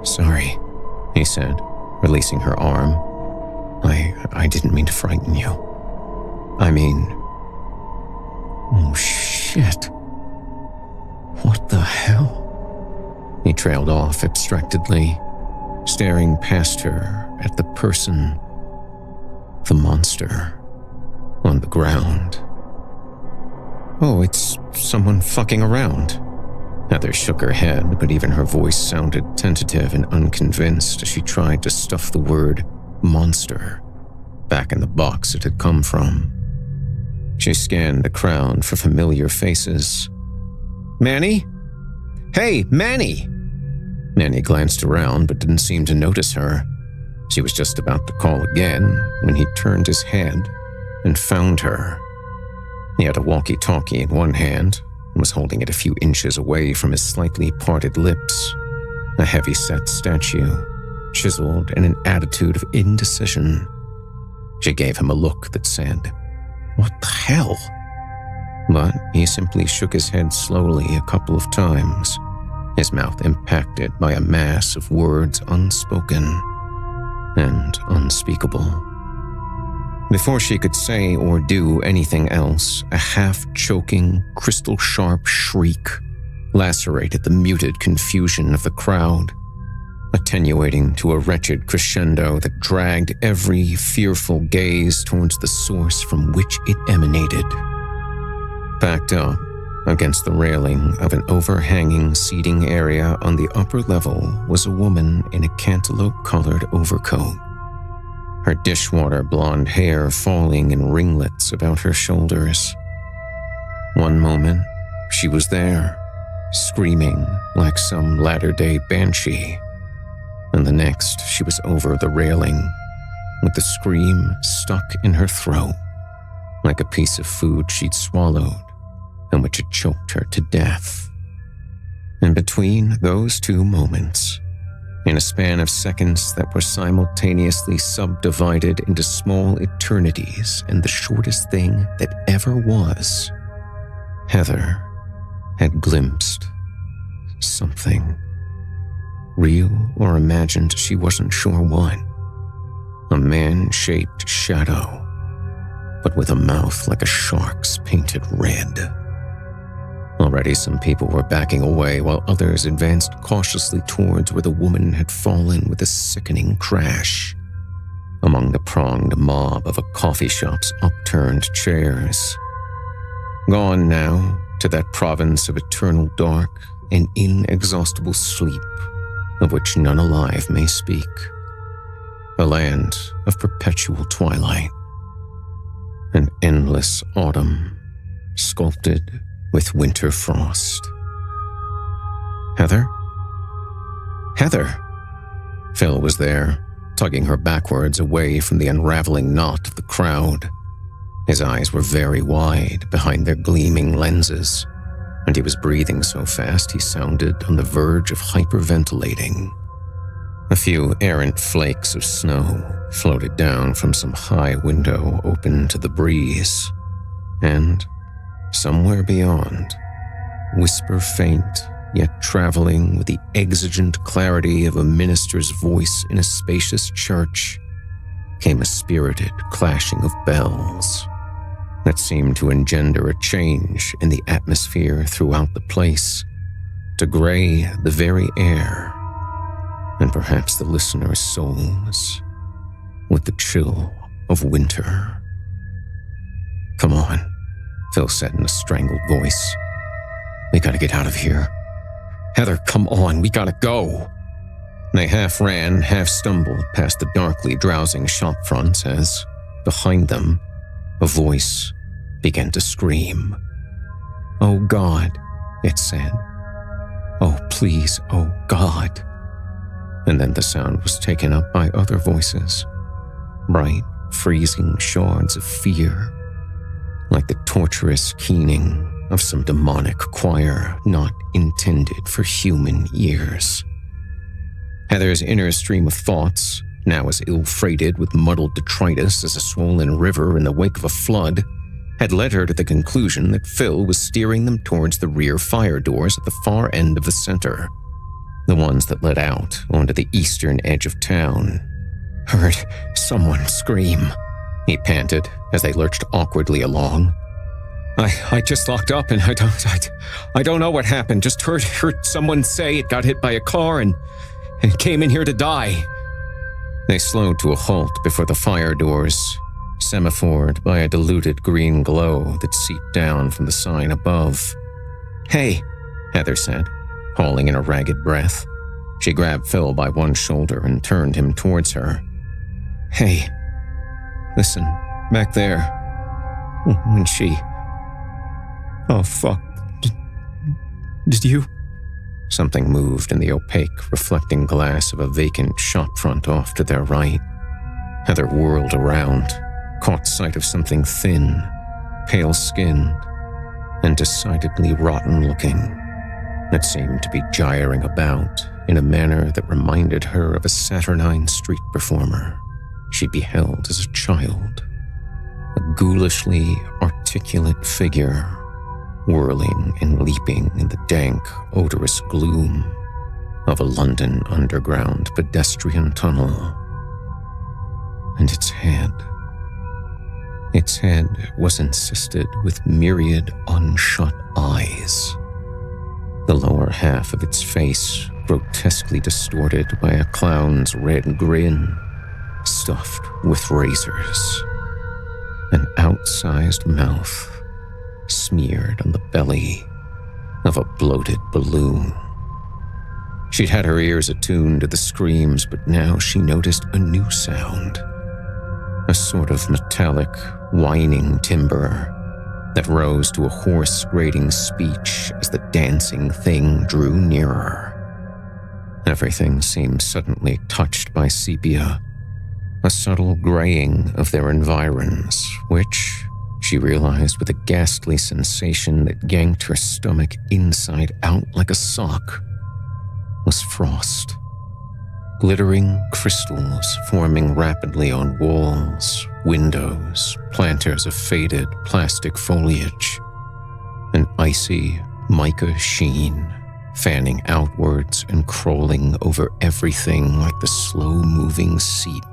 "Sorry," he said, releasing her arm. I didn't mean to frighten you. I mean... Oh, shit. What the hell? He trailed off abstractedly, staring past her at the person, the monster, on the ground. Oh, it's someone fucking around. Heather shook her head, but even her voice sounded tentative and unconvinced as she tried to stuff the word monster back in the box it had come from. She scanned the crowd for familiar faces. Manny? Hey, Manny! Manny glanced around but didn't seem to notice her. She was just about to call again when he turned his head and found her. He had a walkie-talkie in one hand and was holding it a few inches away from his slightly parted lips, a heavy-set statue, chiseled in an attitude of indecision. She gave him a look that said, "What the hell?" But he simply shook his head slowly a couple of times, his mouth impacted by a mass of words unspoken and unspeakable. Before she could say or do anything else, a half-choking, crystal-sharp shriek lacerated the muted confusion of the crowd, attenuating to a wretched crescendo that dragged every fearful gaze towards the source from which it emanated. Backed up against the railing of an overhanging seating area on the upper level was a woman in a cantaloupe-colored overcoat, her dishwater blonde hair falling in ringlets about her shoulders. One moment, she was there, screaming like some latter-day banshee, and the next she was over the railing, with the scream stuck in her throat, like a piece of food she'd swallowed and which had choked her to death. And between those two moments, in a span of seconds that were simultaneously subdivided into small eternities and the shortest thing that ever was, Heather had glimpsed something. Real or imagined, she wasn't sure what. A man-shaped shadow, but with a mouth like a shark's painted red. Already some people were backing away while others advanced cautiously towards where the woman had fallen with a sickening crash. Among the pronged mob of a coffee shop's upturned chairs. Gone now to that province of eternal dark and inexhaustible sleep, of which none alive may speak. A land of perpetual twilight. An endless autumn, sculpted with winter frost. Heather? Heather! Phil was there, tugging her backwards away from the unraveling knot of the crowd. His eyes were very wide behind their gleaming lenses, and he was breathing so fast he sounded on the verge of hyperventilating. A few errant flakes of snow floated down from some high window open to the breeze, and somewhere beyond, whisper faint yet traveling with the exigent clarity of a minister's voice in a spacious church, came a spirited clashing of bells that seemed to engender a change in the atmosphere throughout the place, to gray the very air, and perhaps the listeners' souls, with the chill of winter. "Come on," Phil said in a strangled voice. "We gotta get out of here. Heather, come on, we gotta go." They half ran, half stumbled past the darkly drowsing shop fronts as, behind them, a voice began to scream. "Oh God," it said. "Oh please, oh God." And then the sound was taken up by other voices, bright, freezing shards of fear, like the torturous keening of some demonic choir not intended for human ears. Heather's inner stream of thoughts, now as ill-freighted with muddled detritus as a swollen river in the wake of a flood, had led her to the conclusion that Phil was steering them towards the rear fire doors at the far end of the center, the ones that led out onto the eastern edge of town. "Heard someone scream," he panted as they lurched awkwardly along. I just locked up and I don't know what happened. Just heard someone say it got hit by a car and came in here to die." They slowed to a halt before the fire doors, semaphored by a diluted green glow that seeped down from the sign above. "Hey," Heather said, hauling in a ragged breath. She grabbed Phil by one shoulder and turned him towards her. "Hey, listen, back there, when she... Oh, fuck. Did you..." Something moved in the opaque, reflecting glass of a vacant shopfront off to their right. Heather whirled around, caught sight of something thin, pale-skinned, and decidedly rotten-looking that seemed to be gyring about in a manner that reminded her of a saturnine street performer she beheld as a child. A ghoulishly articulate figure whirling and leaping in the dank, odorous gloom of a London underground pedestrian tunnel. And its head was encysted with myriad unshut eyes, the lower half of its face grotesquely distorted by a clown's red grin stuffed with razors, an outsized mouth smeared on the belly of a bloated balloon. She'd had her ears attuned to the screams, but now she noticed a new sound, a sort of metallic, whining timbre that rose to a hoarse, grating speech as the dancing thing drew nearer. Everything seemed suddenly touched by sepia, a subtle graying of their environs, which, she realized with a ghastly sensation that yanked her stomach inside out like a sock, was frost. Glittering crystals forming rapidly on walls, windows, planters of faded plastic foliage, an icy mica sheen fanning outwards and crawling over everything like the slow-moving seep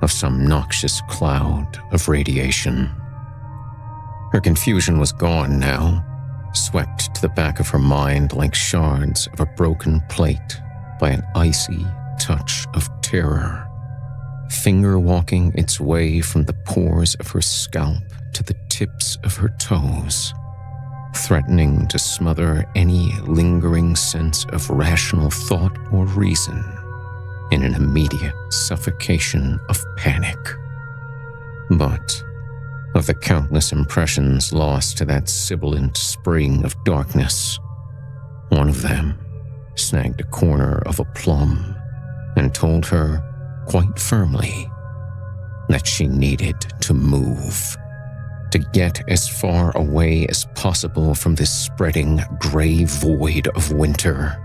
of some noxious cloud of radiation. Her confusion was gone now, swept to the back of her mind like shards of a broken plate by an icy touch of terror, finger-walking its way from the pores of her scalp to the tips of her toes, threatening to smother any lingering sense of rational thought or reason in an immediate suffocation of panic. But of the countless impressions lost to that sibilant spring of darkness, one of them snagged a corner of a plum and told her, quite firmly, that she needed to move, to get as far away as possible from this spreading gray void of winter.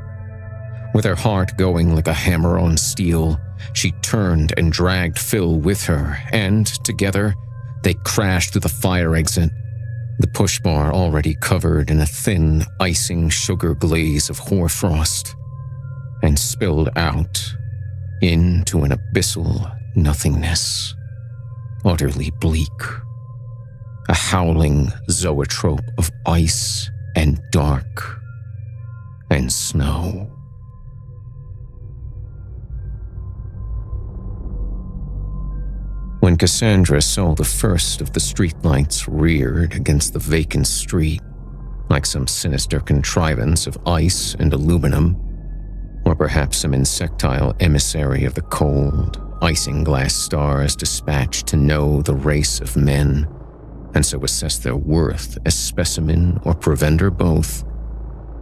With her heart going like a hammer on steel, she turned and dragged Phil with her, and together, they crashed through the fire exit, the push bar already covered in a thin, icing sugar glaze of hoarfrost, and spilled out into an abyssal nothingness, utterly bleak, a howling zoetrope of ice and dark and snow. When Cassandra saw the first of the streetlights reared against the vacant street, like some sinister contrivance of ice and aluminum, or perhaps some insectile emissary of the cold, isinglass stars dispatched to know the race of men, and so assess their worth as specimen or provender both,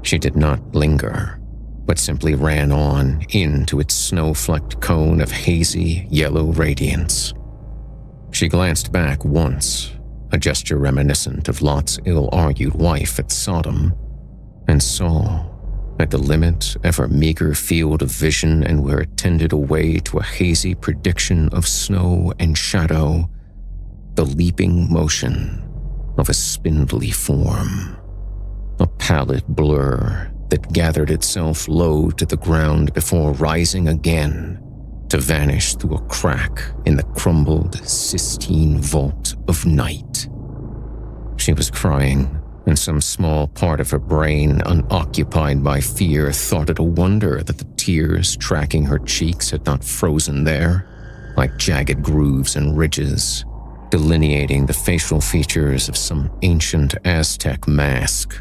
she did not linger, but simply ran on into its snow-flecked cone of hazy, yellow radiance. She glanced back once a gesture reminiscent of Lot's ill-argued wife at Sodom, and saw, at the limit of her meager field of vision and where it tended away to a hazy prediction of snow and shadow, the leaping motion of a spindly form, a pallid blur that gathered itself low to the ground before rising again to vanish through a crack in the crumbled Sistine vault of night. She was crying, and some small part of her brain, unoccupied by fear, thought it a wonder that the tears tracking her cheeks had not frozen there, like jagged grooves and ridges, delineating the facial features of some ancient Aztec mask.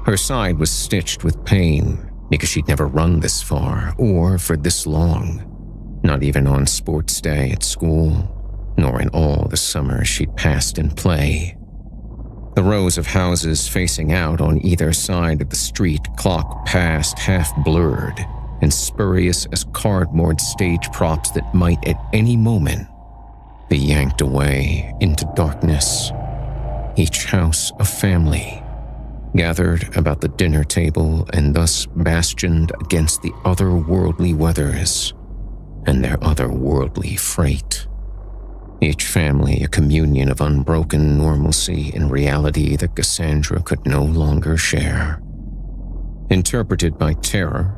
Her side was stitched with pain because she'd never run this far or for this long, not even on sports day at school, nor in all the summers she'd passed in play. The rows of houses facing out on either side of the street clock past half-blurred and spurious as cardboard stage props that might at any moment be yanked away into darkness. Each house a family, gathered about the dinner table and thus bastioned against the otherworldly weathers and their otherworldly freight. Each family a communion of unbroken normalcy in reality that Cassandra could no longer share. Interpreted by terror,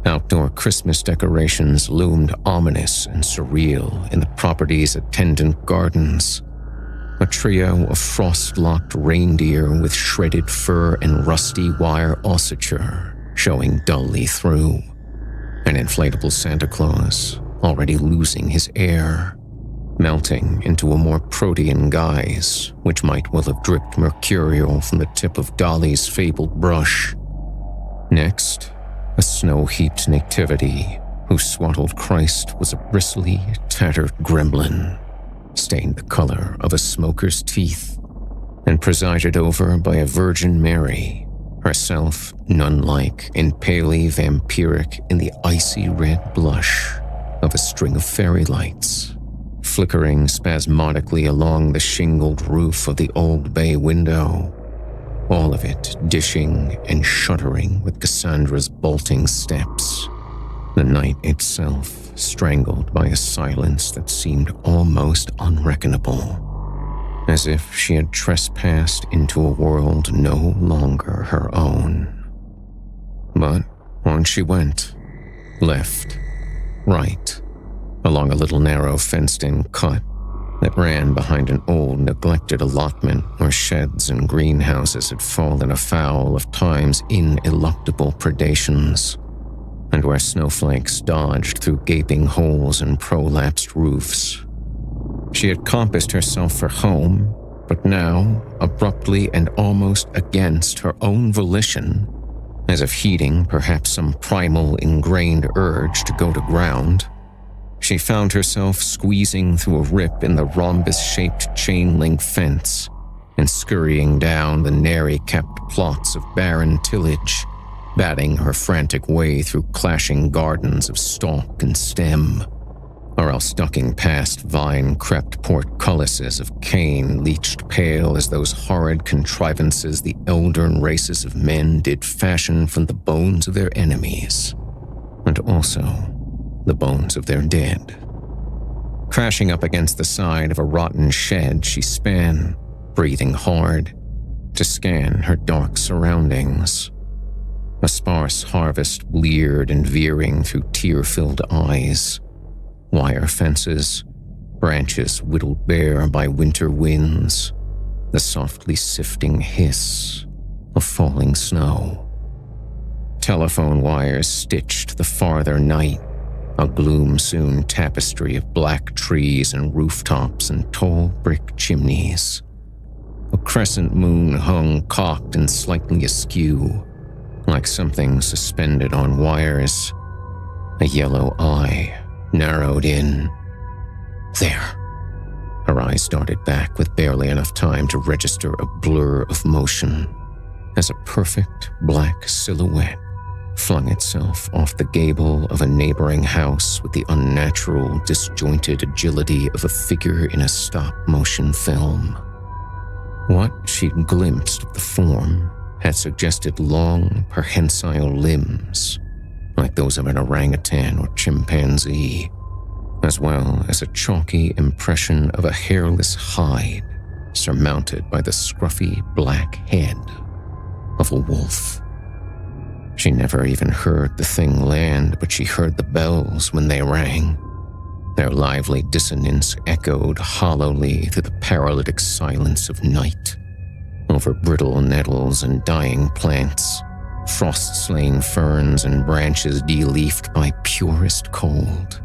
outdoor Christmas decorations loomed ominous and surreal in the property's attendant gardens. A trio of frost-locked reindeer with shredded fur and rusty wire ossature showing dully through. An inflatable Santa Claus, already losing his air, melting into a more protean guise, which might well have dripped mercurial from the tip of Dolly's fabled brush. Next, a snow-heaped nativity whose swaddled Christ was a bristly, tattered gremlin, stained the color of a smoker's teeth, and presided over by a Virgin Mary, herself nun-like and palely vampiric in the icy red blush of a string of fairy lights, flickering spasmodically along the shingled roof of the old bay window, all of it dishing and shuddering with Cassandra's bolting steps, the night itself strangled by a silence that seemed almost unreckonable, as if she had trespassed into a world no longer her own. But on she went, left, right, along a little narrow fenced-in cut that ran behind an old neglected allotment where sheds and greenhouses had fallen afoul of time's ineluctable predations, and where snowflakes dodged through gaping holes in prolapsed roofs. She had compassed herself for home, but now, abruptly and almost against her own volition, as if heeding perhaps some primal ingrained urge to go to ground, she found herself squeezing through a rip in the rhombus-shaped chain-link fence and scurrying down the nary-kept plots of barren tillage, batting her frantic way through clashing gardens of stalk and stem, or else ducking past vine-crept portcullises of cane leached pale as those horrid contrivances the eldern races of men did fashion from the bones of their enemies, and also the bones of their dead. Crashing up against the side of a rotten shed, she span, breathing hard, to scan her dark surroundings. A sparse harvest bleared and veering through tear-filled eyes. Wire fences, branches whittled bare by winter winds, the softly sifting hiss of falling snow. Telephone wires stitched the farther night, a gloom-soon tapestry of black trees and rooftops and tall brick chimneys. A crescent moon hung cocked and slightly askew, like something suspended on wires. A yellow eye narrowed in. There. Her eyes darted back with barely enough time to register a blur of motion as a perfect black silhouette flung itself off the gable of a neighboring house with the unnatural, disjointed agility of a figure in a stop-motion film. What she'd glimpsed of the form had suggested long, prehensile limbs, like those of an orangutan or chimpanzee, as well as a chalky impression of a hairless hide surmounted by the scruffy black head of a wolf. She never even heard the thing land, but she heard the bells when they rang. Their lively dissonance echoed hollowly through the paralytic silence of night, over brittle nettles and dying plants, frost-slain ferns and branches de-leafed by purest cold,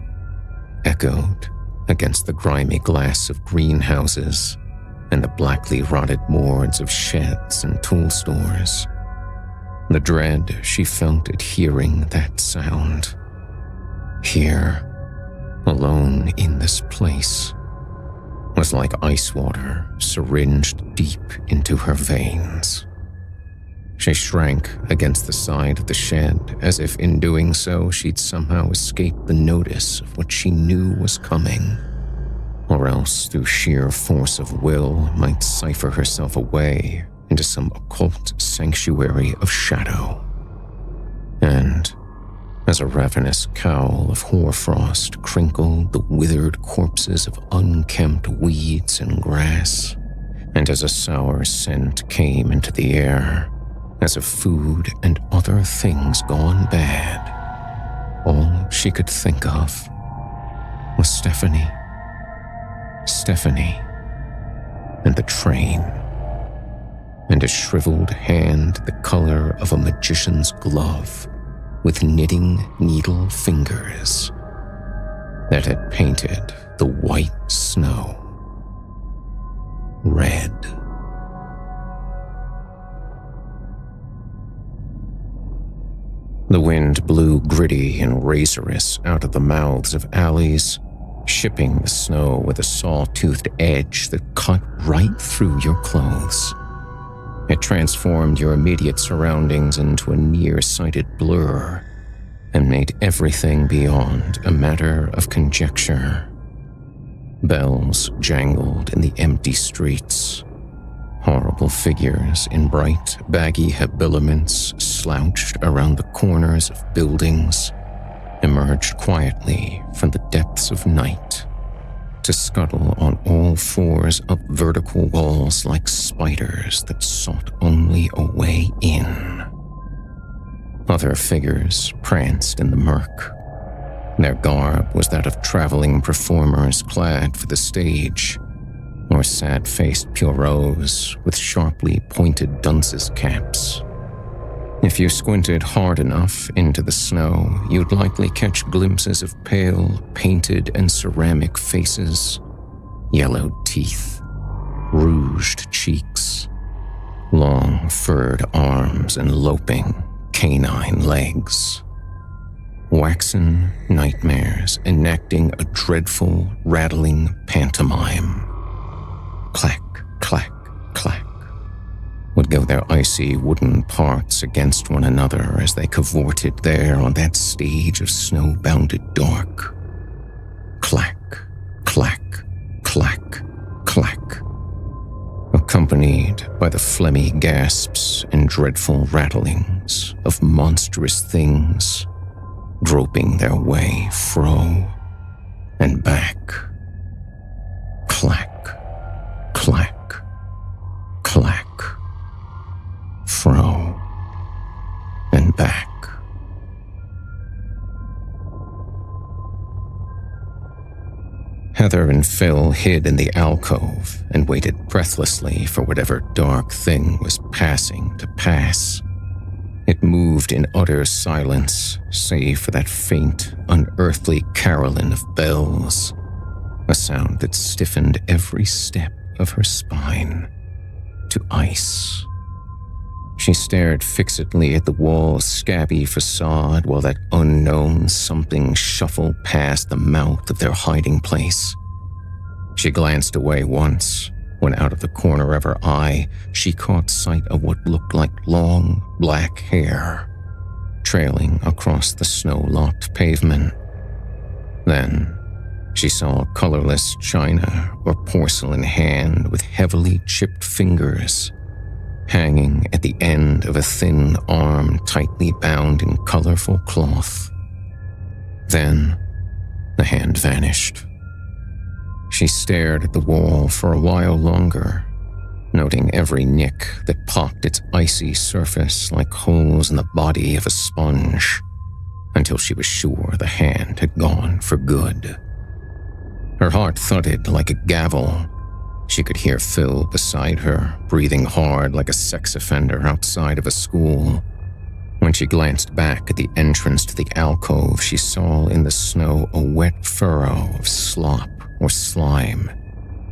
echoed against the grimy glass of greenhouses and the blackly rotted boards of sheds and tool stores. The dread she felt at hearing that sound. Here, alone in this place, was like ice water syringed deep into her veins. She shrank against the side of the shed, as if in doing so she'd somehow escaped the notice of what she knew was coming, or else through sheer force of will might cipher herself away into some occult sanctuary of shadow. And as a ravenous cowl of hoarfrost crinkled the withered corpses of unkempt weeds and grass, and as a sour scent came into the air, as of food and other things gone bad, all she could think of was Stephanie, and the train, and a shriveled hand the color of a magician's glove with knitting needle fingers that had painted the white snow red. The wind blew gritty and razorous out of the mouths of alleys, shipping the snow with a saw-toothed edge that cut right through your clothes. It transformed your immediate surroundings into a near-sighted blur and made everything beyond a matter of conjecture. Bells jangled in the empty streets. Horrible figures in bright, baggy habiliments slouched around the corners of buildings, emerged quietly from the depths of night to scuttle on all fours up vertical walls like spiders that sought only a way in. Other figures pranced in the murk. Their garb was that of traveling performers clad for the stage, or sad-faced pierrots with sharply pointed dunce's caps. If you squinted hard enough into the snow, you'd likely catch glimpses of pale, painted and ceramic faces, yellowed teeth, rouged cheeks, long furred arms and loping canine legs. Waxen nightmares enacting a dreadful, rattling pantomime. Clack, clack, clack would go their icy wooden parts against one another as they cavorted there on that stage of snow-bounded dark. Clack, clack, clack, clack, accompanied by the phlegmy gasps and dreadful rattlings of monstrous things groping their way fro and back. Clack, clack, clack, fro and back. Heather and Phil hid in the alcove and waited breathlessly for whatever dark thing was passing to pass. It moved in utter silence, save for that faint, unearthly carolling of bells, a sound that stiffened every step of her spine to ice. She stared fixedly at the wall's scabby facade while that unknown something shuffled past the mouth of their hiding place. She glanced away once, when out of the corner of her eye, she caught sight of what looked like long, black hair trailing across the snow-locked pavement. Then, She saw a colorless china or porcelain hand with heavily chipped fingers hanging at the end of a thin arm tightly bound in colorful cloth. Then the hand vanished. She stared at the wall for a while longer, noting every nick that pocked its icy surface like holes in the body of a sponge, until she was sure the hand had gone for good. Her heart thudded like a gavel. She could hear Phil beside her, breathing hard like a sex offender outside of a school. When she glanced back at the entrance to the alcove, she saw in the snow a wet furrow of slop or slime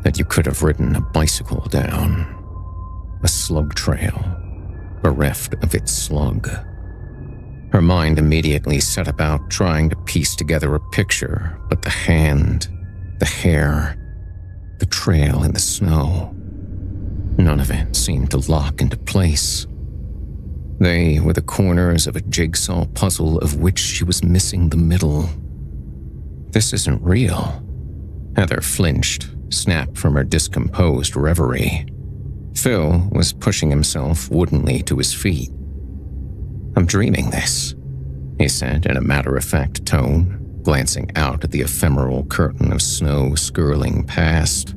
that you could have ridden a bicycle down. A slug trail, bereft of its slug. Her mind immediately set about trying to piece together a picture, but the hand, the hair, the trail in the snow, none of it seemed to lock into place. They were the corners of a jigsaw puzzle of which she was missing the middle. This isn't real. Heather flinched, snapped from her discomposed reverie. Phil was pushing himself woodenly to his feet. "I'm dreaming this," he said in a matter-of-fact tone, glancing out at the ephemeral curtain of snow skirling past,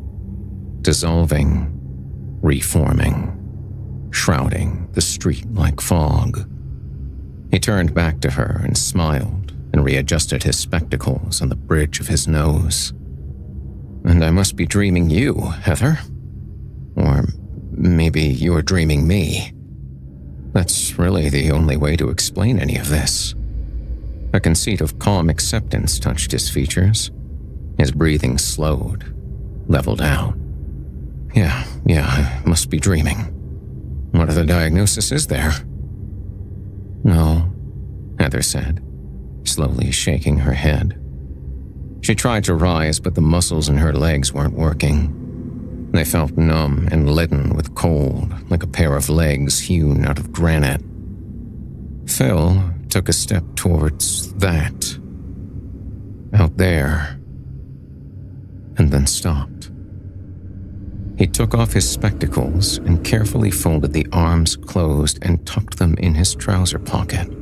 dissolving, reforming, shrouding the street like fog. He turned back to her and smiled and readjusted his spectacles on the bridge of his nose. "And I must be dreaming you, Heather. Or maybe you're dreaming me. That's really the only way to explain any of this." A conceit of calm acceptance touched his features. His breathing slowed, leveled out. Yeah, I must be dreaming. What other diagnosis is there?" "No," Heather said, slowly shaking her head. She tried to rise, but the muscles in her legs weren't working. They felt numb and leaden with cold, like a pair of legs hewn out of granite. Phil took a step towards that, out there, and then stopped. He took off his spectacles and carefully folded the arms closed and tucked them in his trouser pocket,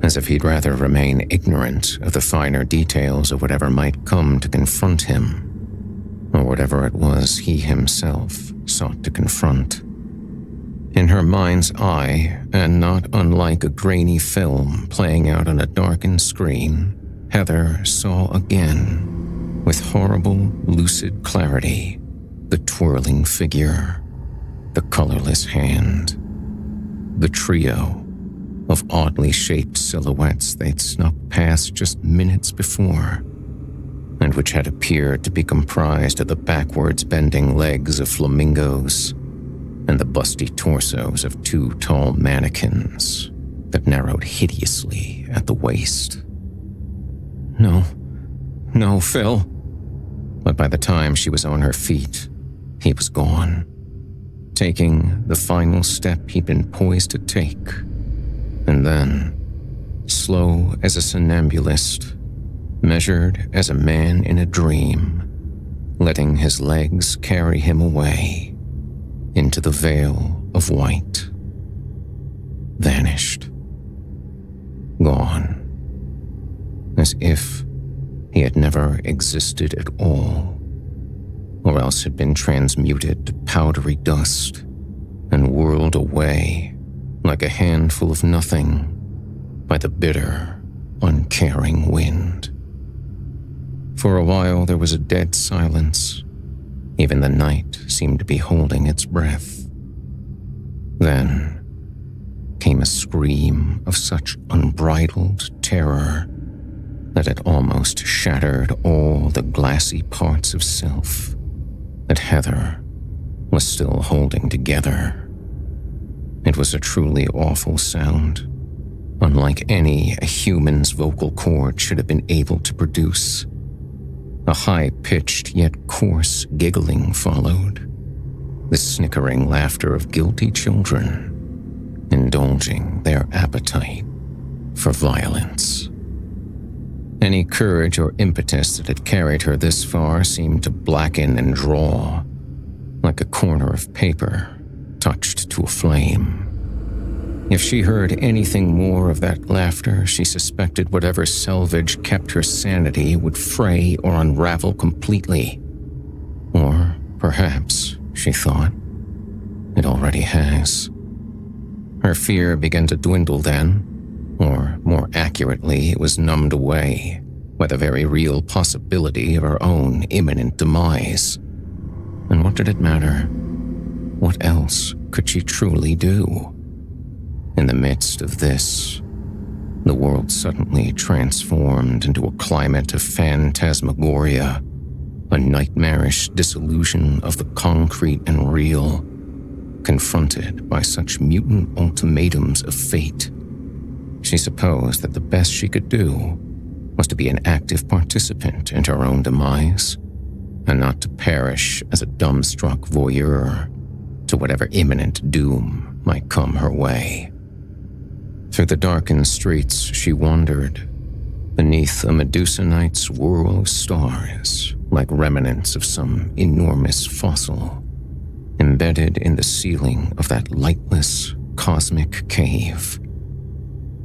as if he'd rather remain ignorant of the finer details of whatever might come to confront him, or whatever it was he himself sought to confront. In her mind's eye, and not unlike a grainy film playing out on a darkened screen, Heather saw again, with horrible, lucid clarity, the twirling figure, the colorless hand, the trio of oddly shaped silhouettes they'd snuck past just minutes before, and which had appeared to be comprised of the backwards bending legs of flamingos and the busty torsos of two tall mannequins that narrowed hideously at the waist. No, Phil. But by the time she was on her feet, he was gone, taking the final step he'd been poised to take, and then, slow as a somnambulist, measured as a man in a dream, letting his legs carry him away into the veil of white. Vanished. Gone. As if he had never existed at all, or else had been transmuted to powdery dust and whirled away like a handful of nothing by the bitter, uncaring wind. For a while there was a dead silence. Even the night seemed to be holding its breath. Then came a scream of such unbridled terror that it almost shattered all the glassy parts of self that Heather was still holding together. It was a truly awful sound, unlike any a human's vocal cord should have been able to produce. A high-pitched yet coarse giggling followed, the snickering laughter of guilty children, indulging their appetite for violence. Any courage or impetus that had carried her this far seemed to blacken and draw, like a corner of paper touched to a flame. If she heard anything more of that laughter, she suspected whatever salvage kept her sanity would fray or unravel completely. Or perhaps, she thought, it already has. Her fear began to dwindle then, or more accurately, it was numbed away by the very real possibility of her own imminent demise. And what did it matter? What else could she truly do? In the midst of this, the world suddenly transformed into a climate of phantasmagoria, a nightmarish disillusion of the concrete and real, confronted by such mutant ultimatums of fate. She supposed that the best she could do was to be an active participant in her own demise, and not to perish as a dumbstruck voyeur to whatever imminent doom might come her way. Through the darkened streets she wandered, beneath a Medusa night's swirl of stars, like remnants of some enormous fossil, embedded in the ceiling of that lightless, cosmic cave.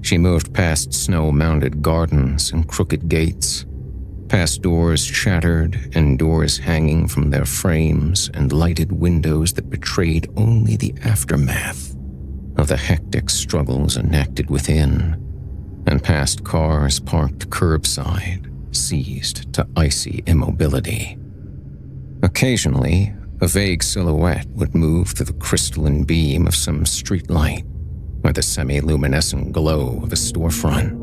She moved past snow-mounded gardens and crooked gates, past doors shattered and doors hanging from their frames and lighted windows that betrayed only the aftermath of the hectic struggles enacted within, and past cars parked curbside, seized to icy immobility. Occasionally, a vague silhouette would move through the crystalline beam of some streetlight or the semi-luminescent glow of a storefront.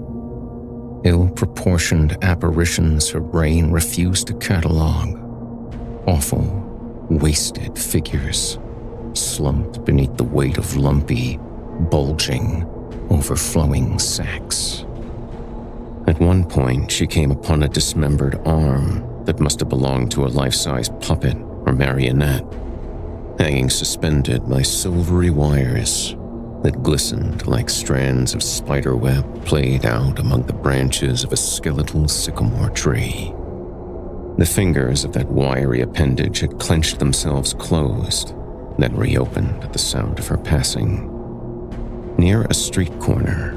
Ill-proportioned apparitions her brain refused to catalog. Awful, wasted figures, slumped beneath the weight of lumpy, bulging, overflowing sacks. At one point, she came upon a dismembered arm that must have belonged to a life-size puppet or marionette, hanging suspended by silvery wires that glistened like strands of spiderweb played out among the branches of a skeletal sycamore tree. The fingers of that wiry appendage had clenched themselves closed, then reopened at the sound of her passing. Near a street corner,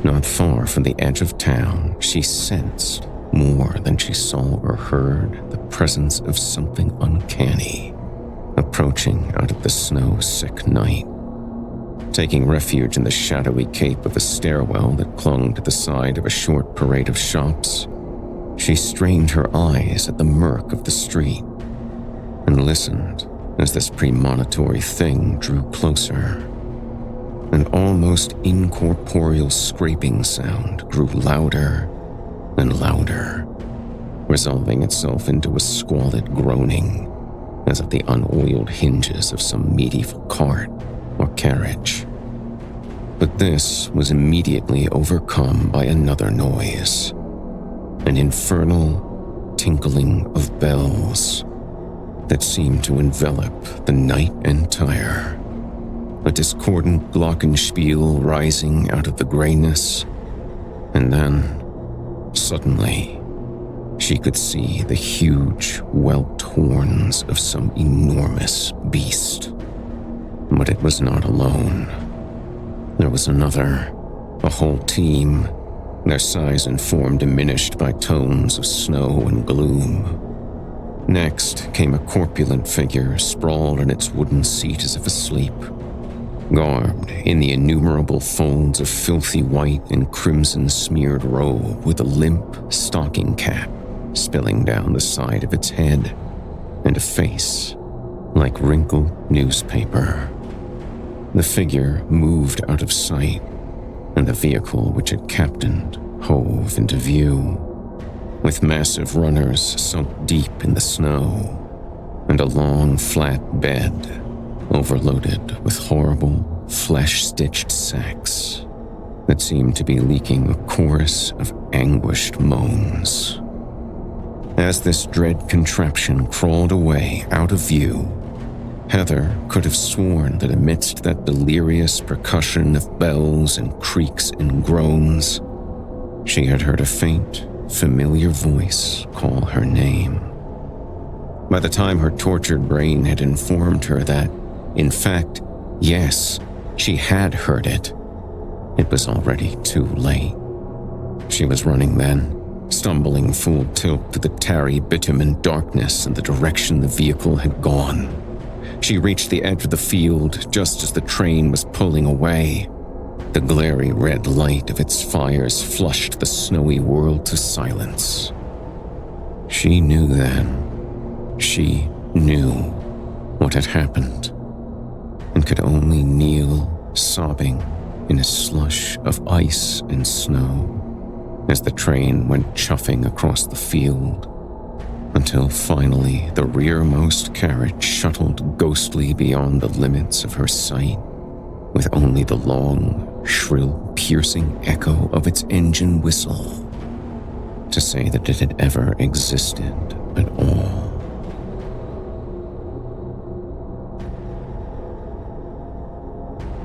not far from the edge of town, she sensed, more than she saw or heard, the presence of something uncanny, approaching out of the snow-sick night. Taking refuge in the shadowy cape of a stairwell that clung to the side of a short parade of shops, she strained her eyes at the murk of the street and listened as this premonitory thing drew closer. An almost incorporeal scraping sound grew louder and louder, resolving itself into a squalid groaning as of the unoiled hinges of some medieval cart or carriage. But this was immediately overcome by another noise, an infernal tinkling of bells that seemed to envelop the night entire, a discordant glockenspiel rising out of the grayness, and then, suddenly, she could see the huge, whelped horns of some enormous beast. But it was not alone. There was another, a whole team, their size and form diminished by tones of snow and gloom. Next came a corpulent figure sprawled in its wooden seat as if asleep, garbed in the innumerable folds of filthy white and crimson-smeared robe with a limp stocking cap spilling down the side of its head, and a face like wrinkled newspaper. The figure moved out of sight, and the vehicle which it captained hove into view, with massive runners sunk deep in the snow, and a long, flat bed overloaded with horrible, flesh-stitched sacks that seemed to be leaking a chorus of anguished moans. As this dread contraption crawled away out of view, Heather could have sworn that amidst that delirious percussion of bells and creaks and groans, she had heard a faint, familiar voice call her name. By the time her tortured brain had informed her that, in fact, yes, she had heard it, it was already too late. She was running then, stumbling full tilt through the tarry bitumen darkness in the direction the vehicle had gone. She reached the edge of the field just as the train was pulling away. The glary red light of its fires flushed the snowy world to silence. She knew then, she knew what had happened, and could only kneel, sobbing, in a slush of ice and snow as the train went chuffing across the field, until finally the rearmost carriage shuttled ghostly beyond the limits of her sight, with only the long, shrill, piercing echo of its engine whistle to say that it had ever existed at all.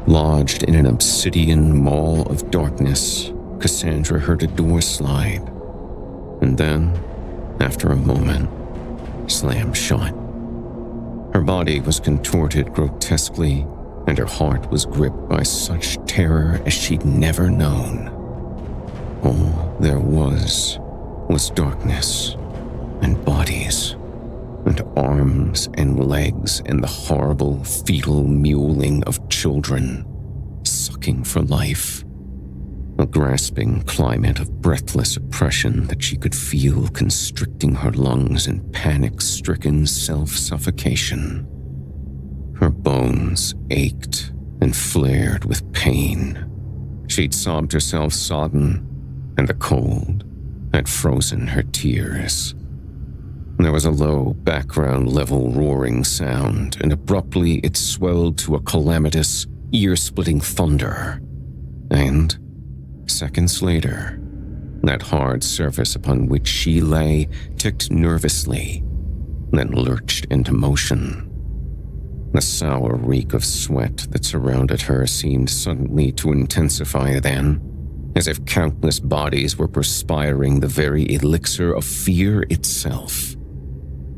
Lodged in an obsidian maw of darkness, Cassandra heard a door slide, and then, after a moment, slam shut. Her body was contorted grotesquely, and her heart was gripped by such terror as she'd never known. All there was darkness, and bodies, and arms and legs, and the horrible fetal mewling of children, sucking for life. A grasping climate of breathless oppression that she could feel constricting her lungs in panic-stricken self-suffocation. Her bones ached and flared with pain. She'd sobbed herself sodden, and the cold had frozen her tears. There was a low, background-level roaring sound, and abruptly it swelled to a calamitous, ear-splitting thunder. And, seconds later, that hard surface upon which she lay ticked nervously, then lurched into motion. The sour reek of sweat that surrounded her seemed suddenly to intensify then, as if countless bodies were perspiring the very elixir of fear itself.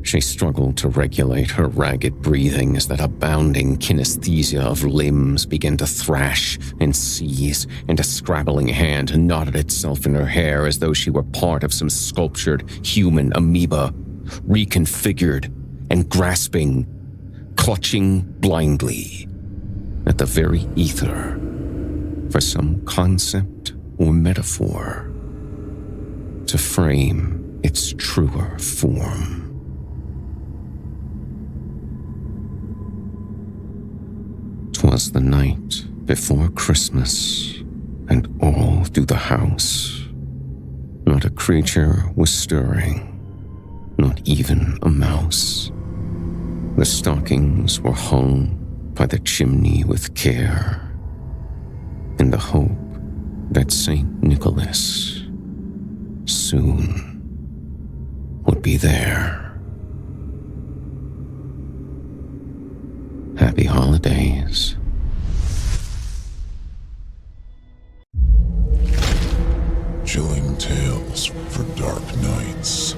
She struggled to regulate her ragged breathing as that abounding kinesthesia of limbs began to thrash and seize, and a scrabbling hand knotted itself in her hair as though she were part of some sculptured human amoeba, reconfigured and grasping, clutching blindly at the very ether for some concept or metaphor to frame its truer form. 'Twas the night before Christmas, and all through the house, not a creature was stirring, not even a mouse. The stockings were hung by the chimney with care, in the hope that St. Nicholas soon would be there. Happy holidays. Chilling tales for dark nights.